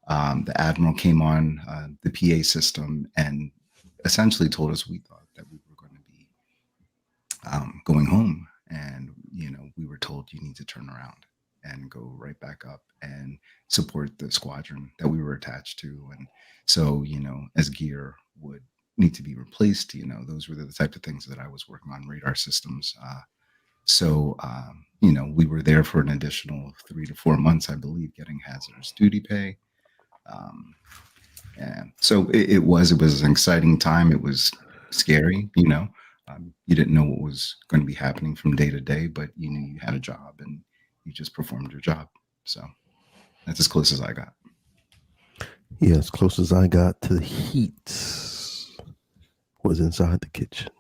Speaker 3: the admiral came on the PA system and essentially told us we thought that we were going to be going home, and we were told you need to turn around and go right back up and support the squadron that we were attached to. And so, as gear would need to be replaced, those were the type of things that I was working on, radar systems. We were there for an additional 3 to 4 months, I believe, getting hazardous duty pay. um, and so it was an exciting time. It was scary, you didn't know what was going to be happening from day to day, but you knew you had a job and you just performed your job. So that's as close as I got.
Speaker 1: Yeah, as close as I got to the heat was inside the kitchen.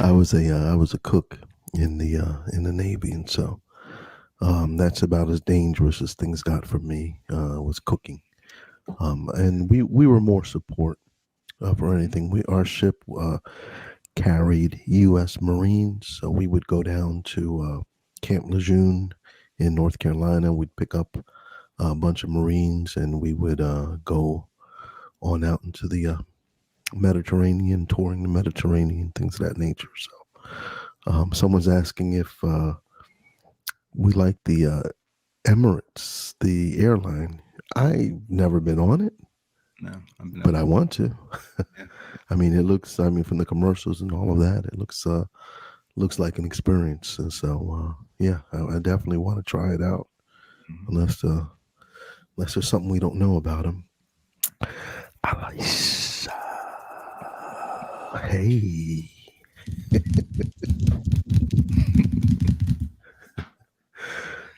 Speaker 1: I was a cook in the Navy, and so that's about as dangerous as things got for me. Was cooking, and we were more support for anything. Our ship carried U.S. Marines, so we would go down to Camp Lejeune in North Carolina. We'd pick up a bunch of Marines, and we would go on out into the Mediterranean, touring the Mediterranean, things of that nature. So, someone's asking if we like the Emirates, the airline. I've never been on it,
Speaker 3: No, I've
Speaker 1: but
Speaker 3: never.
Speaker 1: I want to.
Speaker 3: Yeah.
Speaker 1: I mean, it looks. I mean, from the commercials and all of that, it looks like an experience. And so, yeah, I definitely want to try it out.
Speaker 3: Mhm.
Speaker 1: Unless unless there's something we don't know about them. Alisa. Hey.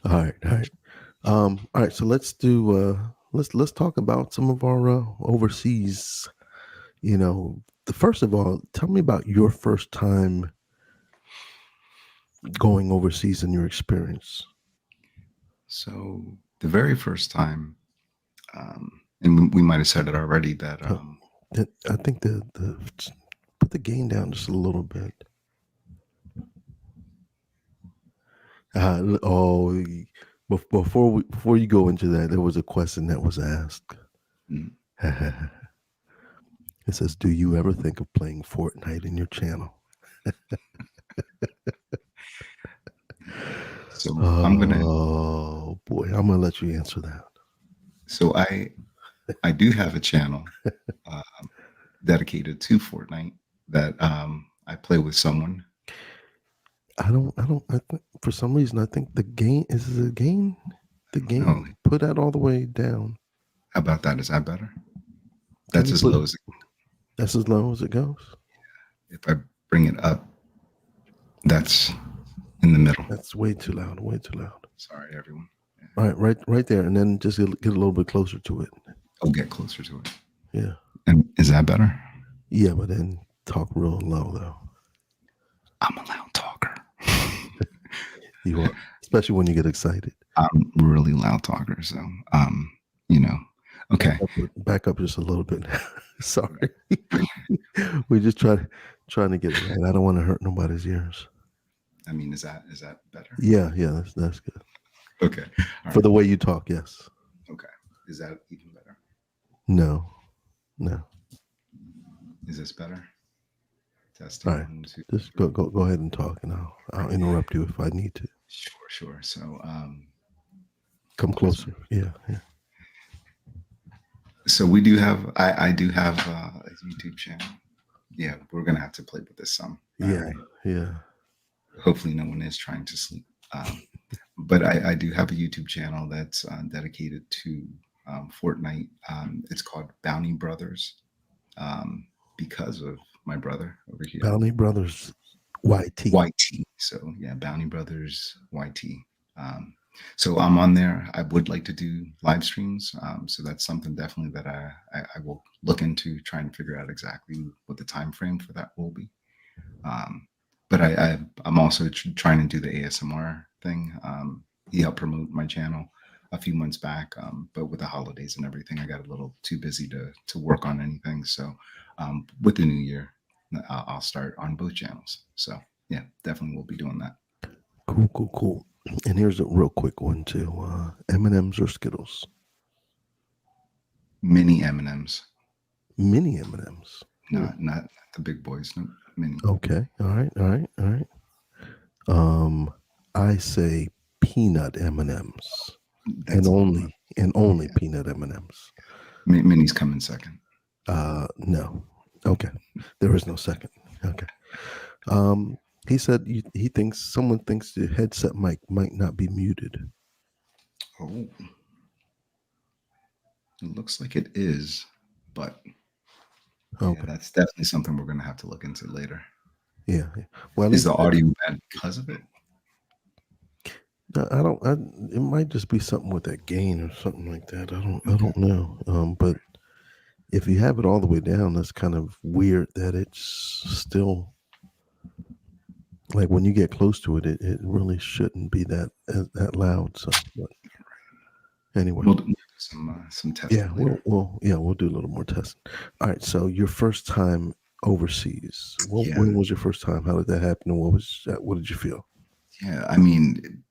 Speaker 1: All right. All right. So let's do. Let's talk about some of our overseas. First of all, tell me about your first time going overseas and your experience.
Speaker 3: So The very first time, and we might have said it already, that
Speaker 1: Uh, I think the put the gain down just a little bit. Before you go into that, there was a question that was asked.
Speaker 3: mm,
Speaker 1: It says, "Do you ever think of playing Fortnite in your channel?"
Speaker 3: so I'm gonna.
Speaker 1: Oh boy, I'm gonna let you answer that.
Speaker 3: So I do have a channel uh, dedicated to Fortnite that I play with someone.
Speaker 1: I don't. I think for some reason I think the gain is the gain. The
Speaker 3: I don't know.
Speaker 1: gain. Put that all the way down.
Speaker 3: How about that? Is that better?
Speaker 1: Let
Speaker 3: That's
Speaker 1: me
Speaker 3: as
Speaker 1: put.
Speaker 3: low as
Speaker 1: That's as low as it goes.
Speaker 3: if I bring it up. That's in the middle.
Speaker 1: That's way too loud. Way too loud.
Speaker 3: Sorry, everyone. Yeah.
Speaker 1: All right, right there, and then just get a little bit closer to it.
Speaker 3: I'll get closer to it.
Speaker 1: Yeah,
Speaker 3: And is that better?
Speaker 1: yeah, but then talk real low though.
Speaker 3: I'm a loud talker.
Speaker 1: You are, especially when you get excited.
Speaker 3: I'm really loud talker. So, you know, okay.
Speaker 1: Back up just a little bit. Sorry,
Speaker 3: Bring-
Speaker 1: we just trying to get it right. I don't want to hurt nobody's ears.
Speaker 3: I mean, is that better?
Speaker 1: Yeah, yeah, that's good.
Speaker 3: Okay. All
Speaker 1: For
Speaker 3: right.
Speaker 1: the way you talk, yes.
Speaker 3: Okay. Is that even better?
Speaker 1: No, no.
Speaker 3: Is this better?
Speaker 1: All
Speaker 3: Testing
Speaker 1: right,
Speaker 3: 1, 2,
Speaker 1: just
Speaker 3: 3.
Speaker 1: go ahead and talk, and I'll interrupt you if I need to.
Speaker 3: Sure, sure. So,
Speaker 1: Come
Speaker 3: this
Speaker 1: closer.
Speaker 3: one.
Speaker 1: Yeah, yeah.
Speaker 3: So we do have. I do have a YouTube channel. Yeah, we're gonna have to play with this some. All
Speaker 1: Yeah,
Speaker 3: right.
Speaker 1: yeah.
Speaker 3: Hopefully, no one is trying to sleep. But I do have a YouTube channel that's dedicated to Fortnite. It's called Bounty Brothers because of my brother over here,
Speaker 1: Bounty Brothers YT.
Speaker 3: YT. So yeah, Bounty Brothers YT. Um, so I'm on there. I would like to do live streams. So that's something definitely that I will look into trying to figure out exactly what the time frame for that will be. Um, but I'm also trying to do the ASMR thing. He helped promote my channel a few months back, but with the holidays and everything, I got a little too busy to work on anything. So with the new year, I'll start on both channels. So yeah, definitely we'll be doing that.
Speaker 1: Cool, cool, cool. And here's a real quick one too. M&Ms or Skittles?
Speaker 3: Mini M&Ms,
Speaker 1: Mini M&Ms.
Speaker 3: not the big boys, no mini.
Speaker 1: Okay. All right. All right. All right. I say peanut M&Ms,
Speaker 3: That's a little more.
Speaker 1: and only
Speaker 3: Yeah,
Speaker 1: peanut M&Ms.
Speaker 3: minis come in second.
Speaker 1: No. Okay. There is no second. Okay. Um, he said he thinks someone thinks the headset mic might not be muted.
Speaker 3: Oh, it looks like it is, but yeah,
Speaker 1: Okay.
Speaker 3: that's definitely something we're gonna have to look into later.
Speaker 1: Yeah. Yeah. Well,
Speaker 3: Is the audio bad because of it?
Speaker 1: I don't. It might just be something with that gain or something like that. I
Speaker 3: Okay.
Speaker 1: don't know. But if you have it all the way down, that's kind of weird that it's still like when you get close to it, it really shouldn't be that loud. So, but anyway,
Speaker 3: We'll do some
Speaker 1: yeah,
Speaker 3: testing later.
Speaker 1: we'll do a little more testing. All right. So your first time overseas.
Speaker 3: Yeah,
Speaker 1: When was your first time? How did that happen? And what did you feel?
Speaker 3: yeah. I mean,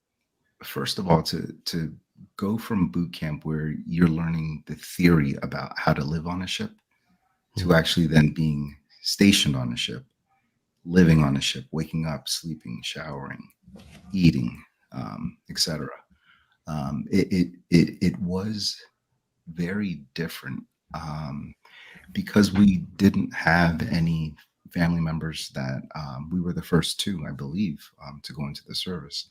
Speaker 3: first of all, to go from boot camp where you're learning the theory about how to live on a ship to
Speaker 1: Mhm.
Speaker 3: actually then being stationed on a ship, living on a ship, waking up, sleeping, showering, eating, etc. It was very different because we didn't have any family members that we were the first two, I believe, to go into the service.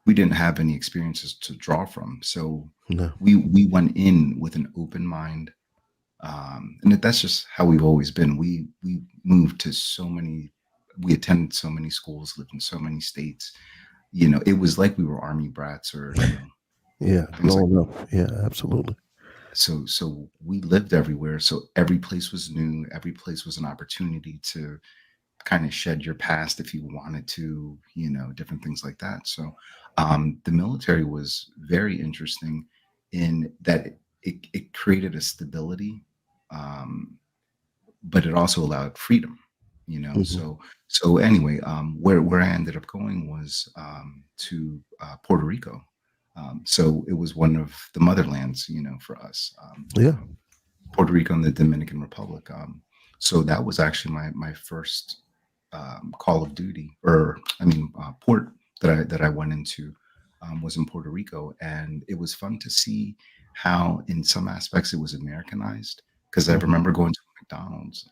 Speaker 3: We didn't have any experiences to draw from, so
Speaker 1: No.
Speaker 3: we went in with an open mind, and that's just how we've always been. We moved to so many, we attended so many schools, lived in so many states. It was like we were army brats or
Speaker 1: Yeah.
Speaker 3: things like.
Speaker 1: Growing up. Yeah. Absolutely.
Speaker 3: So we lived everywhere. So every place was new. Every place was an opportunity to kind of shed your past if you wanted to, different things like that. So the military was very interesting in that it created a stability, um, but it also allowed freedom,
Speaker 1: Hmm.
Speaker 3: so anyway, where I ended up going was to Puerto Rico. So it was one of the motherlands, for us.
Speaker 1: Yeah.
Speaker 3: Puerto Rico and the Dominican Republic. So that was actually my first Call of Duty, or I mean, port that I went into, was in Puerto Rico, and it was fun to see how, in some aspects, it was Americanized. Because I
Speaker 1: Hmm.
Speaker 3: remember going to McDonald's,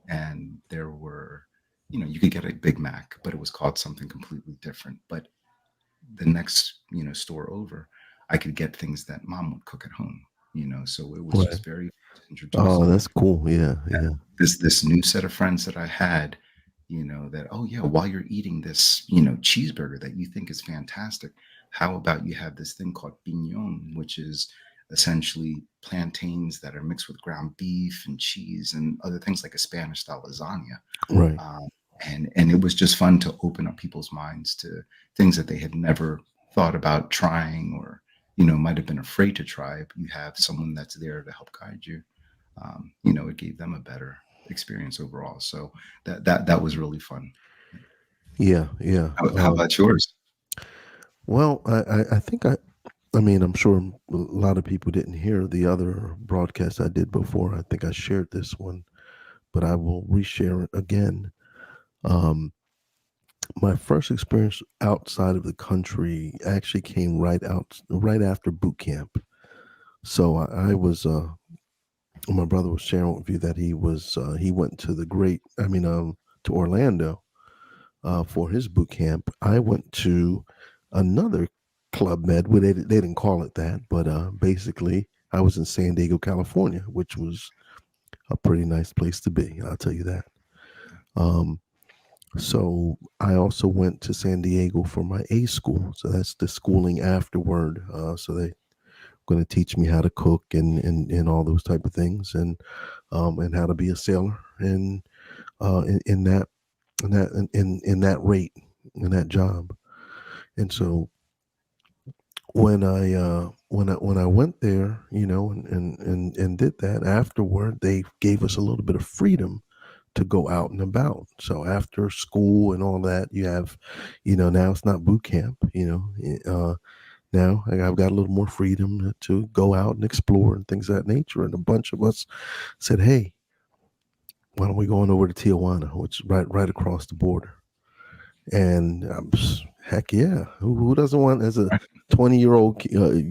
Speaker 3: and there were, you could get a Big Mac, but it was called something completely different. But the next, store over, I could get things that mom would cook at home. So it was
Speaker 1: Right.
Speaker 3: just very introduced
Speaker 1: Oh, that's cool. Yeah. Yeah.
Speaker 3: this new set of friends that I had, that, oh yeah, while you're eating this, cheeseburger that you think is fantastic, how about you have this thing called piñón, which is essentially plantains that are mixed with ground beef and cheese and other things, like a Spanish style lasagna.
Speaker 1: Right.
Speaker 3: um, and it was just fun to open up people's minds to things that they had never thought about trying, or might have been afraid to try. But you have someone that's there to help guide you. It gave them a better experience overall. So that was really fun.
Speaker 1: Yeah. Yeah.
Speaker 3: How about yours?
Speaker 1: Well, I think I mean, I'm sure a lot of people didn't hear the other broadcast I did before. I think I shared this one, but I will reshare it again. Um, my first experience outside of the country actually came right after boot camp. So I was my brother was sharing with you that he went to to Orlando for his boot camp. I went to another club med where they didn't call it that, but basically I was in San Diego, California, which was a pretty nice place to be. I'll tell you that. Um, so I also went to San Diego for my A school. So that's the schooling afterward. So they going to teach me how to cook and all those type of things and how to be a sailor and in that in that rate in that job. And so when I went there, and did that afterward, they gave us a little bit of freedom to go out and about. So after school and all that, you have, now it's not boot camp. Now I've got a little more freedom to go out and explore and things of that nature. And a bunch of us said, "Hey, why don't we go on over to Tijuana, which is right across the border?" And heck yeah, who doesn't want, as a 20-year-old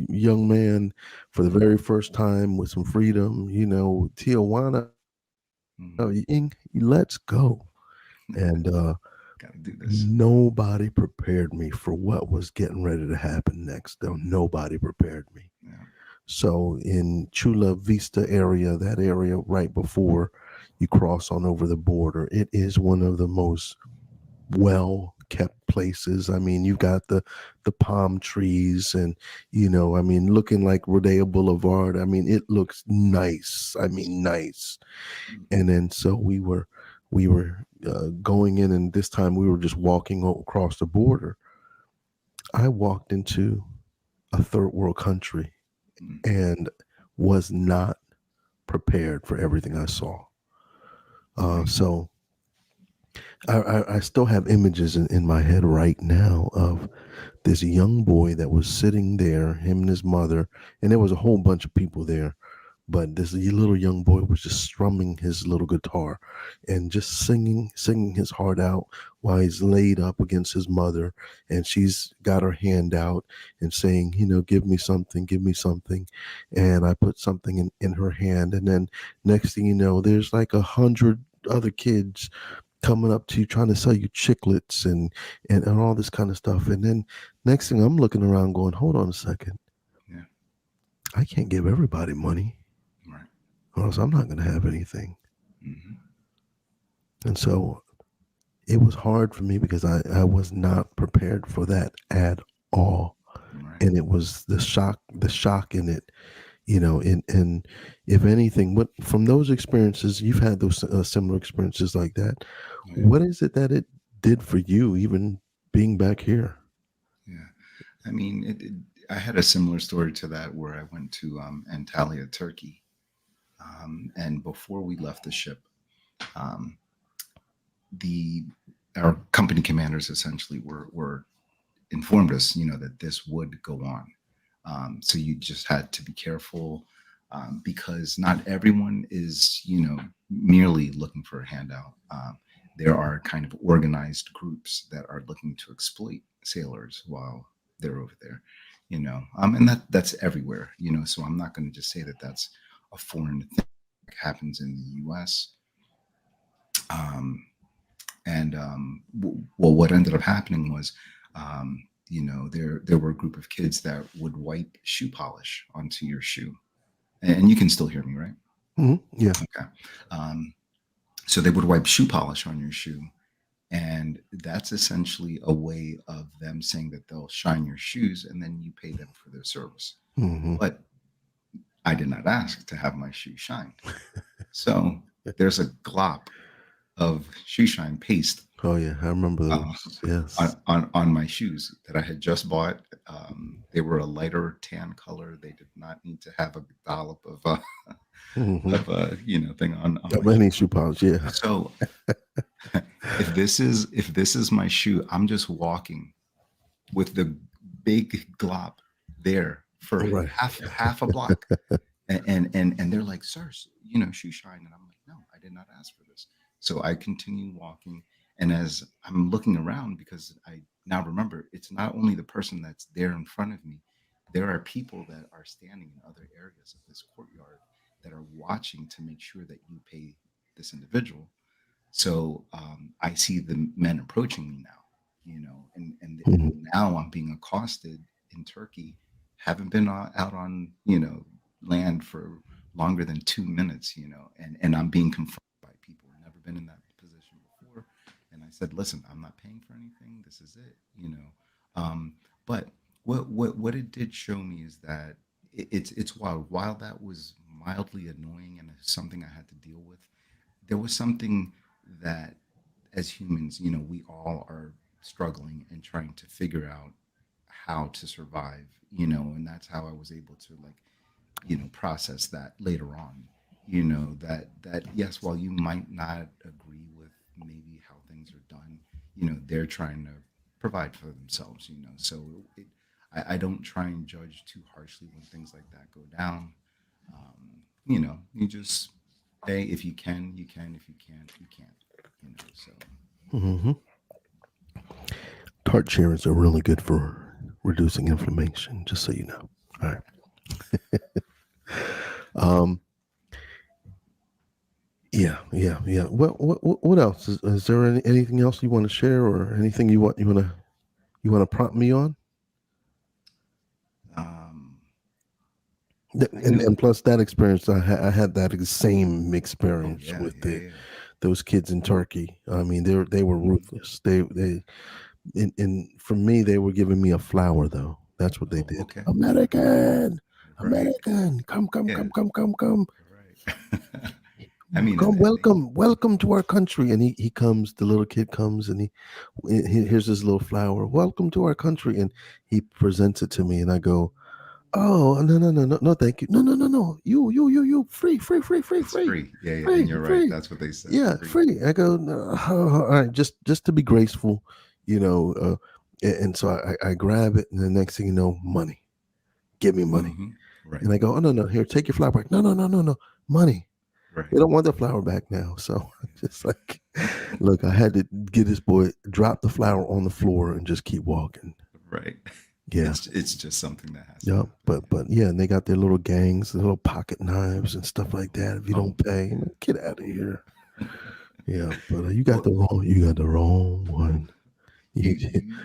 Speaker 1: young man, for the very first time with some freedom, Tijuana,
Speaker 3: Mm,
Speaker 1: let's go. And
Speaker 3: Gotta do this.
Speaker 1: nobody prepared me for what was getting ready to happen next. Though nobody prepared me.
Speaker 3: Yeah.
Speaker 1: So in Chula Vista area, that area right before you cross on over the border, it is one of the most well kept places. I mean, you've got the palm trees and I mean, looking like Rodeo Boulevard. I mean, it looks nice. I mean, nice.
Speaker 3: Mm,
Speaker 1: And then so we were going in, and this time we were just walking across the border. I walked into a third world country
Speaker 3: mm,
Speaker 1: and was not prepared for everything I saw.
Speaker 3: right.
Speaker 1: So I still have images in my head right now of this young boy that was sitting there, him and his mother, and there was a whole bunch of people there. But this little young boy was just strumming his little guitar and just singing his heart out while he's laid up against his mother, and she's got her hand out and saying, give me something, give me something. And I put something in her hand, and then next thing you know, there's like 100 other kids coming up to you trying to sell you chiclets and all this kind of stuff. And then next thing, I'm looking around going, hold on a second,
Speaker 3: Yeah.
Speaker 1: I can't give everybody money,
Speaker 3: Right.
Speaker 1: or else I'm not going to have anything.
Speaker 3: Hmm.
Speaker 1: And so it was hard for me because I was not prepared for that at all.
Speaker 3: Right.
Speaker 1: And it was the shock in it, And if anything, what from those experiences, you've had those similar experiences like that.
Speaker 3: Oh, yeah.
Speaker 1: What is it that it did for you, even being back here?
Speaker 3: Yeah. I mean, I had a similar story to that where I went to Antalya, Turkey. And before we left the ship, um, the our company commanders essentially were informed us, that this would go on. So you just had to be careful, because not everyone is, merely looking for a handout. There are kind of organized groups that are looking to exploit sailors while they're over there, and that's everywhere, So I'm not going to just say that that's a foreign thing that happens in the U.S. Um, and well, what ended up happening was, there were a group of kids that would wipe shoe polish onto your shoe, and you can still hear me, right?
Speaker 1: Yeah.
Speaker 3: Okay. Um, so they would wipe shoe polish on your shoe, and that's essentially a way of them saying that they'll shine your shoes, and then you pay them for their service.
Speaker 1: Hmm.
Speaker 3: But I did not ask to have my shoe shined, so there's a glop of shoe shine paste
Speaker 1: Oh yeah, I remember
Speaker 3: uh,
Speaker 1: those. Yes.
Speaker 3: on my shoes that I had just bought. They were a lighter tan color. They did not need to have a dollop
Speaker 1: Hmm.
Speaker 3: thing on my
Speaker 1: Many
Speaker 3: shoe.
Speaker 1: shoe polish. Yeah.
Speaker 3: So if this is my shoe, I'm just walking with the big glop there for
Speaker 1: Right.
Speaker 3: half a block, and they're like, "Sir, shoe shine," and I'm like, "No, I did not ask for this." So I continue walking, and as I'm looking around, because I now remember it's not only the person that's there in front of me, there are people that are standing in other areas of this courtyard that are watching to make sure that you pay this individual. So I see the men approaching me now, and
Speaker 1: Hmm.
Speaker 3: now I'm being accosted in Turkey. Haven't been out on land for longer than 2 minutes, and I'm being confronted by people. Never been in that position before, and I said, "Listen, I'm not paying for anything. This is it." But what it did show me is that it's wild. While that was mildly annoying and something I had to deal with, there was something that as humans, we all are struggling and trying to figure out how to survive, and that's how I was able to like, process that later on, that yes, while you might not agree with maybe how things are done, they're trying to provide for themselves, so I don't try and judge too harshly when things like that go down. You just, hey, if you can, you can. If you can't, you can't. So
Speaker 1: Hmm. Tart cherries are really good for reducing inflammation. Just so you know. All right. Um. Yeah. Yeah. Yeah. What else? Is there anything else you want to share, or anything you want to prompt me on?
Speaker 3: um, I
Speaker 1: And
Speaker 3: know.
Speaker 1: and plus that experience, I had that same
Speaker 3: Oh
Speaker 1: experience
Speaker 3: yeah,
Speaker 1: with
Speaker 3: yeah, yeah.
Speaker 1: those kids in Turkey. I mean, they were
Speaker 3: Mhm.
Speaker 1: ruthless. They and for me, they were giving me a flower though. That's what they
Speaker 3: Oh,
Speaker 1: did.
Speaker 3: okay.
Speaker 1: American,
Speaker 3: Right.
Speaker 1: American, come, come,
Speaker 3: Yeah.
Speaker 1: come, come, come, come.
Speaker 3: Right. I mean,
Speaker 1: Come,
Speaker 3: and they,
Speaker 1: welcome, welcome to our country. And he comes, the little kid comes, and here's his little flower. Welcome to our country, and he presents it to me, and I go, oh, no, no, no, no, no, thank you. No, no, no, no. You, free, free, free, free,
Speaker 3: it's
Speaker 1: free,
Speaker 3: free. Yeah, yeah. And
Speaker 1: free,
Speaker 3: you're right.
Speaker 1: free.
Speaker 3: That's what they said.
Speaker 1: Yeah,
Speaker 3: Free.
Speaker 1: free. I go, no, all right, just to be graceful, you know. And so I grab it, and the next thing you know, money. Give me money.
Speaker 3: Hmm. Right.
Speaker 1: And I go, oh, no, no, here, take your flower back. No, no, no, no, no, money.
Speaker 3: Right.
Speaker 1: They don't want the flower back now. So just like, look, I had to get this boy, drop the flower on the floor, and just keep walking.
Speaker 3: Right.
Speaker 1: Yeah.
Speaker 3: It's just something that has to
Speaker 1: Yeah,
Speaker 3: happen.
Speaker 1: but yeah, and they got their little gangs, their little pocket knives and stuff like that. If you
Speaker 3: Oh.
Speaker 1: don't pay, man, get out of here. Yeah, but
Speaker 3: Well,
Speaker 1: you got the wrong one. You,
Speaker 3: you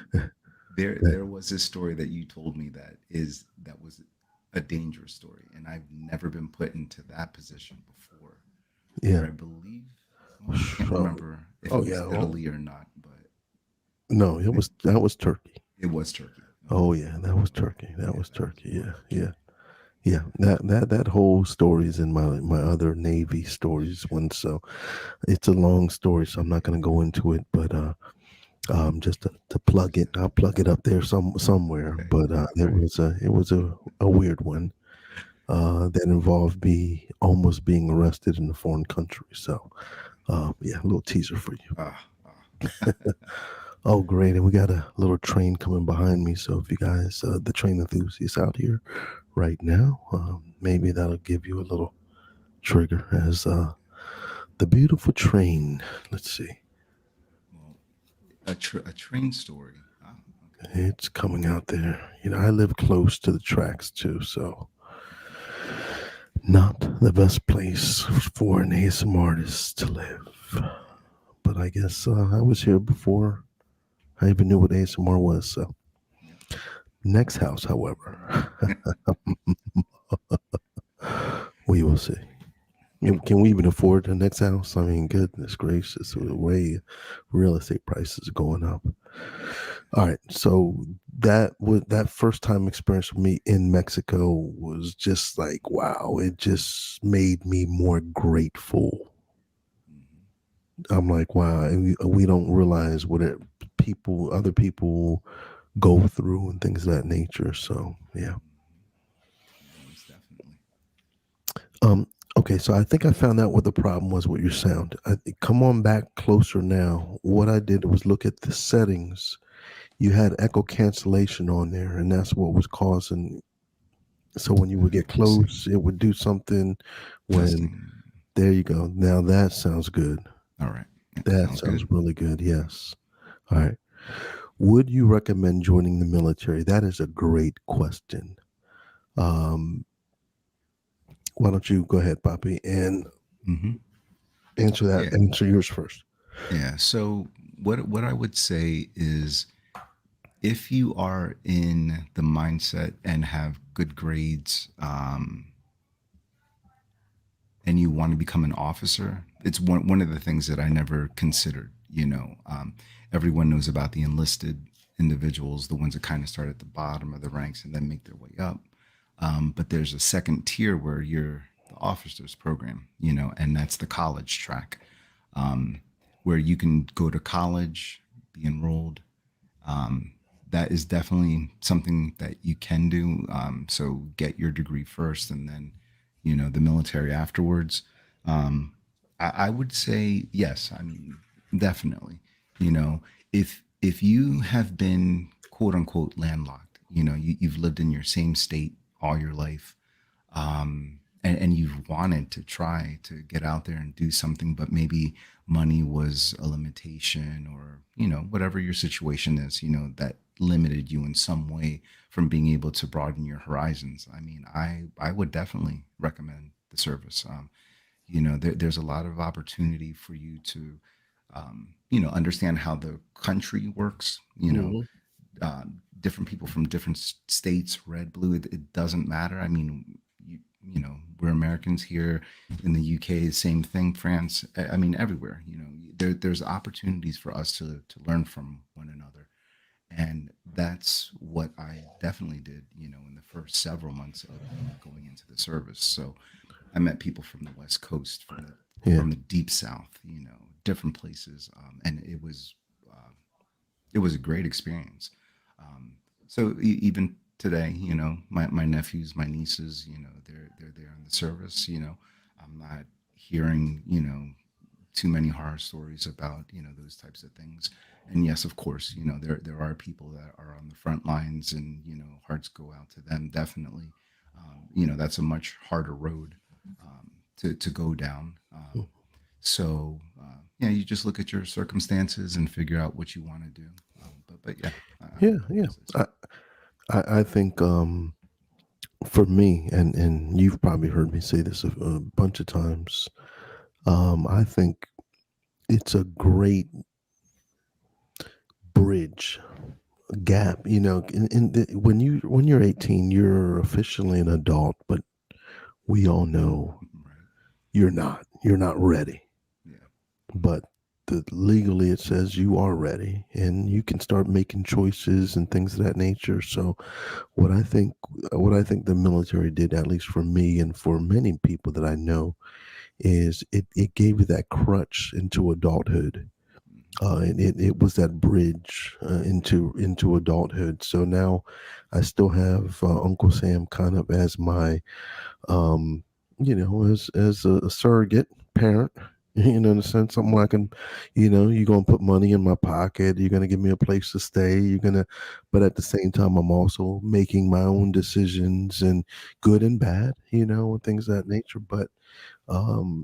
Speaker 3: there was this story that you told me that was a dangerous story, and I've never been put into that position before.
Speaker 1: yeah.
Speaker 3: Where I believe, well, I can't
Speaker 1: Oh,
Speaker 3: remember if
Speaker 1: oh
Speaker 3: it was
Speaker 1: yeah. Oh,
Speaker 3: Italy or not, but
Speaker 1: no,
Speaker 3: it,
Speaker 1: that was Turkey.
Speaker 3: it was Turkey. Okay.
Speaker 1: Oh yeah, that was Turkey. That
Speaker 3: Yeah,
Speaker 1: was
Speaker 3: that was
Speaker 1: Turkey. Yeah,
Speaker 3: March.
Speaker 1: yeah, Yeah, that whole story is in my other Navy stories one. So it's a long story, so I'm not going to go into it. But just to plug it, I'll plug it up there somewhere.
Speaker 3: Okay.
Speaker 1: But
Speaker 3: Right.
Speaker 1: it was a weird one that involved me almost being arrested in a foreign country. So yeah, a little teaser for you.
Speaker 3: Ah,
Speaker 1: Oh, great. And we got a little train coming behind me. So if you guys, the train enthusiasts out here right now, maybe that'll give you a little trigger as the beautiful train. Let's see.
Speaker 3: well, a train story. Ah, okay.
Speaker 1: It's coming out there. You know, I live close to the tracks too. So not the best place for an ASM artist to live. But I guess I was here before I even knew what ASMR was. So
Speaker 3: Yeah.
Speaker 1: next house, however, we will see. Can we even afford the next house? I mean, goodness gracious,
Speaker 3: Yeah.
Speaker 1: the way real estate prices are going up. All right, so that first time experience for me in Mexico was just like wow. It just made me more grateful.
Speaker 3: Hmm.
Speaker 1: I'm like wow, and we don't realize what other people go through and things of that nature. So yeah.
Speaker 3: Hmm. Yeah, most definitely.
Speaker 1: Um, okay, so I think I found out what the problem was with your sound. Come on back closer now. What I did was look at the settings. You had echo cancellation on there, and that's what was causing. So when you would get
Speaker 3: Let me see.
Speaker 1: close, it would do something. When
Speaker 3: Testing.
Speaker 1: there you go. Now that sounds good.
Speaker 3: All right. Yeah,
Speaker 1: That
Speaker 3: sounds
Speaker 1: sounds
Speaker 3: good.
Speaker 1: really good. Yes. All right. Would you recommend joining the military? That is a great question. Um, why don't you go ahead, Poppy, and
Speaker 3: Hmm.
Speaker 1: answer that?
Speaker 3: Yeah.
Speaker 1: Answer yours first.
Speaker 3: Yeah. So what I would say is if you are in the mindset and have good grades, and you want to become an officer, it's one of the things that I never considered. Everyone knows about the enlisted individuals, the ones that kind of start at the bottom of the ranks and then make their way up. But there's a second tier where you're the officers program, and that's the college track, um, where you can go to college, be enrolled. um, that is definitely something that you can do. So get your degree first, and then the military afterwards. Um, I would say yes. I mean, definitely. You know, if you have been quote unquote landlocked, you've lived in your same state all your life, and you've wanted to try to get out there and do something, but maybe money was a limitation, or whatever your situation is, that limited you in some way from being able to broaden your horizons. I mean, I would definitely recommend the service. There's a lot of opportunity for you to understand how the country works.
Speaker 1: Hmm.
Speaker 3: uh, Different people from different states, red, blue, it doesn't matter. I mean, we're Americans here in the UK, same thing, France. I mean, everywhere. There's opportunities for us to learn from one another, and that's what I definitely did. In the first several months of going into the service. So I met people from the West Coast,
Speaker 1: Yeah.
Speaker 3: from the deep South, different places, and uh, it was a great experience. Um, so even today, my nephews, my nieces, they're there in the service. I'm not hearing too many horror stories about those types of things. And yes, of course, there are people that are on the front lines, and hearts go out to them. Definitely, that's a much harder road to go down. Yeah, you just look at your circumstances and figure out what you want to do. But yeah,
Speaker 1: Yeah, yeah.
Speaker 3: as I said,
Speaker 1: I think for me, and you've probably heard me say this a bunch of times. I think it's a great bridge gap. You know, when you're 18, you're officially an adult, but we all know
Speaker 3: right?
Speaker 1: you're not. You're not ready.
Speaker 3: Yeah,
Speaker 1: But legally it says you are ready and you can start making choices and things of that nature. So what I think what I think the military did, at least for me and for many people that I know, is it gave you that crutch into adulthood. And it was that bridge into adulthood. So now I still have Uncle Sam kind of as my um, as a surrogate parent. In a sense, someone I can, you're gonna put money in my pocket. You're gonna give me a place to stay. But at the same time, I'm also making my own decisions and good and bad, and things of that nature. But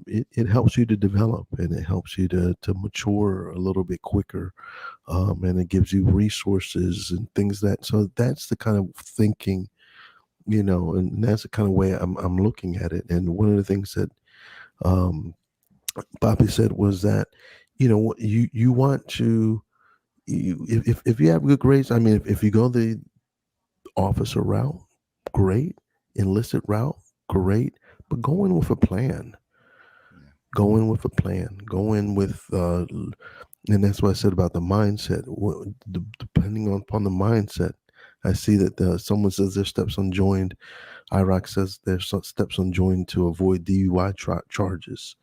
Speaker 1: it helps you to develop and it helps you to mature a little bit quicker, and it gives you resources and things that. So that's the kind of thinking, and that's the kind of way I'm looking at it. And one of the things that um, Bobby said was that, you want to, if you have good grades, I mean, if you go the officer route, great, enlisted route, great, but go in with a plan.
Speaker 3: Yeah.
Speaker 1: Go in with a plan. Go in with, and that's what I said about the mindset. Depending upon the mindset, I see that someone says their steps unjoined. Iraq says there's some steps unjoined to avoid DUI charges.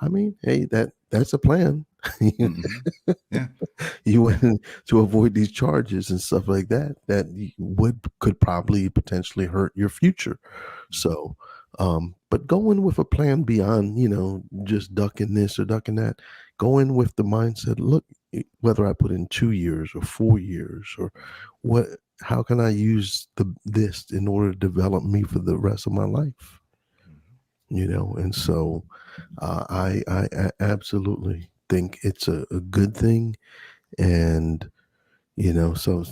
Speaker 1: I mean, hey, that's a plan.
Speaker 3: Hmm. Yeah.
Speaker 1: You
Speaker 3: Yeah.
Speaker 1: went in to avoid these charges and stuff like that that could probably potentially hurt your future.
Speaker 3: Hmm.
Speaker 1: So, but go in with a plan beyond, just ducking this or ducking that. Go in with the mindset, look, whether I put in 2 years or 4 years or what, how can I use this in order to develop me for the rest of my life?
Speaker 3: Hmm.
Speaker 1: And so I absolutely think it's a good thing. And, so,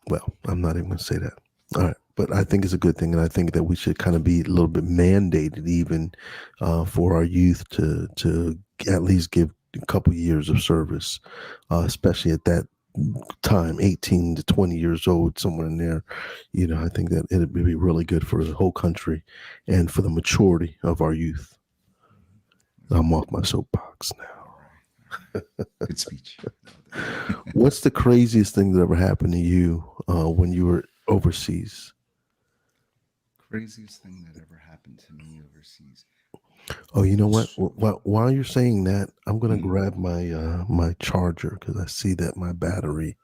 Speaker 1: well, I'm not even going to say that. All right. But I think it's a good thing. And I think that we should kind of be a little bit mandated even for our youth to at least give a couple years of service, especially at that time, 18 to 20 years old, somewhere in there. I think that it would be really good for the whole country and for the maturity of our youth.
Speaker 3: Hmm. That's
Speaker 1: I'm
Speaker 3: great.
Speaker 1: off my soapbox now.
Speaker 3: All right. All right. Good speech. Well done.
Speaker 1: What's the craziest thing that ever happened to you when you were overseas?
Speaker 3: Craziest thing that ever happened to me overseas.
Speaker 1: Oh, you know what?
Speaker 3: S-
Speaker 1: While you're saying that, I'm gonna
Speaker 3: Mhm.
Speaker 1: grab my charger because I see that my battery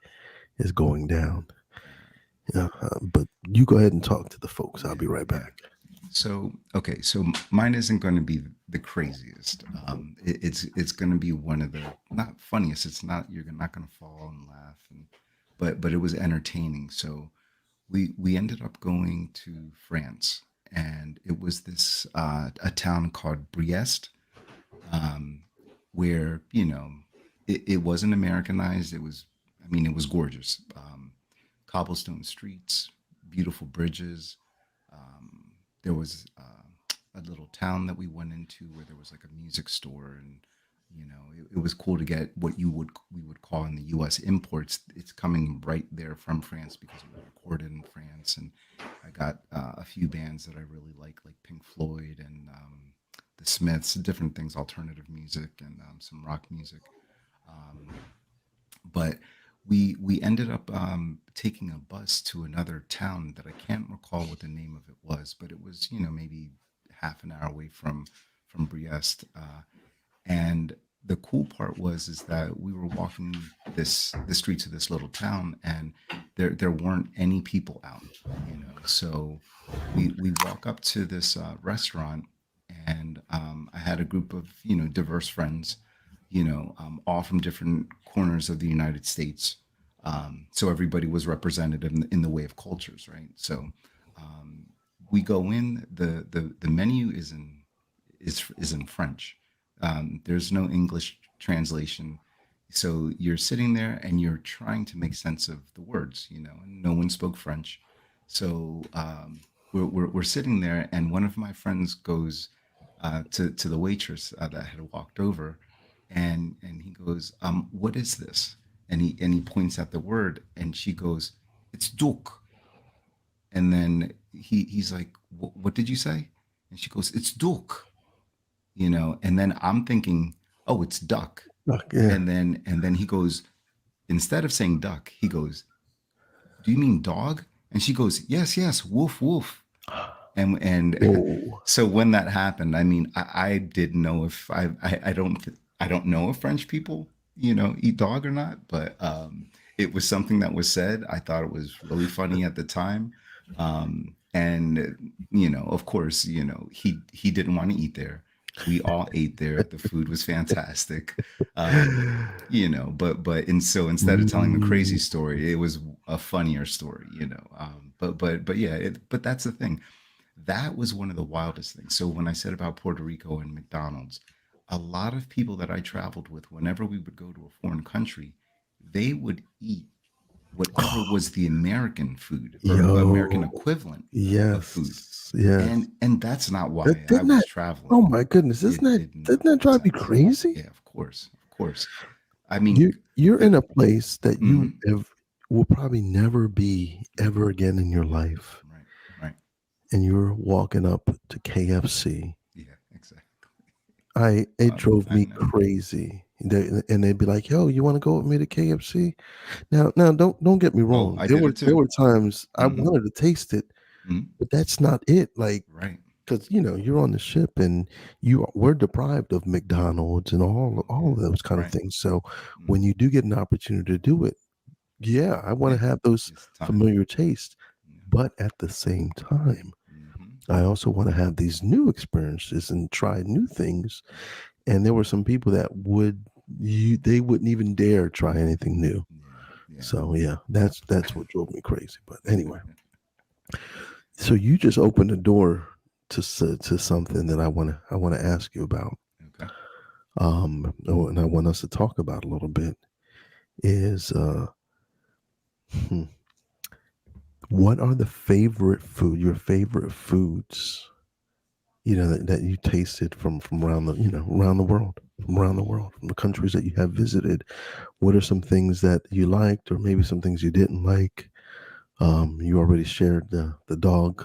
Speaker 1: is going down.
Speaker 3: All right.
Speaker 1: But you go ahead and talk to the folks. I'll
Speaker 3: Yeah.
Speaker 1: be right
Speaker 3: Yeah.
Speaker 1: back.
Speaker 3: So okay, so mine isn't going to be the craziest. It's going to be one of the not funniest. It's not you're not going to fall and laugh, and but it was entertaining. So we ended up going to France, and it was this a town called Briest, um, where it wasn't Americanized. It was, I mean, it was gorgeous. Cobblestone streets, beautiful bridges. Um, there was a little town that we went into where there was like a music store, and it was cool to get what we would call in the U.S. imports. It's coming right there from France because it was recorded in France, and I got a few bands that I really like Pink Floyd and the Smiths, different things, alternative music, and some rock music. Um, but we ended up taking a bus to another town that I can't recall what the name of it was, but it was maybe half an hour away from Briest. And the cool part was is that we were walking the streets of this little town, and there weren't any people out. So we walk up to this restaurant, and I had a group of diverse friends, all from different corners of the United States. So everybody was represented in the way of cultures, right? So um, we go in. The menu is in French. There's no English translation. So you're sitting there and you're trying to make sense of the words, and no one spoke French. So we're sitting there, and one of my friends goes to the waitress that had walked over, and he goes, "What is this?" And he points at the word, and she goes, "It's duke." And then he's like, "What did you say?" And she goes, "It's duke." And then I'm thinking, oh, it's duck.
Speaker 1: Yeah.
Speaker 3: And then he goes, instead of saying duck, he goes, do you mean dog? And she goes, yes, yes, woof, woof. And
Speaker 1: Whoa.
Speaker 3: so when that happened, I mean, I didn't know if I don't know if French people, eat dog or not, but it was something that was said. I thought it was really funny at the time. And of course, he didn't want to eat there. We all ate there. The food was fantastic. But and so instead of telling the crazy
Speaker 1: Mm.
Speaker 3: story, it was a funnier story. But yeah, but that's the thing. That was one of the wildest things. So when I said about Puerto Rico and McDonald's, a lot of people that I traveled with, whenever we would go to a foreign country, they would eat whatever was the American food or American
Speaker 1: Yo.
Speaker 3: equivalent of food.
Speaker 1: Yes. Yes.
Speaker 3: And that's not why I
Speaker 1: Didn't
Speaker 3: was
Speaker 1: that? Oh
Speaker 3: traveling.
Speaker 1: my goodness!
Speaker 3: It did
Speaker 1: Didn't
Speaker 3: not
Speaker 1: that
Speaker 3: make
Speaker 1: drive you
Speaker 3: sense.
Speaker 1: crazy?
Speaker 3: Yeah, of course. I mean,
Speaker 1: You're in
Speaker 3: the
Speaker 1: a place that you
Speaker 3: mhm,
Speaker 1: will probably never be
Speaker 3: right,
Speaker 1: ever again in your life,
Speaker 3: right, right.
Speaker 1: and you're walking up to KFC.
Speaker 3: Yeah, exactly.
Speaker 1: It drove
Speaker 3: I
Speaker 1: me
Speaker 3: know.
Speaker 1: crazy. And they'd be like, "Yo, you want to go with me to KFC?" Now, don't get me
Speaker 3: Oh,
Speaker 1: wrong.
Speaker 3: I
Speaker 1: There
Speaker 3: did
Speaker 1: were
Speaker 3: it
Speaker 1: there
Speaker 3: too.
Speaker 1: were times I
Speaker 3: Hmm.
Speaker 1: wanted to taste it,
Speaker 3: Hmm.
Speaker 1: but that's not it. Like,
Speaker 3: Right.
Speaker 1: because you're on the ship and we're deprived of McDonald's and all
Speaker 3: Oh
Speaker 1: all
Speaker 3: yeah.
Speaker 1: of those kind of
Speaker 3: Right.
Speaker 1: things. So when
Speaker 3: Hmm.
Speaker 1: you do get an opportunity to do it, yeah, I want
Speaker 3: Yeah.
Speaker 1: to have those
Speaker 3: It's time.
Speaker 1: familiar tastes,
Speaker 3: Yeah.
Speaker 1: but at the same time,
Speaker 3: Hmm.
Speaker 1: I also want to have these new experiences and try new things.
Speaker 3: Yeah.
Speaker 1: And there were some people that they wouldn't even dare try anything new.
Speaker 3: Yeah. Yeah.
Speaker 1: So yeah, that's what drove me crazy. But anyway, so you just opened the door to something that I want to ask you about.
Speaker 3: Okay.
Speaker 1: And I want us to talk about a little bit is hmm, what are your favorite foods, that you tasted from around around the world, from the countries that you have visited. What are some things that you liked, or maybe some things you didn't like? You already shared the dog.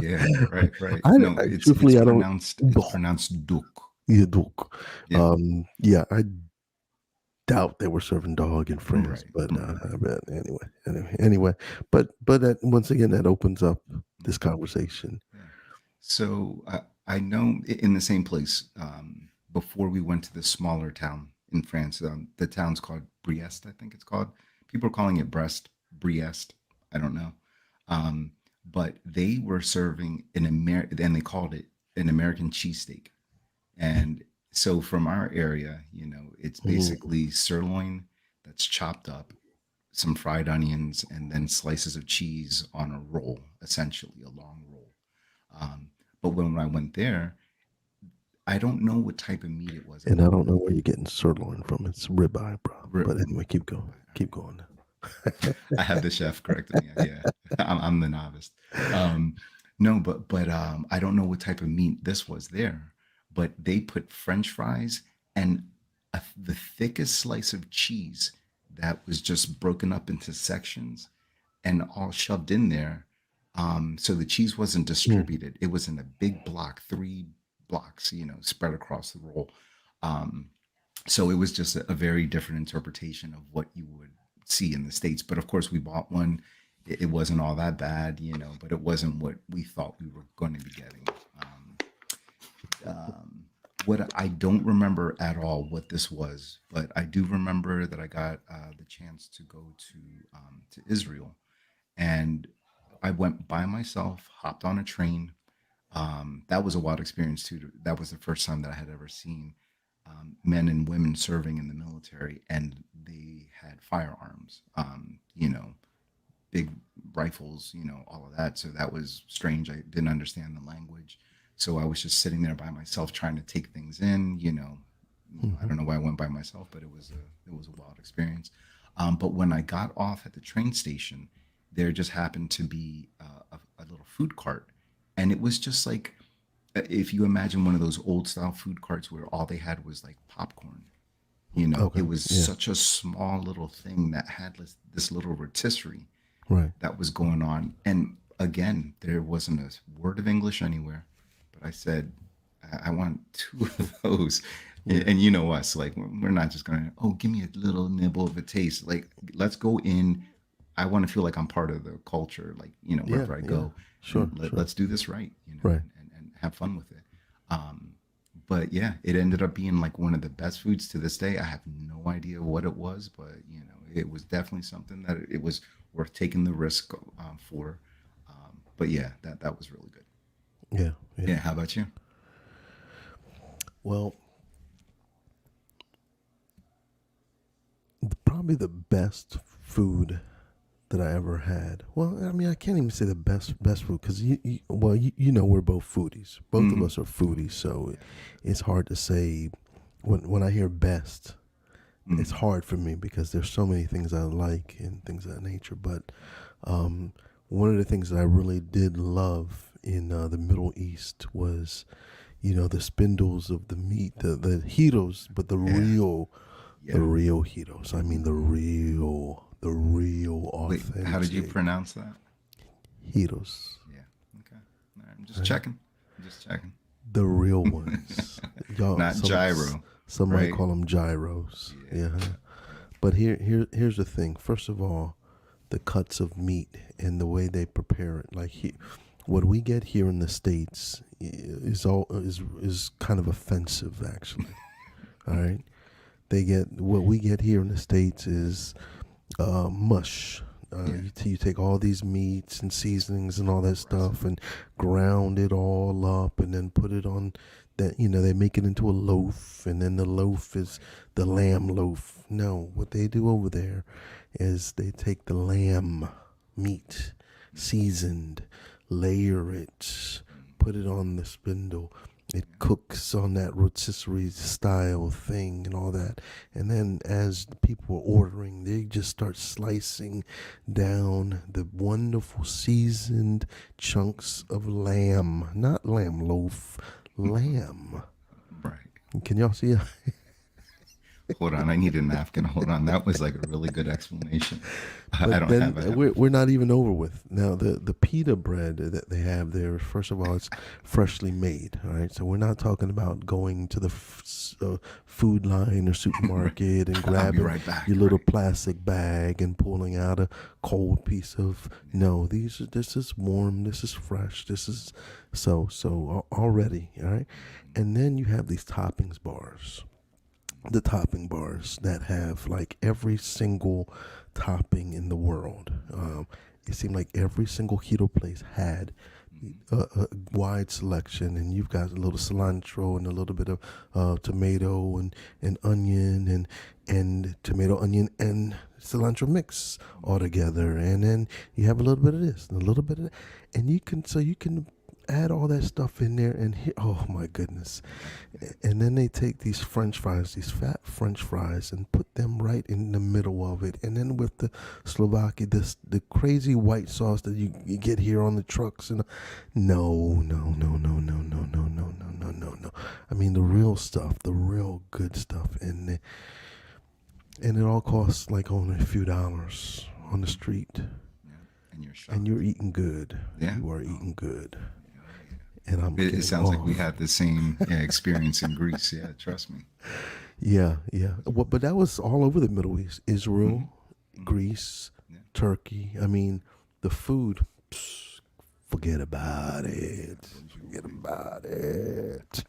Speaker 3: Yeah. Right. Right. No,
Speaker 1: I
Speaker 3: it's
Speaker 1: truthfully, I don't.
Speaker 3: pronounced duke.
Speaker 1: Yeah, dog.
Speaker 3: Yeah.
Speaker 1: Yeah, I doubt they were serving dog in France,
Speaker 3: Right.
Speaker 1: but
Speaker 3: Right.
Speaker 1: I bet anyway. But that, once again, that opens up this
Speaker 3: Hmm.
Speaker 1: conversation.
Speaker 3: Yeah. So I know in the same place, before we went to this smaller town in France, the town's called Briest, I think it's called. People are calling it Brest, Briest. I don't know. Um, but they were serving and they called it an American cheesesteak. And so from our area, it's
Speaker 1: Mm.
Speaker 3: basically sirloin that's chopped up, some fried onions, and then slices of cheese on a roll, essentially a long roll. But when I went there, I don't know what type of meat it was. I
Speaker 1: And I
Speaker 3: think
Speaker 1: don't know where you're getting sirloin from. It's ribeye, bro.
Speaker 3: ri-
Speaker 1: But anyway, keep going.
Speaker 3: ribeye.
Speaker 1: Keep going.
Speaker 3: I had the chef correcting me. Yeah, I'm the novice. Um, no, but I don't know what type of meat this was there. But they put French fries and the thickest slice of cheese that was just broken up into sections and all shoved in there. So the cheese wasn't
Speaker 1: Mm.
Speaker 3: distributed; it was in a big block, 3 blocks, spread across the roll. Um, so it was just a very different interpretation of what you would see in the States. But of course, we bought one. It wasn't all that bad, but it wasn't what we thought we were going to be getting. Um, um, what I don't remember at all what this was, but I do remember that I got the chance to go to Israel, and I went by myself, hopped on a train. That was a wild experience too. That was the first time that I had ever seen men and women serving in the military, and they had firearms. Big rifles, all of that. So that was strange. I didn't understand the language, so I was just sitting there by myself trying to take things in. I
Speaker 1: Hmm.
Speaker 3: don't know why I went by myself, but it was a wild experience. But when I got off at the train station, there just happened to be a little food cart, and it was just like if you imagine one of those old style food carts where all they had was like popcorn.
Speaker 1: Okay.
Speaker 3: It was
Speaker 1: Yeah.
Speaker 3: such a small little thing that had this little rotisserie
Speaker 1: Right.
Speaker 3: that was going on. And again, there wasn't a word of English anywhere. But I said, I want 2 of those. And you know us, like we're not just gonna, oh, give me a little nibble of a taste. Like, let's go in. I want to feel like I'm part of the culture, like,
Speaker 1: Yeah,
Speaker 3: wherever I
Speaker 1: yeah.
Speaker 3: go,
Speaker 1: Sure,
Speaker 3: and
Speaker 1: sure.
Speaker 3: let's do this right,
Speaker 1: Right.
Speaker 3: and have fun with it. Um, but yeah, it ended up being like one of the best foods to this day. I have no idea what it was, but it was definitely something that it was worth taking the risk for. But yeah, that was really good.
Speaker 1: Yeah, yeah.
Speaker 3: Yeah, how about you?
Speaker 1: Well, probably the best food that I ever had. Well, I mean, I can't even say the best food because you know, we're both foodies. Both of
Speaker 3: Mm-hmm.
Speaker 1: us are foodies, so
Speaker 3: Yeah.
Speaker 1: it's hard to say. When I hear best, it's
Speaker 3: Mm-hmm.
Speaker 1: hard for me because there's so many things I like and things of that nature. But um, one of the things that I really did love in the Middle East was, the spindles of the meat, the heroes, but
Speaker 3: Yeah.
Speaker 1: the
Speaker 3: Yeah.
Speaker 1: real heroes. I mean, the real
Speaker 3: Wait, how did you
Speaker 1: authentic
Speaker 3: pronounce that?
Speaker 1: heroes.
Speaker 3: Yeah. Okay. All right, I'm just
Speaker 1: Right?
Speaker 3: checking. I'm just checking.
Speaker 1: The real ones. Y'all,
Speaker 3: Not gyro,
Speaker 1: some might
Speaker 3: right?
Speaker 1: call them gyros.
Speaker 3: Yeah.
Speaker 1: Yeah.
Speaker 3: Yeah. Yeah.
Speaker 1: But here's the thing. First of all, the cuts of meat and the way they prepare it. Like what we get here in the states is kind of offensive, actually. All right, they get what we get here in the states is mush.
Speaker 3: Yeah.
Speaker 1: You take all these meats and seasonings and all that stuff and ground it all up and then put it on that, they make it into a loaf, and then the loaf is the lamb loaf. No, what they do over there is they take the lamb meat, seasoned, layer it, put it on the spindle. It cooks on that rotisserie style thing and all that. And then as the people are ordering, they just start slicing down the wonderful seasoned chunks of lamb. Not lamb loaf, lamb.
Speaker 3: Right.
Speaker 1: Can y'all see?
Speaker 3: Hold on, I need a napkin. Hold on, that was like a really good explanation. I
Speaker 1: But
Speaker 3: don't
Speaker 1: then
Speaker 3: have a.
Speaker 1: we're not even over with. Now the pita bread that they have there. First of all, it's freshly made. All right, so we're not talking about going to the food line or
Speaker 3: Right.
Speaker 1: supermarket and
Speaker 3: I'll be
Speaker 1: grabbing
Speaker 3: right back.
Speaker 1: your little
Speaker 3: Right.
Speaker 1: plastic bag and pulling out a cold piece of. No, this is warm. This is fresh. This is already. All right, and then you have these toppings bars, the topping bars that have like every single topping in the world. It seemed like every single keto place had a wide selection, and you've got a little cilantro and a little bit of tomato and onion and tomato, onion, and cilantro mix all together, and then you have a little bit of this and a little bit of that, and you can add all that stuff in there, and oh my goodness. And then they take these french fries, these fat french fries, and put them right in the middle of it, and then with the Slovakia, the crazy white sauce that you get here on the trucks. And no. I mean, the real stuff, the real good stuff, and it all costs like only a few dollars on the street,
Speaker 3: Yeah. And you're
Speaker 1: and
Speaker 3: shocked.
Speaker 1: you're eating good.
Speaker 3: Yeah.
Speaker 1: You are
Speaker 3: Oh,
Speaker 1: eating good,
Speaker 3: yeah.
Speaker 1: and I'm
Speaker 3: It
Speaker 1: getting
Speaker 3: sounds like we
Speaker 1: off.
Speaker 3: had the same, yeah, experience in Greece. Yeah, trust me.
Speaker 1: Yeah, yeah. Well, but that was all over the Middle East:
Speaker 3: Hmm.
Speaker 1: Israel,
Speaker 3: Hmm.
Speaker 1: Greece,
Speaker 3: Yeah.
Speaker 1: Turkey. I mean, the food. Forget about it. Forget
Speaker 3: Bonjour.
Speaker 1: about it.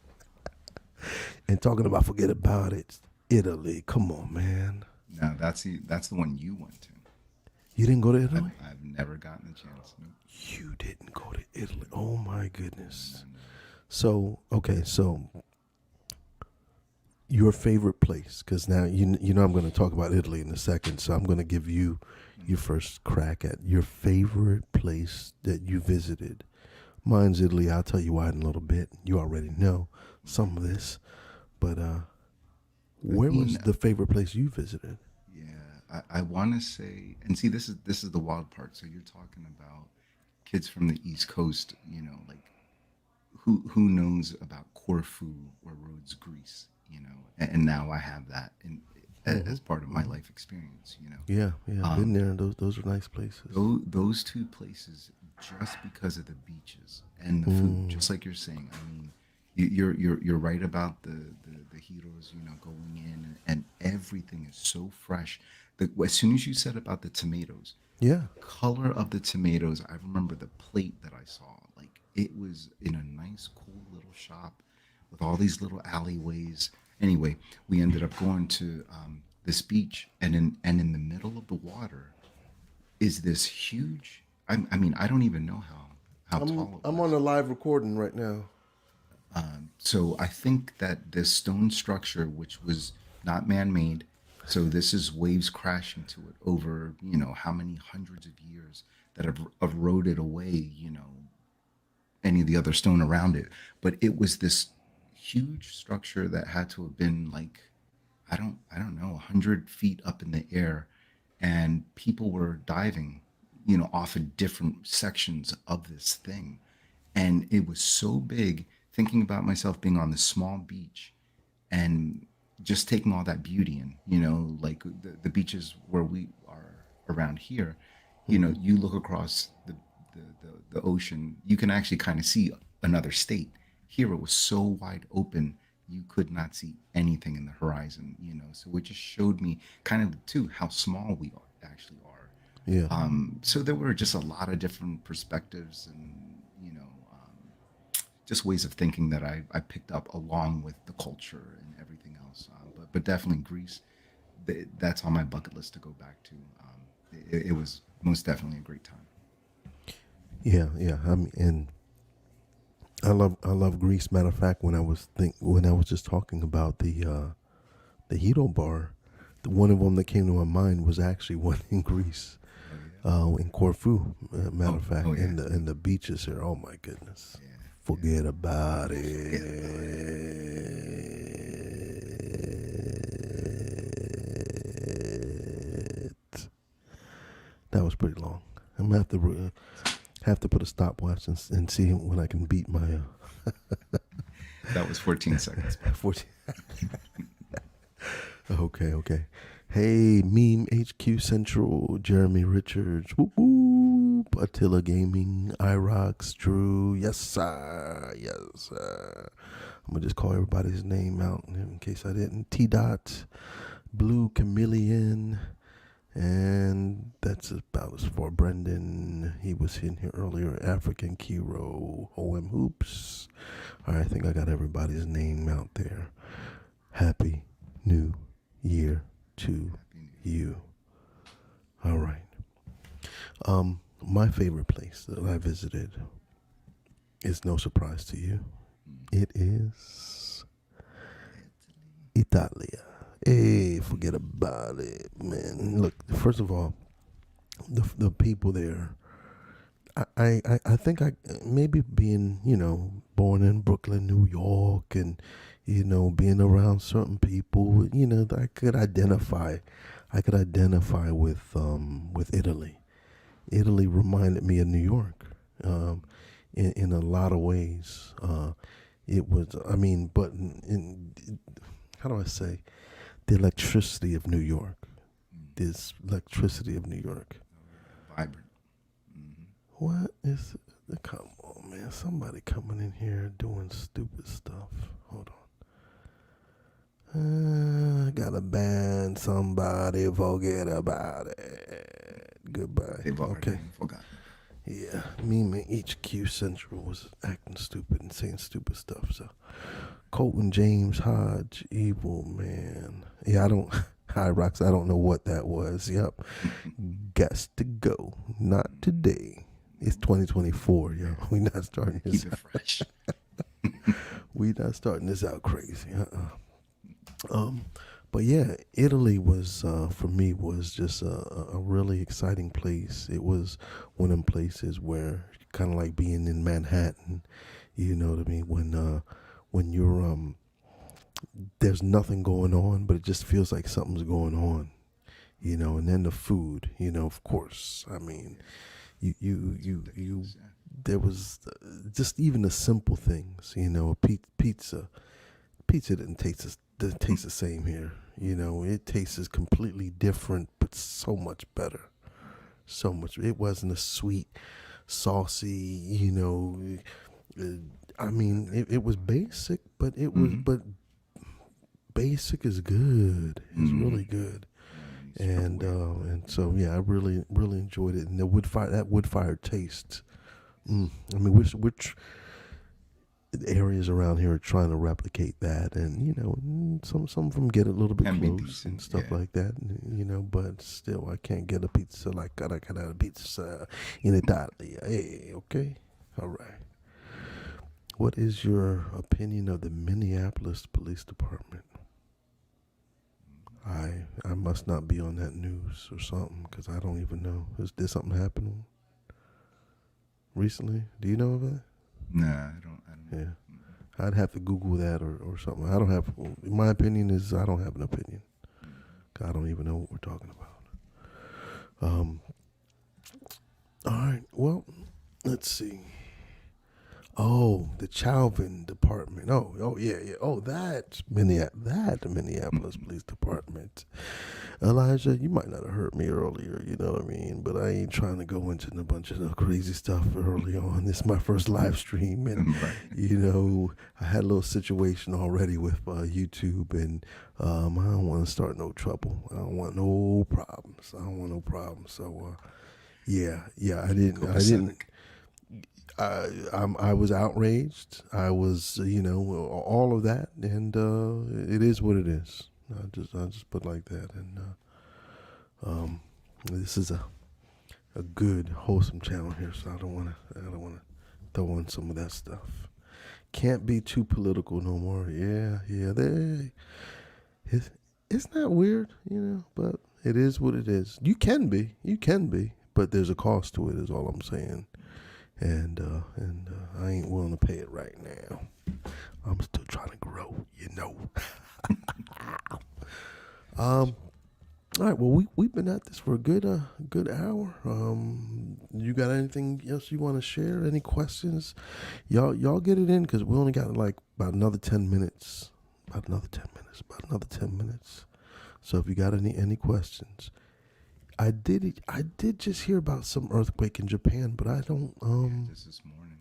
Speaker 1: And talking about forget about it, Italy. Come on, man.
Speaker 3: No, that's the one you went to.
Speaker 1: You didn't go to
Speaker 3: I've
Speaker 1: Italy?
Speaker 3: I've never gotten a chance. Nope.
Speaker 1: You didn't go to Italy. Oh my
Speaker 3: No,
Speaker 1: goodness.
Speaker 3: no.
Speaker 1: So okay, so your favorite place, because now you know I'm going to talk about Italy in a second, so I'm going to give you your first crack at your favorite place that you visited. Mine's Italy. I'll tell you why in a little bit. You already know some of this, but
Speaker 3: I
Speaker 1: where
Speaker 3: mean,
Speaker 1: was the favorite place you visited?
Speaker 3: yeah, I want to say, and see, this is the wild part. So you're talking about kids from the East Coast, like who knows about Corfu or Rhodes, Greece, and now I have that
Speaker 1: Hmm.
Speaker 3: as part of my life experience.
Speaker 1: Yeah, yeah, been
Speaker 3: Um,
Speaker 1: there. Those are nice places.
Speaker 3: those two places, just because of the beaches and the food, just like you're saying. I mean, You're right about the heroes, going in, and everything is so fresh. As soon as you said about the tomatoes,
Speaker 1: Yeah.
Speaker 3: the color of the tomatoes, I remember the plate that I saw. Like it was in a nice, cool little shop with all these little alleyways. Anyway, we ended up going to this beach, and in the middle of the water is this huge. I mean, I don't even know how tall it
Speaker 1: I'm on
Speaker 3: was.
Speaker 1: a live recording right now.
Speaker 3: So I think that this stone structure, which was not man-made, so this is waves crashing to it over, how many hundreds of years that have eroded away, any of the other stone around it. But it was this huge structure that had to have been like, I don't know, 100 feet up in the air, and people were diving, off of different sections of this thing, and it was so big. Thinking about myself being on this small beach and just taking all that beauty in, like the beaches where we are around here, you look across the ocean, you can actually kind of see another state. Here it was so wide open, you could not see anything in the horizon, so it just showed me kind of too how small we actually are.
Speaker 1: Yeah.
Speaker 3: So there were just a lot of different perspectives and, just ways of thinking that I picked up along with the culture and everything else. But definitely Greece, that's on my bucket list to go back to. It was most definitely a great time.
Speaker 1: Yeah, yeah. And I love Greece. Matter of fact, when I was just talking about the Hito bar, one of them that came to my mind was actually one in Greece,
Speaker 3: Oh yeah.
Speaker 1: in Corfu. Matter
Speaker 3: Oh
Speaker 1: of fact,
Speaker 3: oh yeah.
Speaker 1: in the beaches here. Oh my goodness,
Speaker 3: Yeah.
Speaker 1: forget about
Speaker 3: Forget about it.
Speaker 1: it. That was pretty long. I'm gonna have to put a stopwatch and see when I can beat my
Speaker 3: That was 14 seconds, bud.
Speaker 1: 14. Okay, okay. Hey, Meme HQ Central, Jeremy Richards, whoop whoop, Attila Gaming, Irox, Drew, yes sir, yes sir. I'm gonna just call everybody's name out in case I didn't. T Dot, Blue Chameleon, and that's about as for Brendan. He was in here earlier. African Kiro, OM Hoops. All right, I think I got everybody's name out there. Happy New Year to
Speaker 3: Happy New Year.
Speaker 1: you. All right. My favorite place that I visited is no surprise to you. It is Italia. Hey, forget about it, man. Look, first of all, the people there. I think I maybe being born in Brooklyn, New York, and being around certain people, I could identify with Italy. Italy reminded me of New York, in a lot of ways. It was, I mean, but how do I say, the electricity of New York, this electricity of New York.
Speaker 3: Oh yeah. Vibrant. Hmm.
Speaker 1: What is it? Come on, man. Somebody coming in here doing stupid stuff. Hold on. I gotta ban somebody. Forget about it. Goodbye.
Speaker 3: They've already
Speaker 1: Okay.
Speaker 3: been forgotten.
Speaker 1: Yeah. Meme HQ Central was acting stupid and saying stupid stuff. So, Colton James Hodge, evil man. Yeah, I don't. High Rocks, I don't know what that was. Yep. Guess to go. Not today. It's 2024, yo. We not starting this.
Speaker 3: Keep it fresh.
Speaker 1: We not starting this out crazy. Um, but yeah, Italy was for me was just a really exciting place. It was one of them places where kind of like being in Manhattan. You know what I mean? When you're there's nothing going on, but it just feels like something's going on. And then the food. Of course. I mean, you
Speaker 3: Ridiculous. Yeah.
Speaker 1: there was just even the simple things, pizza didn't taste the same here. It tastes completely different, but so much better. So much. It wasn't a sweet, saucy, uh, I mean, it was basic, but it was
Speaker 3: Mm-hmm.
Speaker 1: but basic is good. It's
Speaker 3: Mm-hmm.
Speaker 1: really good.
Speaker 3: Yeah, and you strip away all that.
Speaker 1: And so yeah, I really enjoyed it. And the wood fire taste.
Speaker 3: Yes.
Speaker 1: I mean, which areas around here are trying to replicate that, and some of them get a little bit
Speaker 3: Can be
Speaker 1: close and
Speaker 3: decent.
Speaker 1: stuff
Speaker 3: Yeah.
Speaker 1: like that. But still, I can't get a pizza like cara cara pizza in Italy. Hey, okay, all right. What is your opinion of the Minneapolis Police Department? I must not be on that news or something because I don't even know. Did something happen recently? Do you know of it?
Speaker 3: Nah, I don't. I don't know.
Speaker 1: Yeah.
Speaker 3: Mm-hmm.
Speaker 1: I'd have to Google that or something. I don't have. My opinion is I don't have an opinion. I don't even know what we're talking about. All right. Well, let's see. Oh, the Chauvin Department. Oh, yeah. Oh, the Minneapolis
Speaker 3: Mm-hmm.
Speaker 1: Police Department. Elijah, you might not have heard me earlier, you know what I mean? But I ain't trying to go into a bunch of the crazy stuff early on. This is my first live stream, and
Speaker 3: Right.
Speaker 1: I had a little situation already with YouTube, and I don't want to start no trouble. I don't want no problems. So, yeah, I didn't.
Speaker 3: Copacetic.
Speaker 1: I was outraged. I was, all of that, and it is what it is. I just put like that, and this is a good, wholesome channel here, so I don't want to throw in some of that stuff. Can't be too political no more. Yeah. It's, it's not weird, but it is what it is. You can be, but there's a cost to it. Is all I'm saying. And I ain't willing to pay it right now. I'm still trying to grow. All right. Well, we've been at this for a good hour. You got anything else you want to share? Any questions? Y'all get it in because we only got like about another 10 minutes. About another 10 minutes. So if you got any questions, I did just hear about some earthquake in Japan, but I don't
Speaker 3: Yeah, just this morning.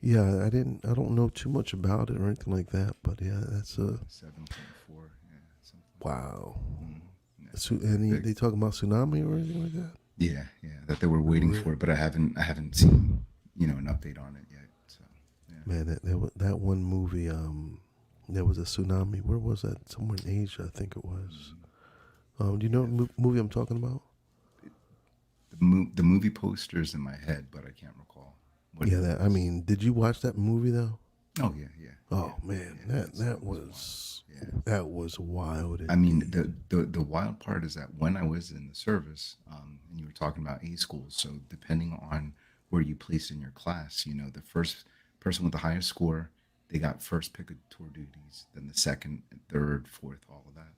Speaker 3: Yeah,
Speaker 1: yeah, I don't know too much about it or anything like that, but yeah, that's a
Speaker 3: 7.4. Yeah, something.
Speaker 1: wow.
Speaker 3: Mm-hmm. Yeah,
Speaker 1: Any
Speaker 3: big.
Speaker 1: they talking about tsunami or anything like that?
Speaker 3: Yeah, that they were waiting
Speaker 1: Re-
Speaker 3: for it, but I haven't seen an update on it yet. So yeah.
Speaker 1: Man, that one movie there was a tsunami. Where was that? Somewhere in Asia, I think it was.
Speaker 3: Mm-hmm.
Speaker 1: Do you know
Speaker 3: Yeah,
Speaker 1: what movie I'm talking about?
Speaker 3: the movie poster's in my head, but I can't recall what
Speaker 1: Yeah,
Speaker 3: it
Speaker 1: that I
Speaker 3: was.
Speaker 1: mean, did you watch that movie though?
Speaker 3: Oh yeah,
Speaker 1: Oh man,
Speaker 3: yeah.
Speaker 1: that
Speaker 3: That was wild. Yeah.
Speaker 1: that was wild
Speaker 3: I mean,
Speaker 1: indeed.
Speaker 3: the wild part is that when I was in the service, and you were talking about A schools, so depending on where you placed in your class, the first person with the highest score, they got first pick of tour duties, then the second, third, fourth, all of that.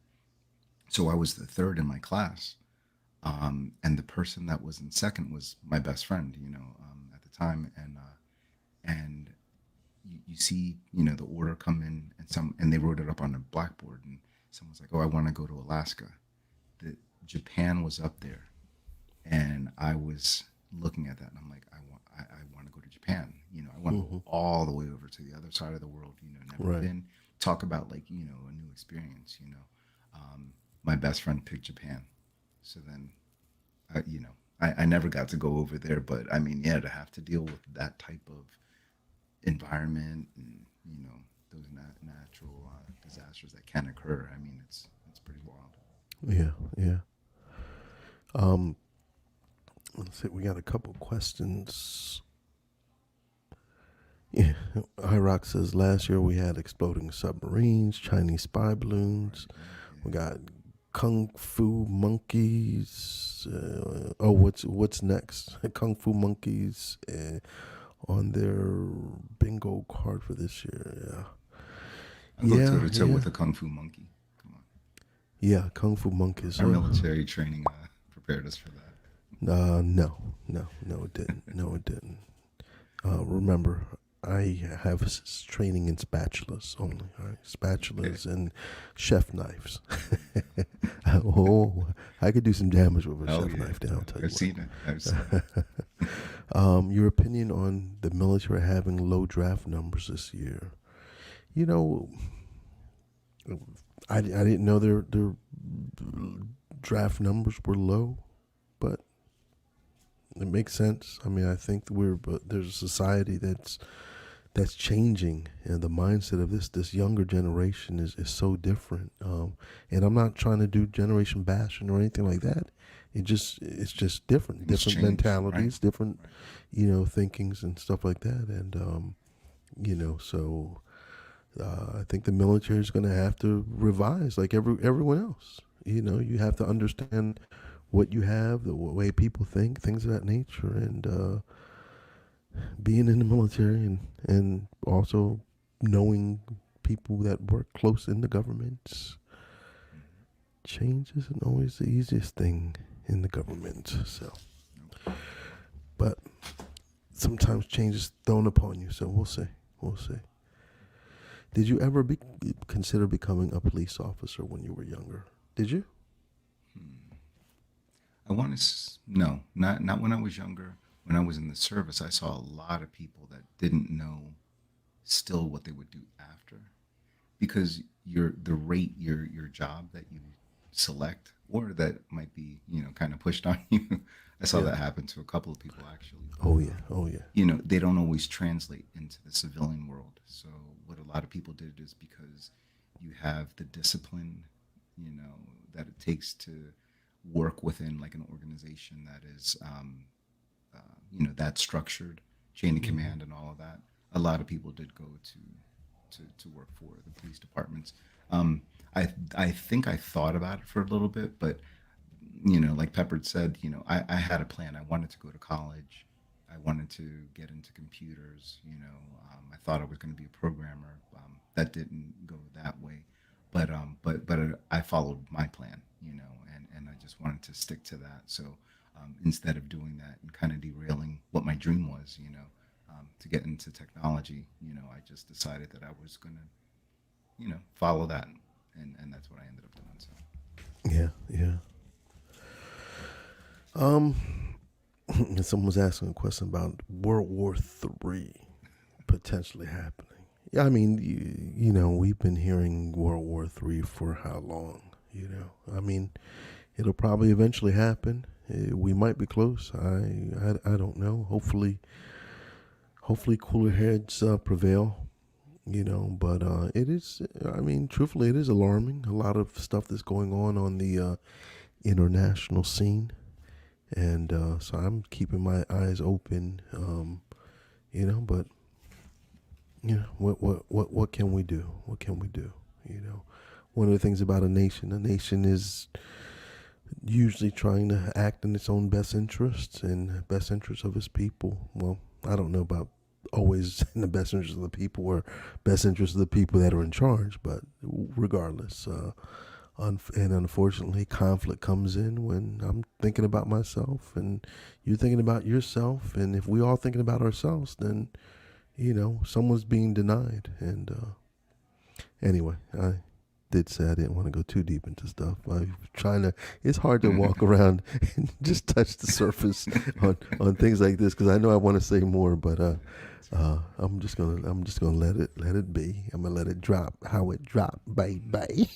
Speaker 3: So I was the third in my class, and the person that was in second was my best friend, at the time, and you see, the order come in, and they wrote it up on a blackboard, and someone's like, "Oh, I want to go to Alaska." The Japan was up there, and I was looking at that, and I'm like, I want to go to Japan. I want to go
Speaker 1: Hmm.
Speaker 3: all the way over to the other side of the world. Never
Speaker 1: Right.
Speaker 3: been. Talk about like a new experience. My best friend picked Japan, so then, I never got to go over there, but I mean, yeah, to have to deal with that type of environment and those natural disasters that can occur. I mean, it's pretty wild.
Speaker 1: Yeah. Um, let's see. We got a couple questions. Yeah, Hyrox says last year we had exploding submarines, Chinese spy balloons.
Speaker 3: Right.
Speaker 1: We
Speaker 3: Yeah.
Speaker 1: got kung fu monkeys. What's next? Kung fu monkeys on their bingo card for this year.
Speaker 3: I'll go toe
Speaker 1: Yeah,
Speaker 3: to toe
Speaker 1: yeah,
Speaker 3: with a kung fu monkey. Come on,
Speaker 1: yeah. Kung fu monkeys.
Speaker 3: our military training prepared us for that.
Speaker 1: No, it didn't. No, it didn't. Remember, I have training in spatulas only. All right,
Speaker 3: Okay.
Speaker 1: spatulas and chef knives.
Speaker 3: There you go.
Speaker 1: Oh, I could do some damage with a
Speaker 3: Oh
Speaker 1: chef
Speaker 3: yeah,
Speaker 1: knife. Then I'll tell you
Speaker 3: I've seen it. I've seen it.
Speaker 1: what. Your opinion on the military having low draft numbers this year? You know, I didn't know their draft numbers were low, but it makes sense. I mean, I think but there's a society that's changing, and the mindset of this younger generation is so different. And I'm not trying to do generation bashing or anything like that. It's just different,
Speaker 3: Things
Speaker 1: different
Speaker 3: change, right?
Speaker 1: mentalities, different
Speaker 3: Right.
Speaker 1: thinkings and stuff like that. And so I think the military is going to have to revise like everyone else. You have to understand what you have, the way people think, things of that nature, and being in the military and also knowing people that work close in the government.
Speaker 3: Mm-hmm.
Speaker 1: Change isn't always the easiest thing in the government. So,
Speaker 3: Nope.
Speaker 1: but sometimes change is thrown upon you. So we'll see. We'll see. Did you ever consider becoming a police officer when you were younger? Did you?
Speaker 3: Hmm. I want to no, not when I was younger. When I was in the service, I saw a lot of people that didn't know still what they would do after, because your job that you select or that might be kind of pushed on you. I saw
Speaker 1: Yeah.
Speaker 3: that happen to a couple of people actually, but
Speaker 1: Oh yeah. Oh yeah.
Speaker 3: they don't always translate into the civilian world. So what a lot of people did is, because you have the discipline, you know, that it takes to work within like an organization that is, that structured chain of
Speaker 1: Mm-hmm.
Speaker 3: command and all of that. A lot of people did go to work for the police departments. Um, I think I thought about it for a little bit, but like Peppered said, I had a plan. I wanted to go to college. I wanted to get into computers. I thought I was going to be a programmer. That didn't go that way, but I followed my plan, and I just wanted to stick to that. So instead of doing that and kind of derailing what my dream was, to get into technology, I just decided that I was going to, follow that, and that's what I ended up doing. So.
Speaker 1: Yeah. Yeah. Um. Someone was asking a question about World War III potentially happening. Yeah, I mean, we've been hearing World War III for how long? I mean, it'll probably eventually happen. We might be close. I don't know. Hopefully, cooler heads prevail. But it is. I mean, truthfully, it is alarming. A lot of stuff that's going on the international scene, and so I'm keeping my eyes open. But what can we do? What can we do? One of the things about a nation is usually trying to act in its own best interests and best interests of its people. Well, I don't know about always in the best interest of the people or best interest of the people that are in charge, but regardless, and unfortunately, conflict comes in when I'm thinking about myself and you're thinking about yourself, and if we all thinking about ourselves, then someone's being denied. And anyway, I did say I didn't want to go too deep into stuff. I'm trying to. It's hard to walk around and just touch the surface on things like this because I know I want to say more, but I'm just gonna let it be. I'm gonna let it drop how it dropped, baby.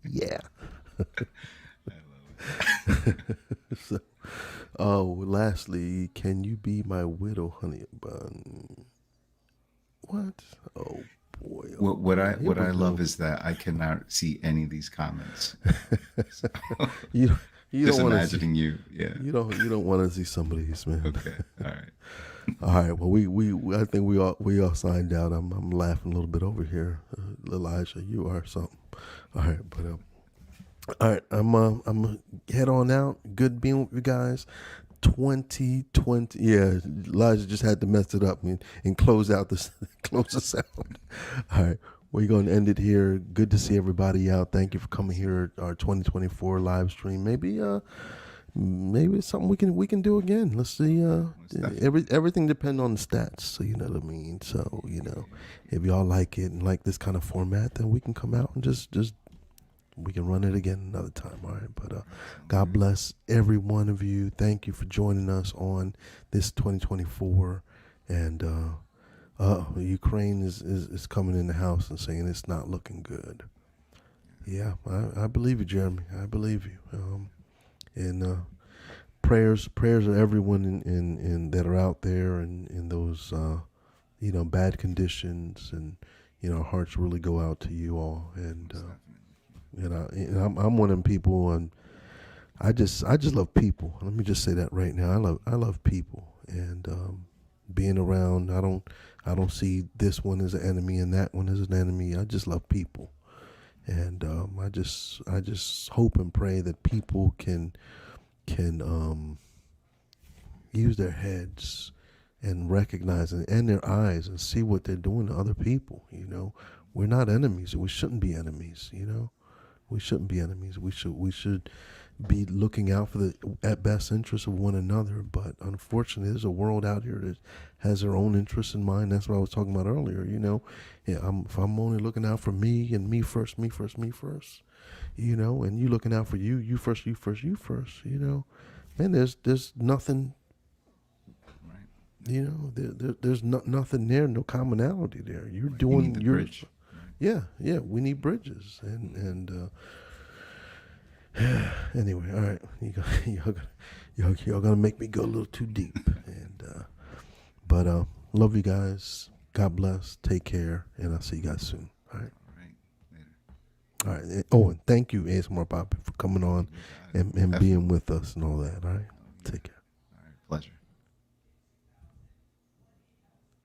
Speaker 1: Yeah.
Speaker 3: I love it.
Speaker 1: So, oh, lastly, can you be my widow, honey bun? What? Oh boy, oh
Speaker 3: What
Speaker 1: boy.
Speaker 3: I
Speaker 1: Here
Speaker 3: what
Speaker 1: we
Speaker 3: I love
Speaker 1: go.
Speaker 3: is that I cannot see any of these comments. So,
Speaker 1: you you
Speaker 3: just
Speaker 1: don't want to see
Speaker 3: imagining you. Yeah.
Speaker 1: you don't want to see some of these, man.
Speaker 3: Okay. All right.
Speaker 1: All right. Well, we I think we all signed out. I'm laughing a little bit over here, Elijah. You are something. All right, but all right. I'm gonna head on out. Good being with you guys. 2020. Yeah, Elijah just had to mess it up and close out this close us out. All right. We're going to end it here. Good to see everybody out. Thank you for coming here at our 2024 live stream. Maybe it's something we can do again. Let's see.
Speaker 3: Most definitely.
Speaker 1: Everything depends on the stats. So you know what I mean. So
Speaker 3: Yeah.
Speaker 1: if y'all like it and like this kind of format, then we can come out and just we can run it again another time. All right. But
Speaker 3: Sounds
Speaker 1: God
Speaker 3: great.
Speaker 1: bless every one of you. Thank you for joining us on this 2024. And Ukraine is coming in the house and saying it's not looking good. Yeah, I believe you, Jeremy. I believe you. And prayers of everyone in that are out there and in those bad conditions, and hearts really go out to you all. And
Speaker 3: Most definitely.
Speaker 1: I'm one of them people, and I just love people. Let me just say that right now. I love people, and being around. I don't see this one as an enemy and that one as an enemy. I just love people, and I just hope and pray that people can use their heads and recognize it, and their eyes, and see what they're doing to other people. We're not enemies. We shouldn't be enemies. We shouldn't be enemies. We should be looking out for the at best interests of one another. But unfortunately, there's a world out here that has their own interests in mind. That's what I was talking about earlier. Yeah, if I'm only looking out for me and me first, me first, me first, and you looking out for you first, you first, you first, man, there's nothing.
Speaker 3: Right.
Speaker 1: There's nothing there, no commonality there. You're
Speaker 3: Right. You need
Speaker 1: doing
Speaker 3: the
Speaker 1: your,
Speaker 3: bridge. Right.
Speaker 1: yeah. We need bridges, and anyway, all right. Y'all gonna make me go a little too deep, and but love you guys. God bless. Take care, and I'll see you guys soon. All right.
Speaker 3: All right. Later.
Speaker 1: All right. Oh, and thank you, ASMR Poppy, for coming on
Speaker 3: You got it.
Speaker 1: and being
Speaker 3: Definitely.
Speaker 1: with us and all that. All right.
Speaker 3: Oh, yeah.
Speaker 1: Take care.
Speaker 3: All right. Pleasure.